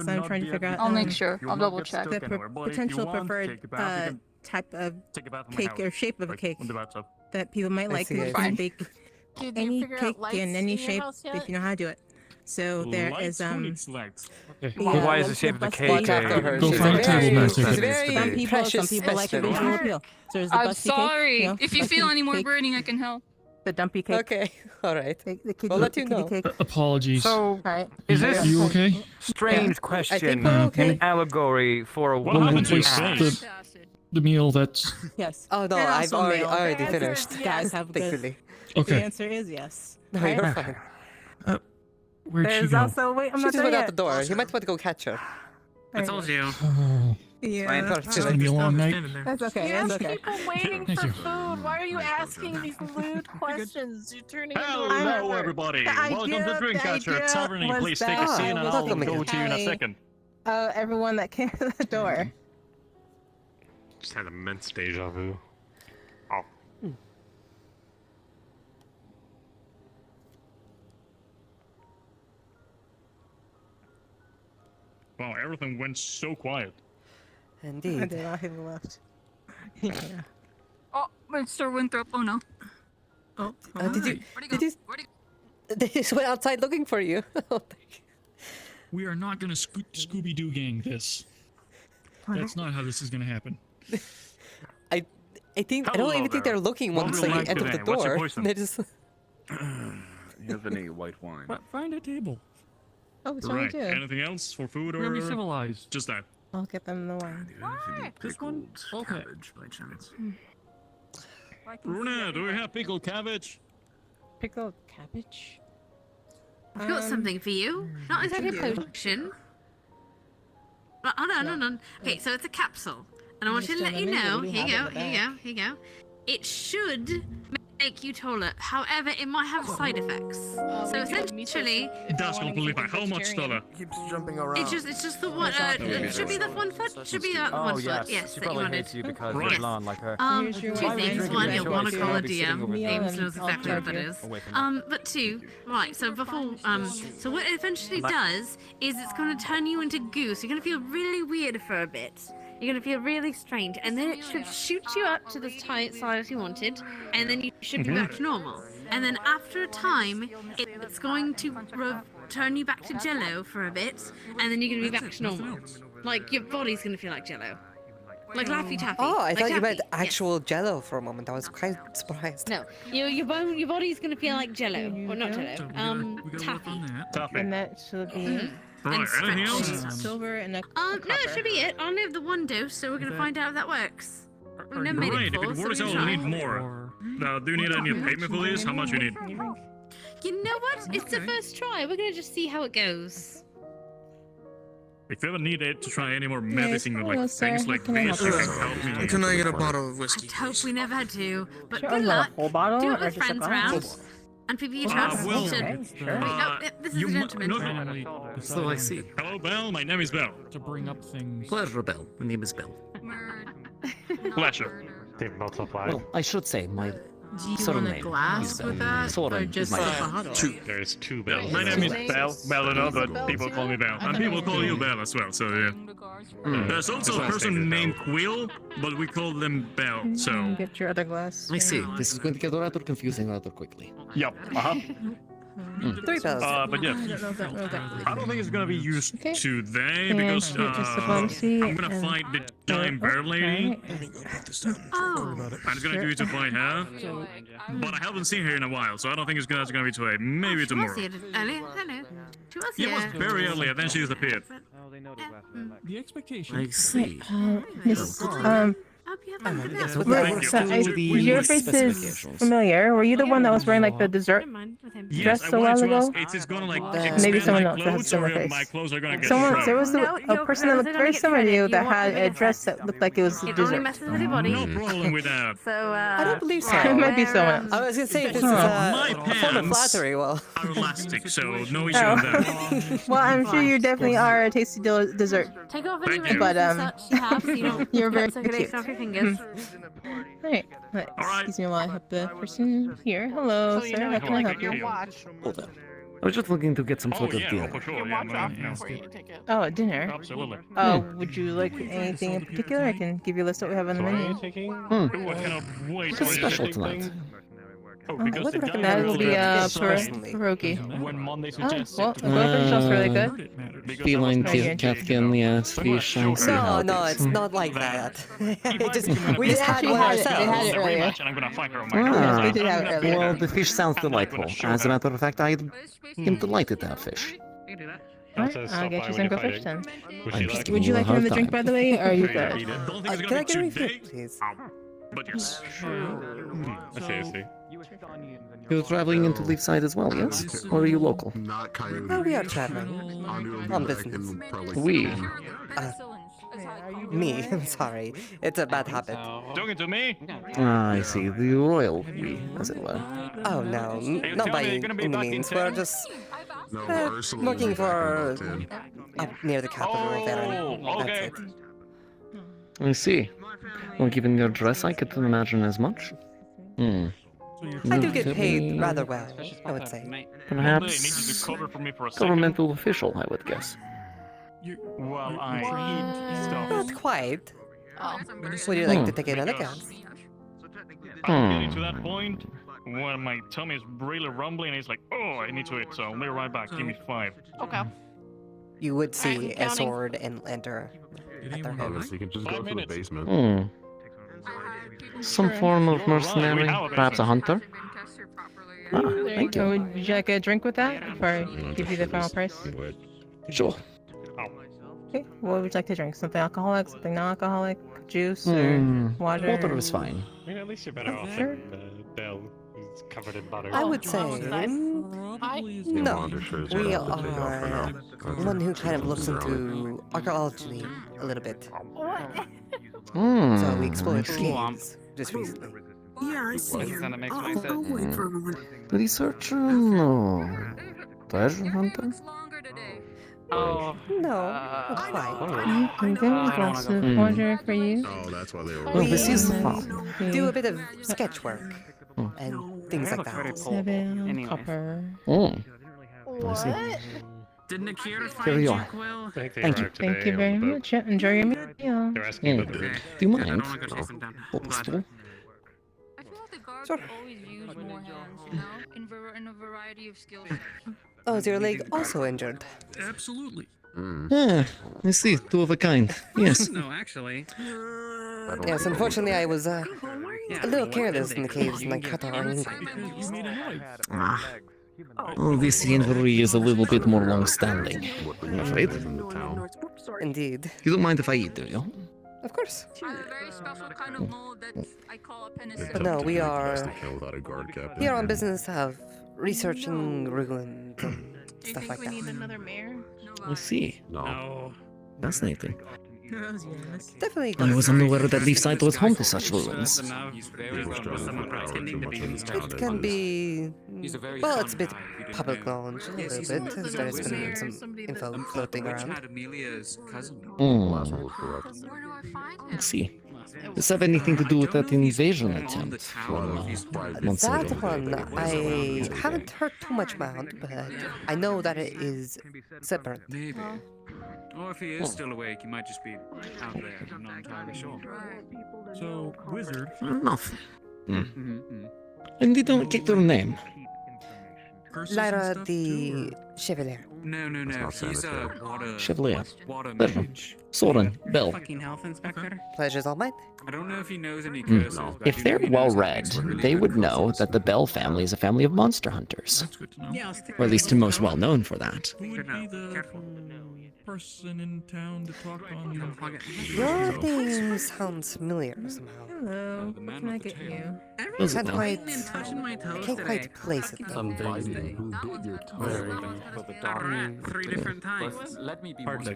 So I'm trying to figure out. I'll make sure. I'll double check. The potential preferred type of cake or shape of a cake that people might I like. see, You I can see. bake Dude, do you any figure out cake lights in any in your shape house if yet? you know how to do it. So there is But Yeah, why is the let's shape of the bust cake Watch after her. Go She's find a a table, very, Matt. she's Some very some people precious like the visual specimen. appeal. So there's the I'm busty sorry. cake, you know, If you busty feel any more cake, burning, I can help. the dumpy cake. Okay, all right. The kitty, We'll let the you kitty know. cake. Apologies. So, Right. is You- this you okay? strange I question think we're okay. an allegory for a What woman happened to who your asks? face? The meal that's Yes. Oh no, And I've also already, male. already The answer finished. is yes. Have good- Thankfully. The okay. answer is yes. No, Right? you're fine. Where'd she There's go? also wait. I'm She not just there went yet. out the door. You might want to go catch her. I told you. Oh, Yeah. It's gonna be a long night. That's okay. You That's have okay. people waiting Thank for you. food. Why are you asking these lewd questions? You're turning into a Hello, pervert. everybody. The Welcome to idea- Dreamcatcher the idea Tavern. was Please take a that seat, and I I'll welcome go you. to you in a second. Everyone that came to the door. Just had immense deja vu. Oh. Wow, everything went so quiet. I Indeed. did not even left. Yeah. Oh, Mr. Winthrop. Oh no. Oh. Did you? Where'd he Did go? you? Where'd he go? They just went outside looking for you. We are not gonna Scooby Doo gang this. That's not how this is gonna happen. I think I don't Hello even think there. they're looking What once would they you like enter the today? What's your door. poison? They just. You have any white wine? Find a table. Oh, it's only Right. two. Anything else for food We're or gonna be civilized. just that? I'll get them the one. This one? Okay. Cabbage, by chance. Bruna, do we have pickled cabbage? Pickled cabbage. I've got something for you. Not exactly a potion. But, oh no. Okay, so it's a capsule. And I want to let you know. Here you go. It should make you taller. However, it might have side effects. So essentially, That's completely fine. How much taller? Keeps jumping around. it's just the one. It should be the 1 foot. Should be the 1 foot. Yes, She that you probably wanted. hates you because Right. you're blonde like her. Two Why would you things. drink One, it? you'll Enjoy want to it. call a I'll be sitting over DM. there. Ames knows exactly what that is. Away from that. But two, right, so before, so what it eventually does is it's going to turn you into goo, so you're going to feel really weird for a bit. You're going to feel really strange, and then it should shoot you up to the tight size you wanted, and then you should be back to normal. And then after a time, it's going to turn you back to jello for a bit, and then you're going to be back to normal. Like, your body's going to feel like jello. Like Laffy Taffy. Oh, I like thought you Taffy. meant actual Jello for a moment. I was quite surprised. No, your body's going to feel like jello. Or not jello, taffy. And that should be Right, anything else? silver and a No, it should be it. I only have the one dose, so we're going to find out if that works. We've never made Right, it if before, it so works, we I'll try. need more. Do you need any payment for this? How much you need? You know what? It's the first try. We're going to just see how it goes. If you ever need it to try any more medicine, hello, like sir. things How like can I this, help you you? can help me. Can I get a bottle of whiskey? I hope we never had to, but Sure, good a luck. whole bottle Do it or with just a friends glass? round. And people you Ah, trust. well, So- okay, sure. this is a gentleman. So I see. Hello, Bell. My name is Bell. To bring up things. Pleasure, Bell. My name is Bell. Pleasure. Well, I should say my Do you want a surname glass is Bell. with that, Sort or of just my a bottle? There's 2 bells. My name is Bell. Bellino, but people call me Bell. And people call you Bell as well, so yeah. There's also a person named Quill, but we call them Bell, so... Get your other glass. I see. This is going to get rather confusing rather quickly. Yep, uh-huh. 3 bells. But yeah, I don't know if that I don't think it's gonna be used Okay. today And because get your diplomacy I'm gonna and- fight the giant bear lady, Oh, and it's gonna do to fight her. But I haven't seen her in a while, so I don't think it's gonna be today. Maybe she was tomorrow. here earlier. Hello. She was It here. was very early, and then she disappeared. The expectation. I see. Miss, Hope you have fun with yes, that. with Were- that. so, Still the your face is specifications. familiar. Were you the one that was wearing like the dessert Don't mind with him. Yes, dress I a wanted while to ask, ago? it's gonna like Maybe expand someone my else that has clothes, similar or face. my clothes are gonna get Someone, shrunk? there was No, a your person that clothes looked are very gonna similar to get you shredded. that You want had the a bigger dress size. that looked like it was It only dessert. messes with your body. No problem with that. So, I don't believe so. It might be someone I else. was gonna say, this is My a form of pants flattery, well... are elastic, so no issue with that. Well, I'm sure you definitely are a tasty dessert. take off any Thank you. rings But, and such you have, so you don't you're very get circulation cute. off your fingers. Alright, excuse me while I help the person here. Hello, sir. How can I help you? Hold on. I was just looking to get some Oh sort of yeah, deal. for sure. Yeah, no, Oh, dinner. absolutely. Oh, would you like anything in particular? I can give you a list of what we have on the menu. Ooh, I cannot wait What's for this. special tonight? Oh, I because would the guy recommend That who will be fish per personally. pierogi. when Monday Oh, suggested well, to the goldfish sauce really good. because Feline, I was Right here. Kafkin, yes, fish, I see how No, it no, is. it's not like that. We They just had actually one had it. They ourselves. had it earlier. and I'm gonna fight her on my Ah, Yes, we did have it earlier. well, the fish sounds delightful. As a matter of fact, I am delighted to have fish. Alright, I'll get you some goldfish then. I'm just Would you like another drink, by the way, or are you good? Don't think it's Can I gonna get a be refill, today, please? But yes. I see. You're traveling into Leafside as well, yes? Or are you local? Not Coyote. Oh, we are traveling. On business. We. Me, I'm sorry. It's a bad habit. Talking to me? Ah, I see. The royal we, as it were. Oh no, Hey, not tell by me you're gonna be any back in means. We're town? just No, working for up near the capital of Oh, Erin. okay. That's it. I see. Well, given your dress, I could imagine as much. Hmm. I do get Relatively, paid rather well, I would say. One day I need Perhaps you to cover for me for a second. governmental official, I would guess. While I eat stuff. Not quite. Would you like to take another Because guess? I'm getting to that point when my tummy is really rumbling and it's like, oh, I need to eat, so I'll be right back. Give me 5. Okay. You would see a counting. sword and enter at their head. Honestly, you can just go to the basement. Hmm. Some form of mercenary, perhaps a hunter? Ah, thank you. Would you like a drink with that before I give you the final price? Sure. Okay, what would you like to drink? Something alcoholic, something non-alcoholic, juice, or water? Water is fine. I mean, at least you're better off Sure. than Bell, who's covered in butter. I would say no. We are one who kind of looks into archaeology a little bit. Hmm. So we explored I see. caves just recently. Yeah, I see him. That makes I'll wait for a moment. Researcher? No. Treasure hunter? Oh, No, not quite. I'm very aggressive. Order for you. Oh, that's why they were. Well, this is the We farm. do a bit of sketch work and things like that. 7 copper. Oh. I see. Didn't Akira Here we are. well? Thank you. Thank you very much. Yeah, enjoy your meal. They're asking about the Do room. you mind? I don't want to go chase them down. Hold the stool. Sure. always use more hands, you know, in a variety of skills. Oh, is your leg also injured? Absolutely. Yeah, I see. Two of a kind. Yes. No, actually. Yes, unfortunately, I was a little careless in the caves and I cut our ankle. Ah. Oh, this injury is a little bit more long-standing, I'm afraid. Indeed. You don't mind if I eat, do you? Of course. I have a very special kind of mold that I call a penicillin. But no, we are Without a guard captain. here on business of researching ruins and Do you stuff think like we that. need another mayor? I see. No. Fascinating. Yes. Definitely. I was unaware that Leafside was home to such ruins. It can be. Well, it's a bit public knowledge, a little bit. There's been some info floating around. I see. Does this have anything to do with that invasion attempt from months That ago? one, I haven't heard too much about, but I know that it is separate. Maybe. Or if he is still awake, he might just be out there. I'm not entirely sure. So, wizard. Fair enough. And you don't get your name. Lyra the Chevalier. No, he's a water... Chevalier. Water Pleasure. mage. Soren, Bell. Fucking health inspector. Pleasure's all mine. I don't know if he knows any curses, but I If do they're know he knows well-read, some really they good would know curses. that the Bell family is a family of monster hunters. That's good to know. Yeah, I'll stick Or at least most well known for that. Who would be the person in town to talk on? Your name sounds familiar somehow. Hello. What can I get you? Does it Can't now? quite. touching my I toes can't today. quite place it. Though. Three different times.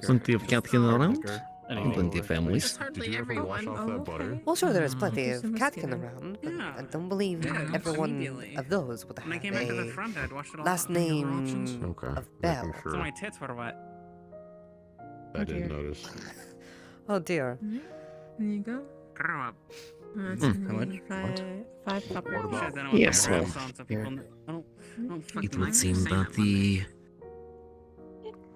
Plenty of catkin around, and plenty of families. Hardly everyone. Oh, okay. Well, sure, there's plenty of catkin around, but I don't believe everyone immediately. of those would When I have came back to the a front, I'd washed it all last out. Any other name options? of Bell. So my tits were wet. I didn't notice. Oh dear. There you go. Grow up. That's How much? Five copper. Yes, well, it would seem that the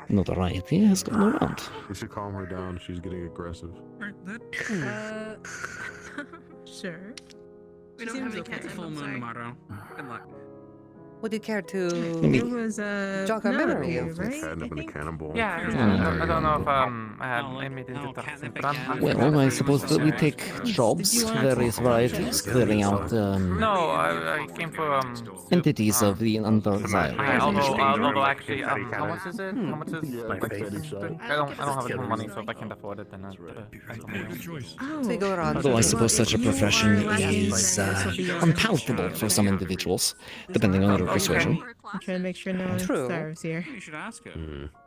notoriety has gone around. We should calm her down. She's getting aggressive. Sure. We don't have any cats full moon tomorrow. Good luck. Would you care to There was jog our no, memory of right? this? Catnip and a cannonball. Yeah, I don't know if I had made it. Well, I suppose that we take jobs, various varieties, clearing out I came for entities of the undesired. although actually, how much is it? How much is I don't have enough money, so if I can't afford it, then Good choice. Oh, So you go around. Although I suppose such a profession is unpalatable for some individuals, depending on their persuasion. I'm trying to make sure no one True. starves here. You should ask her.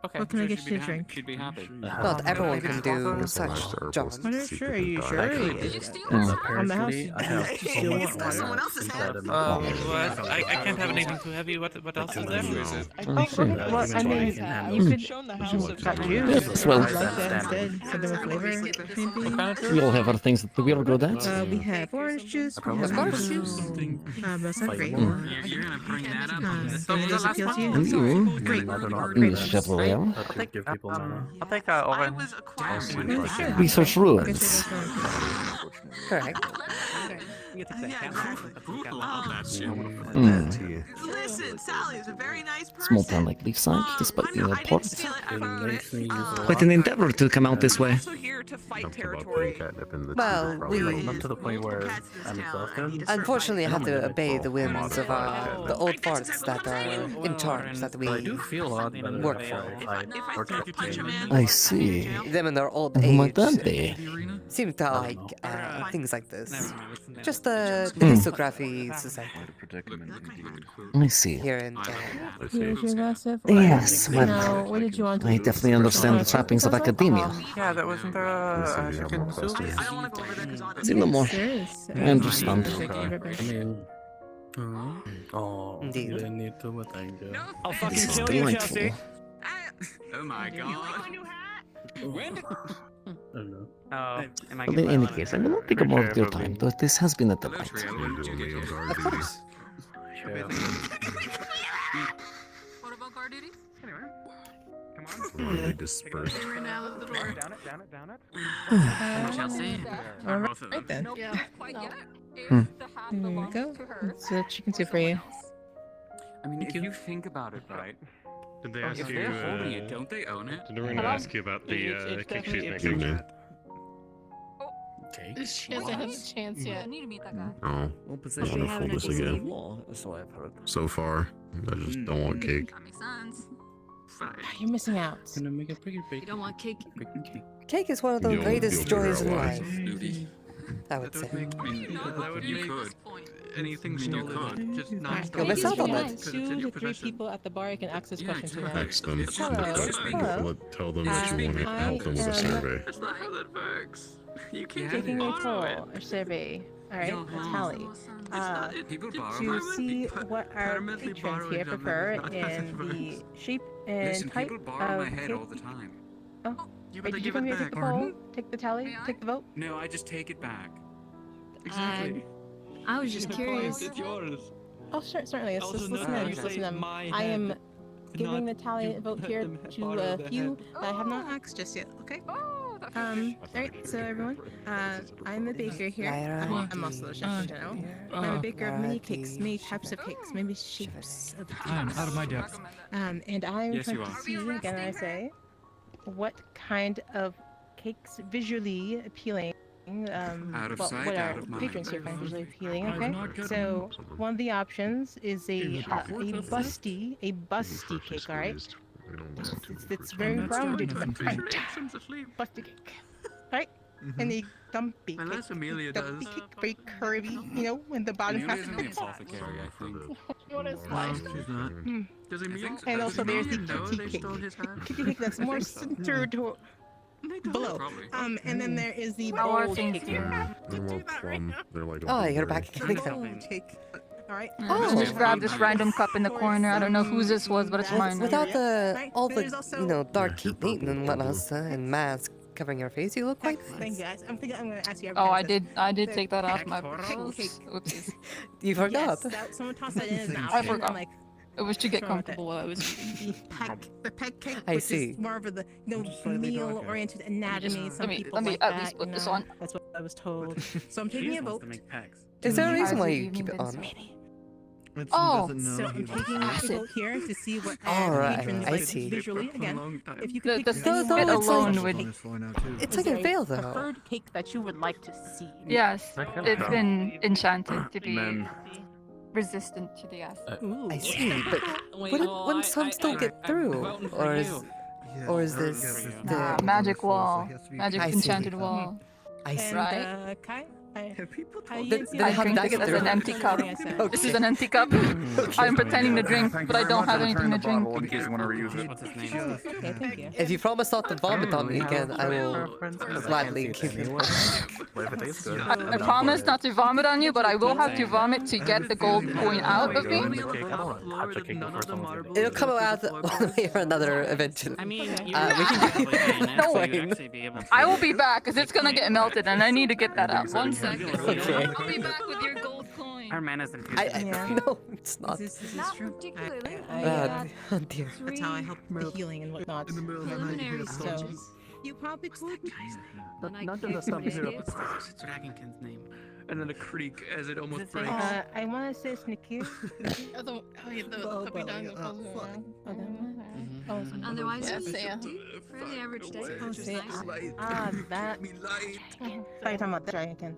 Okay. What can I get you to drink? She'd be happy. Not everyone can do such jobs. Water? Sure, are you sure? On the house? You still want water? I can't have anything too heavy. What else is there? Well, I mean, you could show the house of got juice. Yes, well, Like that instead. Something with flavor, maybe? we all have our things that we are good at. We have orange juice, we have apple juice. That's not great. You're gonna bring that up on this. Does that appeal to you? And you, Great. Miss Chevalier, I'll take orange. research ruins. Correct. Listen, Sally is a very nice person. Small town like Leafside, despite being a port. Quite an endeavor to come out this way. Also here to fight territory. Well, we To the point where I'm exhausted. unfortunately have to obey the whims of the old farts that are in charge that we feel a lot better. work for. If I could punch a man, I see. Them in their old Who might age. that be? seem to like things like this. Just the Hmm. histography society. Let me see. Here in Here's your last info. Yes, well, Now, what did you want to I do? definitely understand the trappings of academia. Yeah, that wasn't there a chicken soup? See no more. There is. I understand. Oh, Indeed. you didn't need to, but thank you. I'll fucking This is kill you, delightful. Chelsea. Oh my god. Hello. Oh, am I But in any case, I will not take up more of your time, though this has been a delight. Of course. What about guard duty? Anyway, come on. They ran out of the door. Down it, down it, down it. Chelsea. All Both of them. right then. Yeah, quite yet. Here we go. It's chicken soup for you. I mean, if you think about it, right? Did they If ask you? they're holding it, don't they own it? Did Arena ask you about the kick sheet next week? Okay. She hasn't had a chance I yet. need to meet that guy. Oh, Well, I'm position gonna have fold an this NPC again. law, that's what I've heard. So far, I just don't want cake. That makes sense. You're missing out. Gonna make a pretty big. You don't want cake. Cake is one of the You'll greatest figure joys out in why. life, I would say. I mean, That would you make could. anything You stolen just You'll non-stop. miss out on You that. have 2 to 3 people at the bar you can ask this question to. Now. Text them. Hello. Tell them that you want to help them with a survey. That's not how that works. You can't Taking a borrow it. poll or survey. All right, a tally. People To borrow. see what our patrons here prefer in the shape and Listen, type people borrow my of head cake. all the time. Oh, Yeah, wait, did you come here to take the poll? Take the tally? Take the vote? No, I just take it back. Exactly. I was just curious. It's yours. Oh, sure, certainly. Let's Also, listen no, to them. you Listen say to them. my I am head, giving the not tally you vote let here them to borrow a the few head. that I have not asked just yet. Okay. Oh, that's Alright, so everyone, I'm the baker here. I'm also the chef in general. I'm a baker of many cakes, many types of cakes, many shapes of cakes. I'm out of my depth. And I'm Yes, trying you to are. see, again, I say, what kind of cakes visually appealing, Out of well, sight, what out our of mind. patrons here find visually appealing, I've okay? not gotten So, one of the options is a Is it worth it? busty cake, alright? It's very that's rounded, not but nothing. busty cake. Right? And a dumpy Unless cake. Amelia Dumpy does. cake, very curvy, you know, when the bottom half Amelia's is only apothecary, I think. What is No, life? she's not. Does Amelia? And does also there's the Amelia know kitty they cake. stole his hat? Kitty cake that's more centered to below. Probably. And then there is the How are bold things cake. here? They're more plum. They're like Oh, you're blueberry. back again. Bold cake. Alright. Oh, just grab this random cup in the corner. I don't know whose this was, but it's mine. Without the Right, all there's the also- dark heat paint and whatnot and mask covering your face, you look quite Thank nice. you guys. I'm thinking I'm gonna ask you. Oh, every I did The take that off peck my cake. Oopsies. You forgot. Yes, that, someone tossed that in his mouth. I and forgot. I'm like, It was to get Sure with it. comfortable while I was eating. the peck cake, I which see. is more of the meal-oriented anatomy. Some people let me like at that, least put you this know? on. That's what I was told. So I'm taking a vote. Is there a reason why As you of keep it evening on? Oh, So I'm taking a vote here to see what All our right, patrons I like see. visually. Again, if you The could pick food anyone bit else alone like- would. It's is like there a veil, a though. preferred cake that you would like to see. Yes, it's been enchanted to be Men. resistant to the acid. Ooh. I see, but wouldn't some still get through, or is this the Magic wall, magic I see. enchanted wall. I see. Right. Kai, how Then I how did drink that this get as through? an empty cup. Okay. This is an empty cup. I'm pretending to drink, but I don't have anything to drink. In case you want to reuse it. What's his name? Okay, thank you. If you promise not to vomit on me again, I will gladly give you. But if it tastes good, I promise not to vomit on you, but I will have to vomit to get the gold coin out of me. It'll come out one way or another eventually. I mean, you we probably can can, No so way. you'd actually be able to. I will be back, because it's gonna get melted, and I need to get that out. 1 second. Okay. I'll be back with your gold coin. Our manners and No, it's not. Is this Not true? particularly. Oh dear. That's how I help with healing and whatnot. Preliminary So, stages. you probably could. Not the stuff here. Dragonkin's name. And then a creak as it almost breaks. I want to say Snicky. Oh, yeah, the puppy dog that falls around. Otherwise, Yeah, it's Saya. fairly average day, which is Say, nice. that. Thought you were talking about the dragon.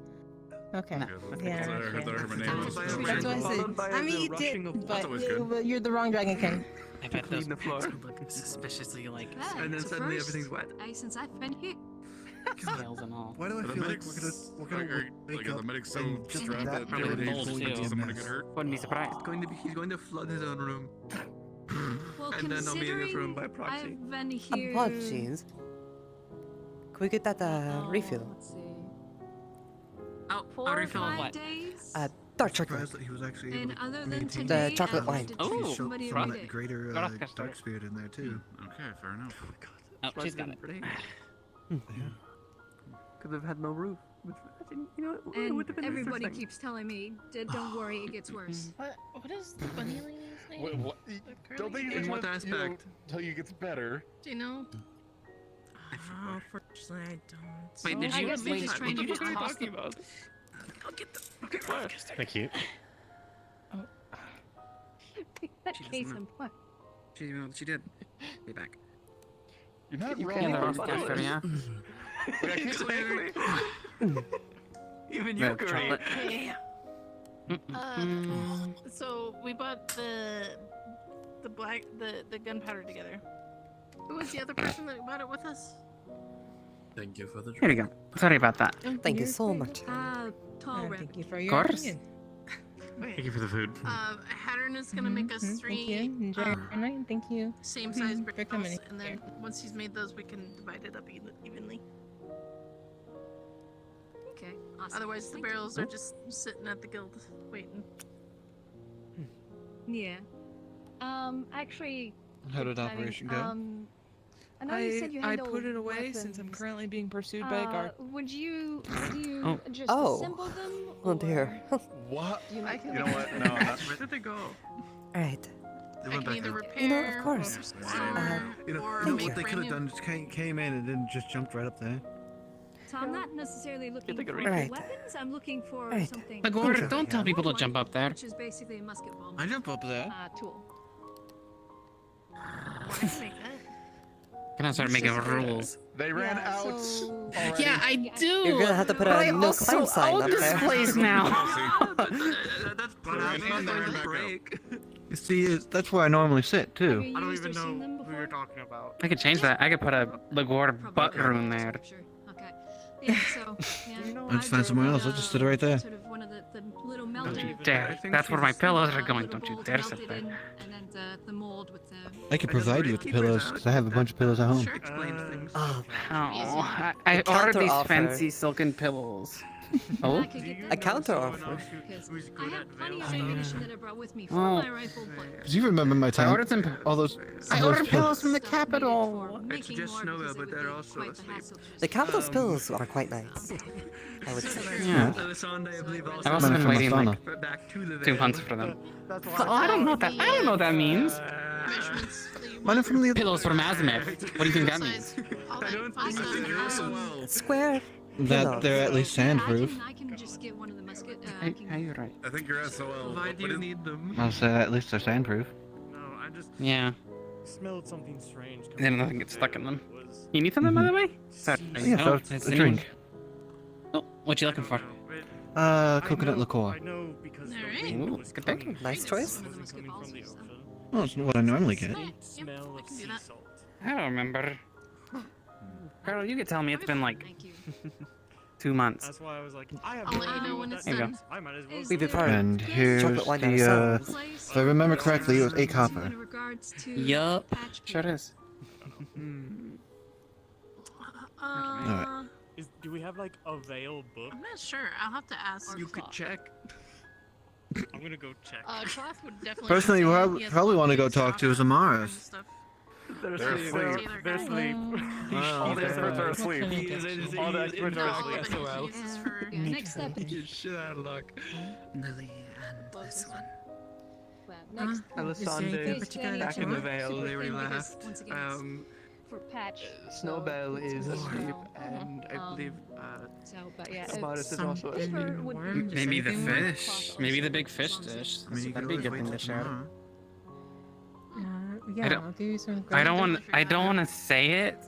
Okay. Yeah. That's what I said. I mean, you did, but you're the wrong dragonkin. I bet those pigs are looking suspiciously like. Yeah, And then it's a suddenly first. everything's wet. Since I've been here. Scales and all. Why do I The feel like medics- we're gonna wake like, are up the medics so and just strapped that that Probably they're the able bulls to too. see someone to get hurt? Wouldn't be surprised. He's going to flood his own room. Well, And then I'll be in this room considering by proxy. I've been here. Apologies. Could we get that refill? Let's see. Oh, 4 a or refill of 5 what? days. Dark chocolate. surprised that he was actually able And to other than maintain today, The chocolate I've wine. had to Oh, treat somebody from every that day. greater Gracias. dark spirit in there too. Okay, fair enough. Oh, she's got it. Because I've had no roof. You know, it And would have been everybody interesting. keeps telling me, don't worry, it gets worse. What is the bunny lady's name? Don't they In usually what aspect? tell you it gets better? Do you know? Unfortunately, I don't. Wait, did I you? guess they're Wait, just trying to what just are you toss talking them. about? Thank you. Pick that She doesn't case know. and what? She did. Be back. You're not Yeah, wrong. the roast caster, yeah. Exactly. Even you Milk agree. chocolate. So we bought the gunpowder together. Who was the other person that bought it with us? Thank you for the Here you go. Sorry about that. Thank you so much. Tall red. Thank you for your course. opinion. Thank you for the food. Hattern is gonna make us Thank 3 you. Enjoy your night. Thank you. same size for coming barrels, and then here. once he's made those, we can divide it up evenly. Okay, awesome. Otherwise, the Thank you. barrels are just sitting at the guild waiting. Yeah. Actually. How did I mean, operation go? I know you said you I handle put it away since I'm weapons. currently being pursued by a guard. Would you Oh. just Oh. assemble them? Oh dear. What? Do you make You know what? No, not. Where did they go? Alright. They I went can back either out. repair, You know, of course. or store, You know, or thank make you. what they brand could have new. done is came in and then just jumped right up there. So I'm not necessarily looking take a for read. Right. weapons. I'm looking for Right. something. Magor, don't tell people to One, jump up there. Which is basically a musket ball. I jump up there. Tool. I can make that. Gonna start making rules. They ran Yeah, out. so- already. Yeah, I do. You're gonna have to put But a I no also climb sign own up this there. place now. That's But not and going then to back up. break. You see, that's where I normally sit too. Have you I don't used or even seen know them who you're before? talking about. I could change that. I could put a Lagor butt Probably. rune there. Sure. Okay. Yeah. So yeah. I'll just find somewhere else. I'll just sit right there. Sort of one of the little Don't melted. you I dare. think That's where my she's- pillows are little going. Don't you bowl to dare melt sit it there. in, and then the mold with the. I can I just provide you with the keep it pillows out. because I have a bunch of pillows at home. Sure. Explains things. Oh, Oh, I The ordered these counteroffer. fancy silken pillows. Oh? I could get a that counter going offer. because who's I good have at plenty of veil ammunition that I brought with me for Oh. my rifle, but Do you remember my I time? ordered some. All those. I all those ordered pillows from the stuff needed capital. for making just more Snowbell, because it but would they're be also quite the asleep. hassle to The just- capital's pills are quite nice. I would say. Yeah. Alessandra, I believe, also I've also been from waiting like Astana. back to the 2 veil. months for them. That's So, I don't know what that. I don't know what that means. Measurements that you Mine are want. from the. Pillows from Azimuth. What do you think that means? Size, all I that don't fun think stuff. Square. That pillows. they're at least sandproof. I can just get one of the musket. Hey, hey, you're right. I think you're SOL. Why do What you is- need them? I'll say at least they're sandproof. No, I just Yeah. smelled something strange. Then nothing gets stuck in them. You need something, by the way? Sorry. Yeah, Oh, so it's a anyone- drink. Oh, what you looking for? Coconut liqueur. I know because the Alright. wind Ooh, was good coming thinking. Nice choice. It wasn't coming from the ocean. Well, it's not what I normally get. Yeah, Smell I of can do sea that. salt. I don't remember. Carol, you could tell me it's been like Thank you. 2 months. That's why I was like, I have I'll no let you idea know what when that it's There you done. means. I might as well. Is We there prefer And here's chocolate wine the. ourselves. place If I remember correctly, it was 8 to copper. in regards to Yup. patch Sure people? is. Do we have like a veil book? I'm not sure. I'll have to ask. you could check. I'm gonna go check. Cloth would definitely. Personally, say who I he has probably want to go lots talk to is Amara's. stuff. They're asleep. asleep. They're asleep. All the experts are asleep. He is All the experts are No, asleep. but he uses for. Yeah, next step. Get shit out of luck. Lily and this one. Well, next Alessandra, particular back in the super veil, they thin because, left. once again, for patch. Snowbell it's is more asleep, now. and I believe So, but yeah, Amaris is also asleep. Maybe the fish. Maybe the big fish dish. I mean, you That'd could be a always good wait thing till to share. tomorrow. Yeah, I don't- I'll do you some. I don't want. I don't want to say it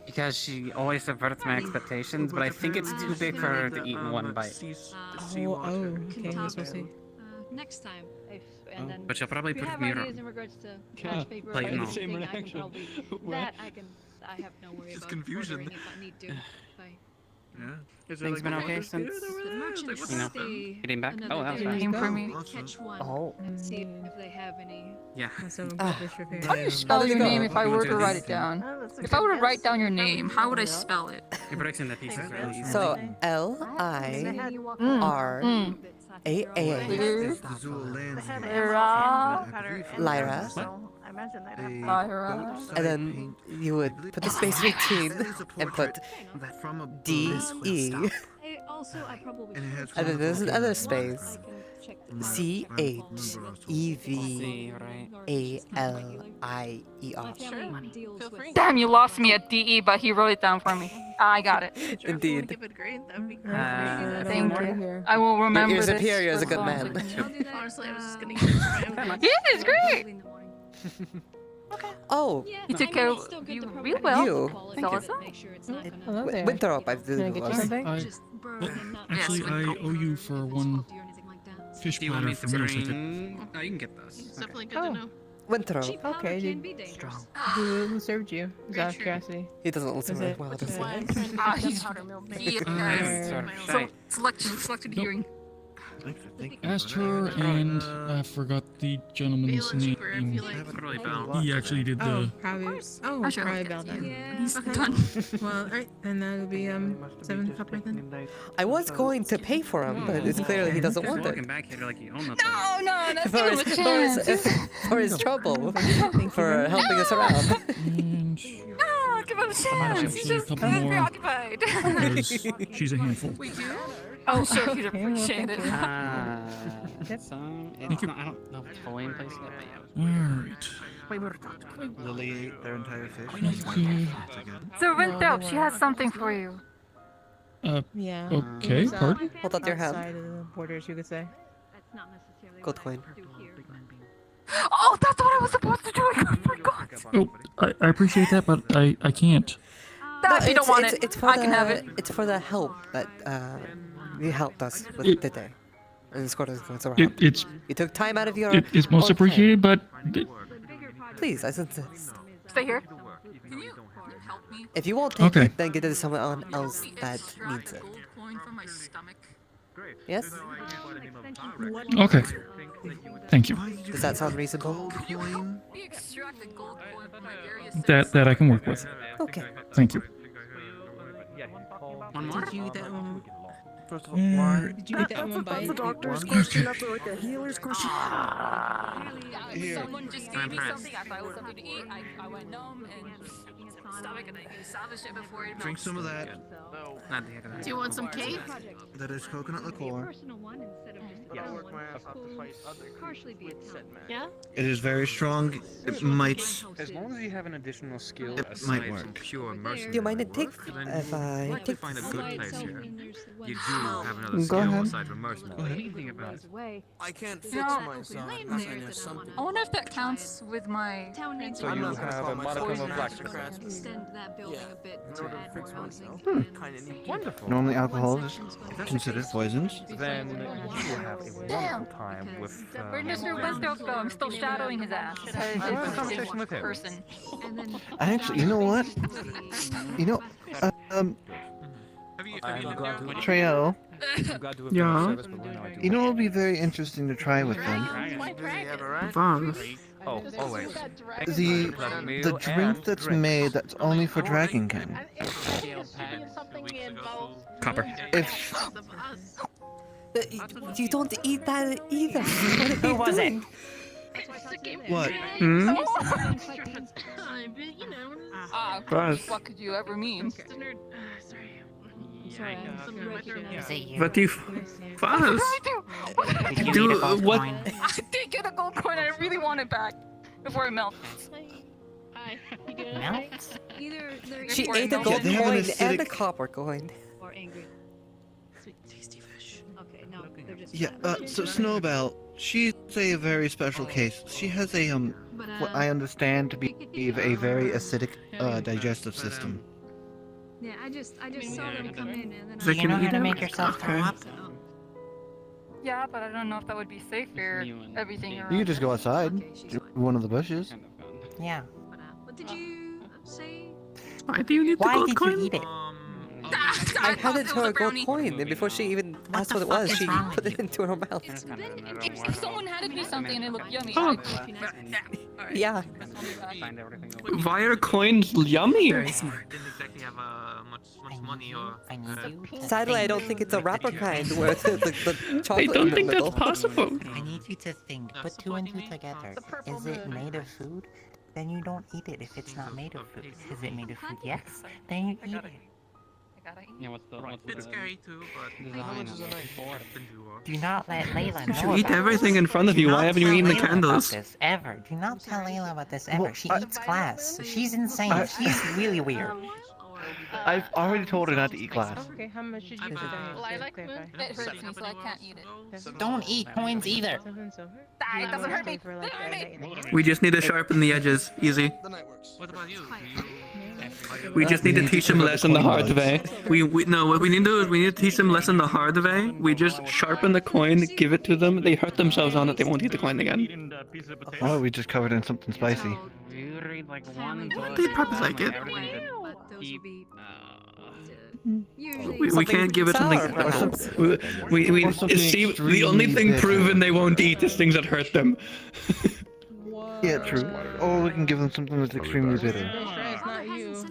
because she always subverts my expectations. But I think it's too big for her to eat in one bite. Okay, that's what I see. Next time, if and then. But she'll probably if you put have me ideas wrong. in regards to patch paper or Like, no. anything, I can probably that I can I have no worry It's about confusion. ordering if I need to. Yeah. Things been okay since, you know, getting back? Oh, that was Came nice. for me. Catch one Oh. and see if they have any. Yeah. How do you spell your name if I were to write it down? If I were to write down your name, how would I spell it? You're protecting the pieces really easy. So Lira. Lyra. Lyra. And then you would put the space between and put D-E. I probably And then there's another space. C-H-E-V-A-L-I-E-R. Damn, you lost me at DE, but he wrote it down for me. I got it. Indeed. Thank you. I will remember Your this. superior is a for good so man. Honestly, I was just gonna get He is great. Oh. He took care of you real well. You. Salazar? Hello there. Winthrop, I Can I get you was. something? Actually, I owe you for one fish Do you want platter me for to dinner ticket. bring? Oh, you can get those. It's definitely good to know. Winthrop. Okay, dude. Strong. Who served you? Just out of curiosity. He doesn't listen Was very it- well, was does it he? wine? Ah, he's selected hearing. Asked her, and I forgot the gentleman's name. Probably Bell. He actually did the. Probably. Oh, Sure. probably about that. He's Okay. done. Well, alright, then that'll be 7 copper then. I was going to pay for him, but it's clearly he doesn't want Walking it. back here like you own the No, no, let's For give him his, a chance. for his trouble, for helping us around. And No, give him a chance. He's actually a just couple more. preoccupied. Because she's a handful. We do? Oh, sure, he'd appreciate it. So it's not. I don't know if it's fully in place yet, but yeah. Alright. Lily ate their entire fish. Okay. So, Winthrop, she has something for you. Yeah. Okay, It was, pardon? Hold up your hand. outside of the borders, you could say. Gold coin. Oh, that's what I was supposed to do. I forgot. Oh, I appreciate that, but I can't. If you don't want it, it's for I can the, have it. It's for the help that you helped us with today. And escort us around. It's You took time out of your. it's most own appreciated, but Please, I insist. Stay here. Can you help me? If you won't take Okay. it, then get it to someone else that needs it. Coin from my stomach. Yes? okay. Thank you. Does that sound reasonable? We extracted gold coin from my various That I can work with. Okay. Thank you. One more. Did you eat that one? First of all, why? Did you eat that one bite? the doctor's question, that's like a healer's question. Here. Someone just gave me something. I thought it was something to eat. I went numb and stomach, and I salvaged it before it Drink some of that. Not the heck of that. Do you want some cake? That is coconut liqueur. Yeah? It is very strong. It might. As long as you have an additional skill It aside might from work. pure mercy. Do you mind it take if I take find a this? good place here. You do have another Go skill ahead. aside from mercy. What do you think about it? I can't fix No. myself. unless I know something. I wonder if that counts with my. Town needs So you have a modicum of to extend that building a bit to add more housing. Wonderful. Normally, alcohol is considered poisons. Then you will have a wonderful time with. Where'd Mr. Winthrop go? I'm still shadowing his ass. Have a conversation with him. Person. Actually, you know what? You know, Treo. Yeah. You know, it'll be very interesting to try with them. Oh, always. The drink that's made that's only for Dragon King. Copper. If You don't eat that either. Who was it? what? Buzz. What could you ever mean? What do you... Fuzz? Do what? I did get a gold coin. I really want it back before it melts. Melts? Either they're She Before it ate the melts. gold they have an coin and the acidic- copper coin. or angry. Sweet, tasty fish. Okay, no, they're just. Yeah. So Snowbell, she's a very special case. She has a what I understand to be a very acidic digestive system. Yeah, I just saw them come in and then They can eat it? Okay. Yeah, but I don't know if that would be safe for everything around. You could just go outside, to one of the bushes. Yeah. What did you say? Why do you need the Why gold did coin? you eat it? I handed her a gold coin, and before she even asked what it was, she put it into her mouth. If someone handed me something and it looked yummy, Oh. Yeah. Why are coins yummy? Very smart. Didn't exactly have much money or. Sadly, I don't think it's a wrapper kind where the chocolate I don't in the think middle. that's possible. I need you to think. Put two and two together. Is it made of food? Then you don't eat it if it's not made of food. Is it made of food? Yes. Then you eat it. Yeah, what's the It's scary too, but how much is a knife for? Do not let Layla know. You eat about everything this. in front of you. Do Why not haven't you tell eaten the Layla candles? About this ever. Do not tell Layla about this ever. Well, She eats glass. She's insane. She's really weird. I've already told her not to eat glass. Okay, how much should you put down? Lilac moon? It hurts me, so I can't eat it. Don't eat coins either. It doesn't hurt me. Doesn't hurt me. We just need to sharpen the edges. Easy. What about you? We just need to teach them lesson the hard way. No, what we need to do is we need to teach them lesson the hard way. We just sharpen the coin, give it to them. They hurt themselves on it. They won't eat the coin again. Oh, we just covered in something spicy. You read like one book. They probably like it. We can't give it something. We see the only thing proven they won't eat is things that hurt them. Yeah, true. Or we can give them something that's extremely bitter.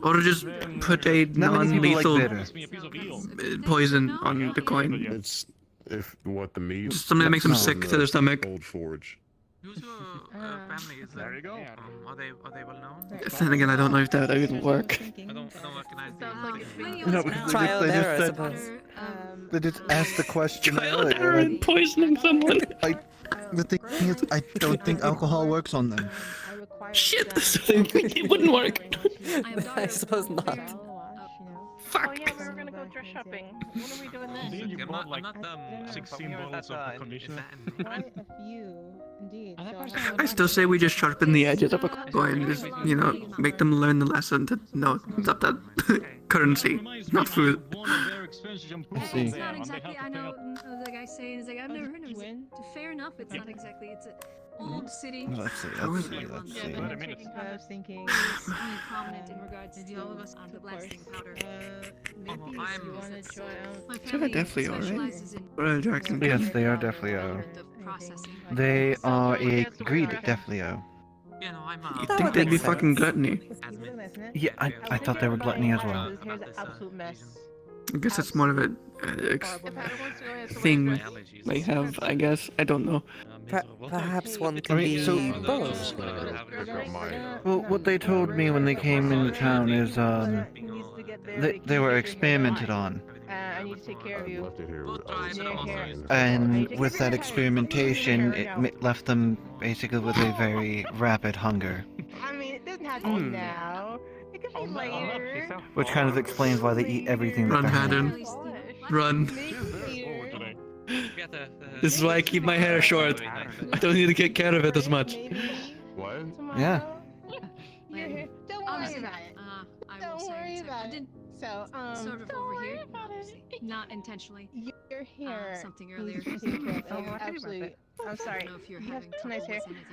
Or just put a Not many people non-lethal like bitter. poison on the coin. It's if what the meat. Just something that makes them sick to their stomach. Old Forge. Who's your family? Is there you go. Are they well known? Then again, I don't know if that would work. I don't recognize the. No, because Trial and error, I said, suppose. they just asked the question Error earlier. in poisoning someone. The thing is, I don't think alcohol works on them. Shit, it wouldn't work. I suppose not. Fuck. Oh yeah, we were gonna go dress shopping. When are we doing this? You bought like I'm not 16 bottles of the conditioner. Quite a few, indeed. I still say we just sharpen the edges of a coin. Just, you know, make them learn the lesson to no, stop that. Currency, not food. I see. It's not exactly. I know the guy saying is like I've never heard of it. Fair enough. It's not exactly. It's an old city. Let's see. Really I was thinking. prominent in regards to all of us on the blasting powder. Maybe you want to try out. My They're family definitely alright. specializes in Or Jackson. Yes, they are definitely the processing. They are a greed definitely. You know, I'm You think they'd be fucking gluttony? Yeah, I thought they were gluttony as well. Here's an absolute mess. I guess it's more of a thing they have, I guess. I don't know. Perhaps one can be both. Well, what they told me when they came into town is, they were experimented on. I need to take care of you. And with that experimentation, it left them basically with a very rapid hunger. I mean, it doesn't have to be now. It could be later. Which kind of explains why they eat everything that Run, they Haddon. Run. This is why I keep my hair short. I don't need to take care of it as much. What? Yeah. Don't worry about it. Don't worry about it. So, sort of don't over worry here. about it. Not intentionally. Your hair. Something needs earlier. to be taken care of. Absolutely. I'm sorry. I don't know if you're You have having nice trouble hair. with anything,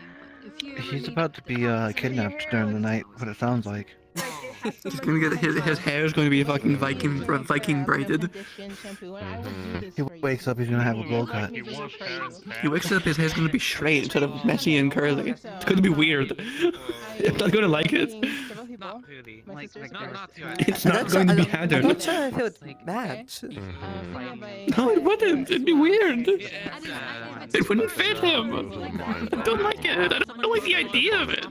but if you ever He's need about to be kidnapped during the night, what it sounds like. He's gonna get his hair is going to be fucking Viking braided. He wakes up, he's gonna have a bowl cut. He wakes up, his hair's gonna be straight instead of messy and curly. It's gonna be weird. I'm not gonna like it. Not really. It's not going to be I'm Haddon. not sure if it would match. No, it wouldn't. It'd be weird. It wouldn't fit him. I don't like it. I don't like the idea of it.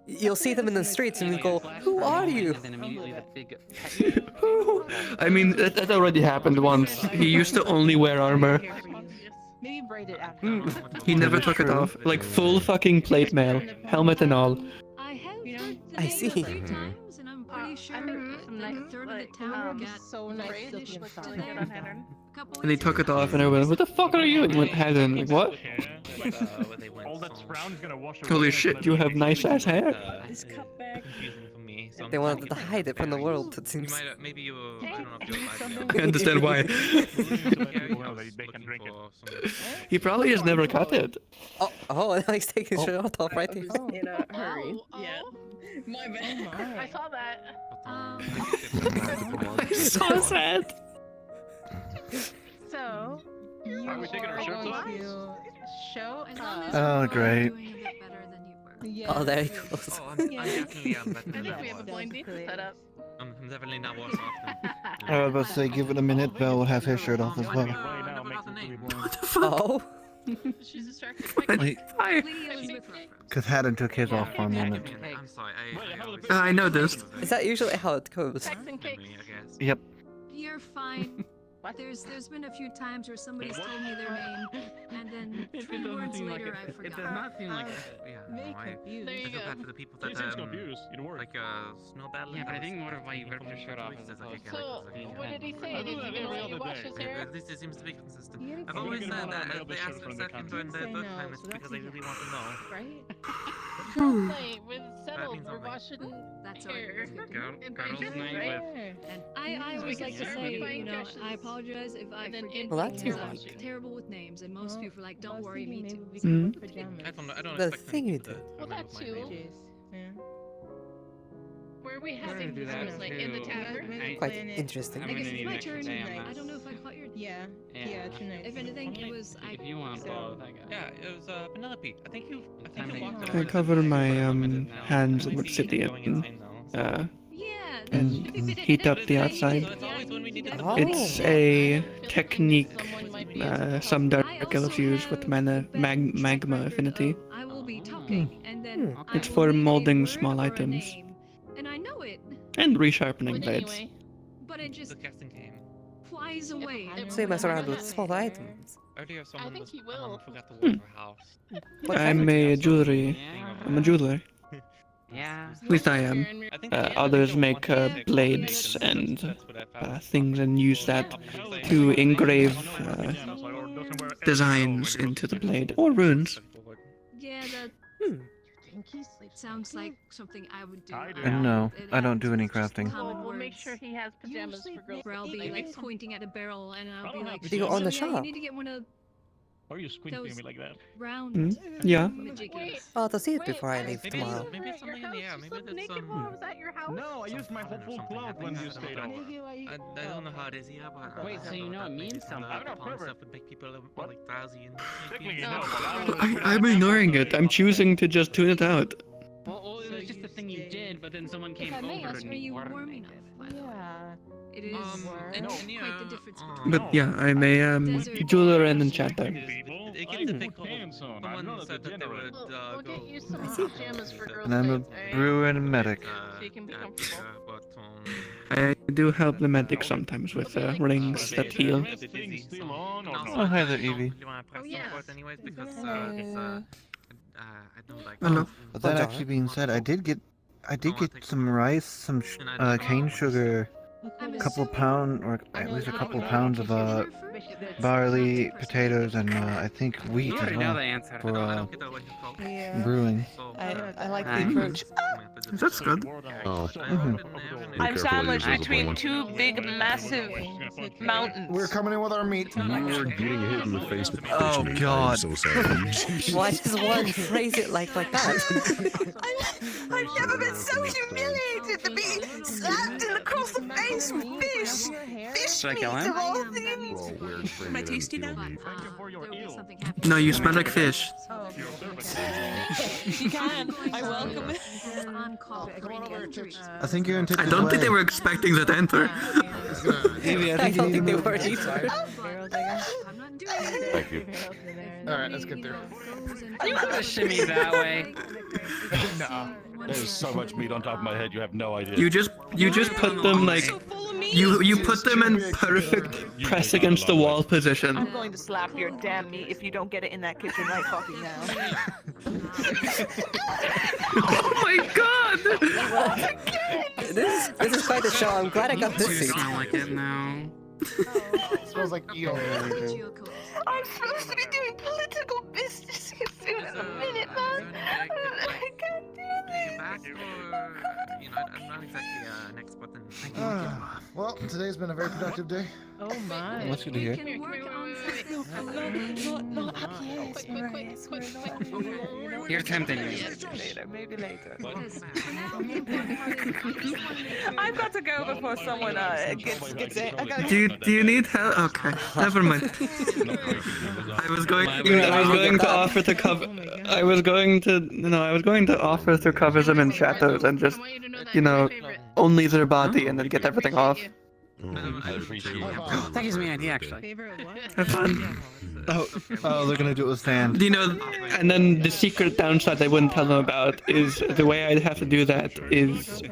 You'll see them in the streets and you go, "Who are you?" I mean, that already happened once. He used to only wear armor. Maybe braid it after. He never took it off. Like full fucking plate mail, helmet and all. I see. times, and I'm pretty sure like a third of the town got so nice looking inside. And he took it off, and everyone, "What the fuck are you?" And he went, Haddon, like, what? All that brown is gonna wash away. Holy shit, you have nice ass hair. Confusing for me, some They wanted to things hide it from the very- world, it You seems. might, maybe you. I don't know if you're I understand why. He probably has never cut it. Oh, now he's taking his shirt off right here. In a hurry. Yeah. My bad. I saw that. So sad. So, you Are we taking our shirts off? going to show As long as us. Oh, you are great. doing a bit better than you were. Yeah. Oh, there he goes. Oh, I'm definitely better I than think that we have a was. blind date set up. I'm definitely not worse off than. I was about to say, give it a minute, Belle will have his shirt off as well. Oh. She's distracted. Wait, because Haddon took his off for a moment. I'm sorry. I noticed. Is that usually how it goes? Yep. You're fine. There's been a few times where somebody's told me their name, and then 3 words later I forgot. It does not seem like. Yeah, no, I There you feel go. bad for the people that like snow battle. Yeah, but I think more of why you ripped your shirt off is So, what did he say? Did he really wash his hair? At least it seems to be consistent. You didn't I've say always no. said that No, if they ask for a second or the third time, it's because they really want to know. Right? Roleplay, we're settled. means We're something. washing That's hair. Girls' night with. And I always like to say, you know, I apologize if I forget Well, that's things. your I'm fault. terrible with names, and most people are like, don't worry, me too. I don't The expect thing them you to did. Well, that my too. name. Where we We're having gonna do this? that Like in the too. tavern? Quite interesting. I I'm guess gonna it's need my an extra turn. day on I that. don't know if I caught your. Yeah. Yeah, tonight. If anything, it was. If you want both, I got. Yeah, it was Penelope. I think you walked I cover my hands with obsidian and heat up the outside. It's a technique some dark elves use with magma affinity. I will be talking, and then It's for molding small items and I know it, and resharpening blades. Anyway, but it just The casting came. flies away. So you mess around with small items. Earlier, someone think was, he will. forgot to water her house. I'm a jewelry. I'm a jeweler. Yeah. At least I am. Others make blades and things and use that to engrave designs into the blade or runes. Yeah, that sounds like something I would do. And no, I don't do any crafting. Common we'll make words. sure he has pajamas for girls. Where I'll be like pointing at a barrel, and I'll be like, Do you own the "So, yeah, shop? You need to get one of Why are you squinting those at me like that? round. Yeah. Majiggies. I'll have to see it before I leave Maybe tomorrow. maybe it's something in the air. Maybe there's some. I was at your house. No, I used my full cloak when you stayed over. I don't know how it is here, but Wait, so you know it means something? Stuff would make people like drowsy and. Technically, No. no, but I was. I'm ignoring it. I'm choosing to just tune it out. Well, it was just the thing you did, but then someone came If I may over ask, and are you warmed warm me. enough? By the way? Yeah. It is quite the difference between. But yeah, I'm a jeweler and enchanter. It gets difficult. Someone said that they would We'll go. get you some pajamas for girls' And I'm a night, alright? brewer and a medic. So you can be comfortable. But, I do help the medic sometimes with rings that heal. Oh, hi there, Evie. Anyways, because I don't like. Hello. But that actually being said, I did get some rice, some cane sugar, a couple pound, or at least a couple pounds of barley, potatoes, and I think wheat You as already know the well answer. for Yeah. brewing. I like the approach. That's good. Oh. I'm sandwiched between two big, massive mountains. We're coming in with our meat. You were getting hit in the face with Oh, fish meat. God. I'm so sorry. Why does one phrase it like that? I've never been so humiliated to be slapped across the face with fish. Fish Should I kill meat him? of all We're things. all weird for Am I you, tasty deal now? meat. No, you smell like fish. Oh, you can. I welcome it. On call for any injuries. I think you're in I don't think they were expecting that enter. Evie, I I think don't you think they need were to either. I'm not doing it. Thank you. Alright, let's get there. You could have shimmied that way. No. There's so much meat on top of my head, you have no idea. You just put them like you put them in perfect press against the wall position. I'm going to slap your damn meat if you don't get it in that kitchen right fucking now. Oh my god! This is quite a show. I'm glad I got this seat. Sound like it now. It smells like eel. I'm supposed to be doing political business here soon in a minute, man. I can't do this. ask for, I'm not exactly an expert in. Well, today's been a very productive day. Oh my. That's good to hear. Can work on Not up here. You're tempting me. Maybe later. I've got to go before someone gets it. Do you need help? Okay, never mind. I was going to offer to cover. I was going to offer to cover them in shadows and just, only their body and then get everything off. That gives me an idea, actually. Have fun. Oh, they're gonna do it with sand. And then the secret downside I wouldn't tell them about is the way I'd have to do that is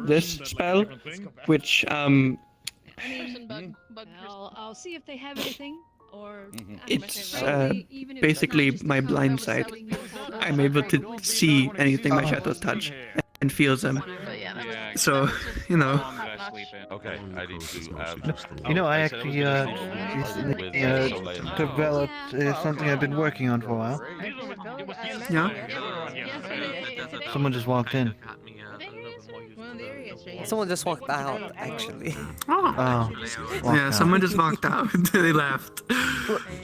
this spell, which I'll see if they have anything, or it's basically my blind sight. I'm able to see anything my shadows touch and feel them. So, Okay, I need to. I actually developed something I've been working on for a while. Yeah? Someone just walked in. Someone just walked out, actually. Oh. Yeah, someone just walked out. They left.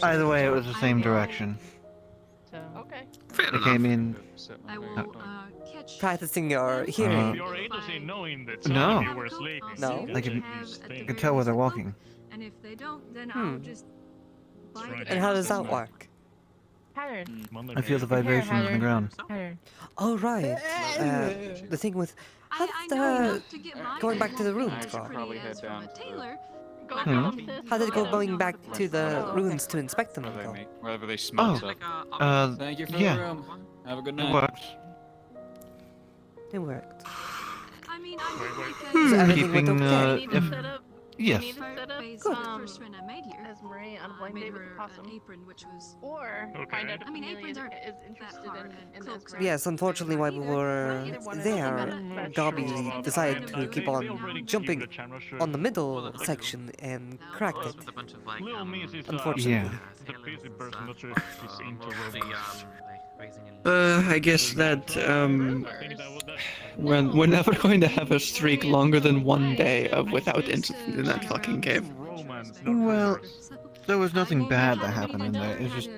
Either way, it was the same direction. Okay. They came in. I will Practicing your hearing. No. No? I can tell where they're walking. And if they don't, then I'll just bite it. And how does that work? Pattern. I feel the vibrations in the ground. Pattern. Oh, right. The thing with... How did going back to the runes go? How did it go going back to the ruins to inspect them go? Wherever they smelt up. Thank you for the room. Have a good night. It works. It worked. I mean, So everything went Keeping, okay? Yes. Good. First friend I made here. As Marie on a blind date with a possum. An apron, which was. Or find out if aprons aren't is interested in cloaks. Yes, unfortunately, while we were there, Dobby decided to keep on jumping on the middle section and cracked it. Unfortunately. I guess that we're never going to have a streak longer than one day of without incident in that fucking cave. Well, there was nothing bad that happened in there. It's just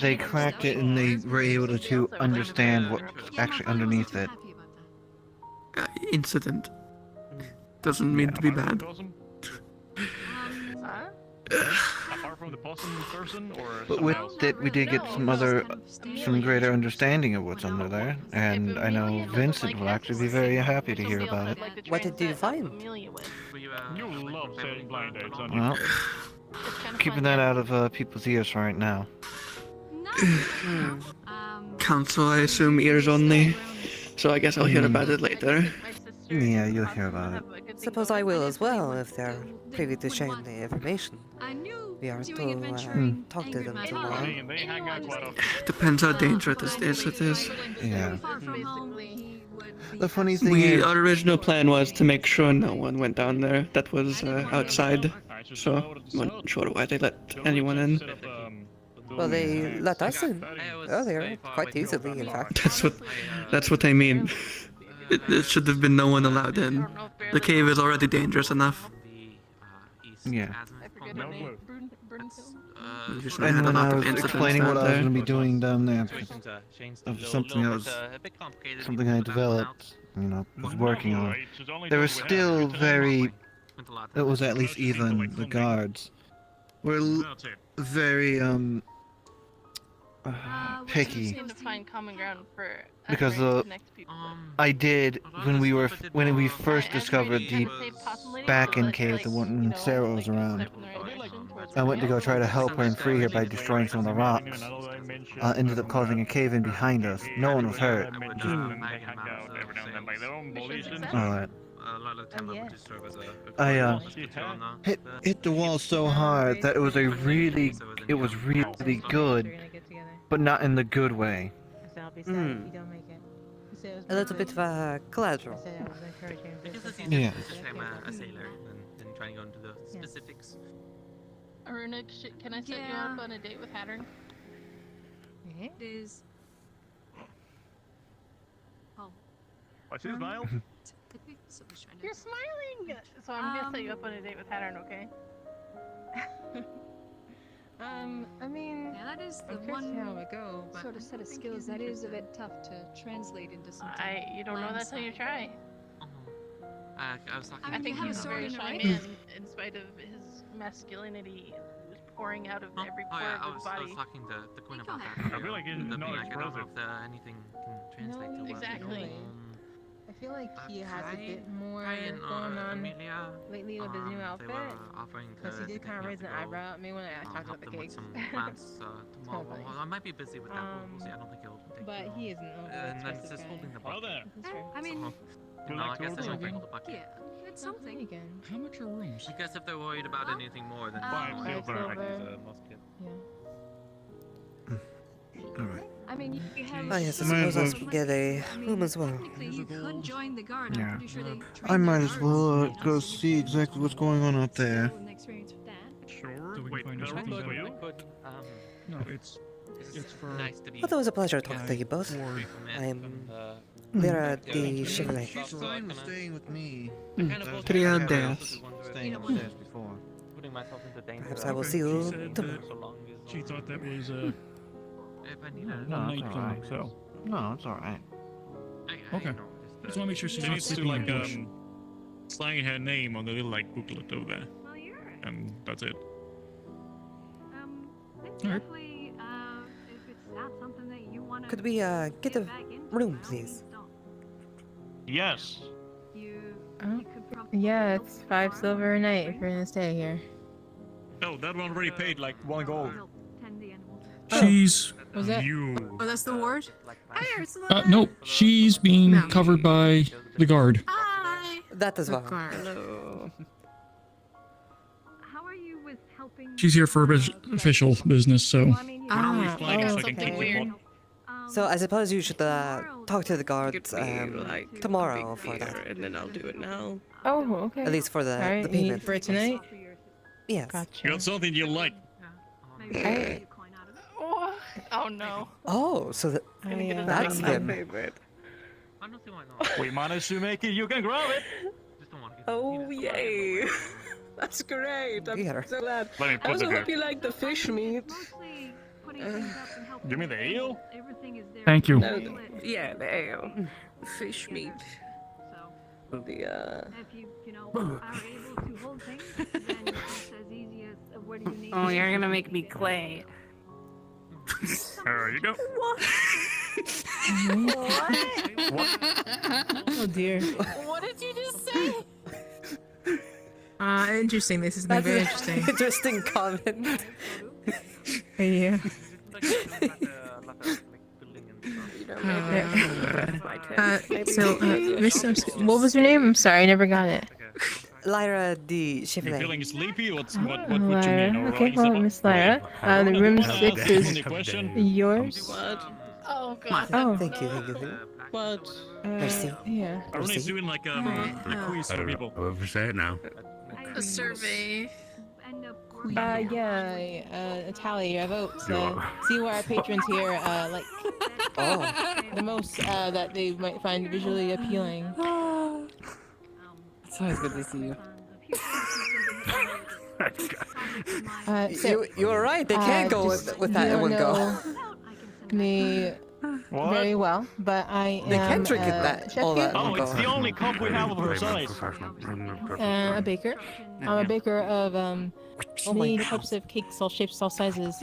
they cracked it and they were able to understand what's actually underneath it. Incident doesn't mean to be bad. Apart from the possum person, or But with it, we did get some greater understanding of what's under there, and I know Vincent will actually be very happy to hear about it. What did you find? You love setting blind dates, don't you? Well, keeping that out of people's ears for right now. Council, I assume ears only, so I guess I'll hear about it later. Yeah, you'll hear about it. Suppose I will as well, if they're privy to sharing the information. We are to talk to them tomorrow. Depends how dangerous it is. Yeah. The funny thing is... Our original plan was to make sure no one went down there. That was outside, so I'm not sure why they let anyone in. Well, they let us in earlier, quite easily, in fact. That's what I mean. It should have been no one allowed in. The cave is already dangerous enough. Yeah. And when I was explaining what I was going to be doing down there, of something I developed, was working on, there was still it was at least even the guards were very picky. To find common ground for because I did when we first discovered the back-end cave, the one when Sarah was around. I went to go try to help her and free her by destroying some of the rocks. Ended up causing a cave in behind us. No one was hurt. Alright. I hit the wall so hard that it was really good, but not in the good way. A little bit of collateral. Yeah. I'm a sailor and trying to go into the specifics. Aruna, can I set you up on a date with Hattern? It is. I see a smile. You're smiling! So I'm gonna set you up on a date with Hattern, okay? I mean, Yeah, that is the I'm curious to see how one it go, but sort of set of skills that is a bit tough to translate into something. You don't know that till you try. I was talking. I think have a he's a sword very in it, shy right? man, in spite of his masculinity pouring out of every pore I of his was body. talking to the queen about that. I feel like it's The not being, I don't know expressive. if anything can translate to what Exactly. I feel like he has a bit more Brian or going on Amelia, lately with his new they outfit. were offering Because he to did kind of take me raise out an to go, eyebrow at me when I talked help about the them with cakes. some plans tomorrow. funny. Well, I might be busy with that. We'll see. I don't think it'll take But too long. he isn't an And then expressive it's just guy. holding the Oh, bucket. there. That's true. I mean, Would you No, I like to guess order they don't again? hold the bucket. yeah, it's something. Again. How much are rooms? I guess if they're worried about anything more than 5 Five silver. I silver. use a musket. Alright. I mean, you have. Ah, yes, I Might suppose as I should get a room as well. Technically, you could join the guard. Yeah. I'm pretty sure they I train might their as well guards, you know, go so you see can exactly what's going on up there. skill and experience with that. Sure. So we can Wait, find the us room something for to you? No, it's for nice to be. Well, it was a pleasure talking to you both. I am Lyra the Chevalier. She's fine with staying with me. Trio I've death. staying upstairs before. Putting myself into danger. Perhaps I will see you She said tomorrow. that So long as she thought that was if I need No, it. one it's night alright. thing, so. No, it's alright. Okay. know, Just want to make sure she's She not needs to sleeping like in bush. sign her name on the little like booklet over there, Well, you're. and that's it. It's Alright. definitely, if it's not something that you want to. Could we get a room, please? Yes. Yeah, it's 5 silver a night if you're gonna stay here. Oh, that one already paid like 1 gold. She's Was that? You. Oh, that's the ward? Hi, Ursula. nope. She's being covered by the guard. Hi. That as well. Hello. How are you with helping? She's here for official business, so. Well, I mean, you Ah, flying so I oh, can okay. keep weird. So I suppose you should talk to the guards tomorrow for that. And then I'll do it now. Oh, okay. At least for the, Alright, the you need payment. for tonight? Yes. Gotcha. You got something you like? Oh no. Oh, so that's good. favorite. Honestly, why not? We managed to make it. You can grab it. Just don't want to get Oh, yay. That's great. I'm Yeah. so glad. Let me I put also it hope you like the fish meat. Give me the ale. Thank you. No, yeah, the ale. Fish meat. The, If you know, are able to hold things, then it's as easy as what do you need? Oh, you're gonna make me clay. There you go. Oh dear. What did you just say? Interesting. This has been That's very an interesting. interesting comment. Yeah. What was your name? I'm sorry, I never got it. Lyra the You Chevalier. feeling sleepy? What you mean? Lyra. Or Okay, is well, it- Miss Lyra. The room 6 is question? yours. Oh god. Oh, Thank you, thank you, thank you. what? Merci. Yeah. Everyone's doing like a quiz for people. I'll say it now. A survey. A tally your votes. See where our patrons here like the most that they might find visually appealing. It's always good to see you. You were right. They can't go with that in one go. Me What? very well, but I am They can't drink it that chef all here. that. Oh, it's the only cup we have of her size. A baker. I'm a baker of Oh my many God. types of cakes, all shapes, all sizes.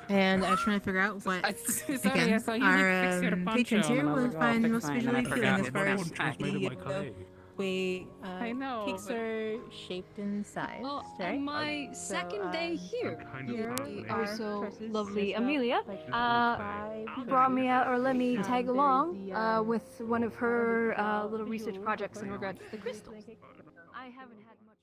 And I was trying to figure out what Sorry, I saw you fix your our poncho, patrons here and I was would like, oh, find fix most mine, and visually I appealing forgot as it. far It as was made of my way I know, cakes but- are shaped and sized, Well, right? my second day here, here oh are so courses, lovely so, Amelia, like, brought me out, or let me tag there's along the, with one of her little research projects in regards to the crystals. I haven't had much.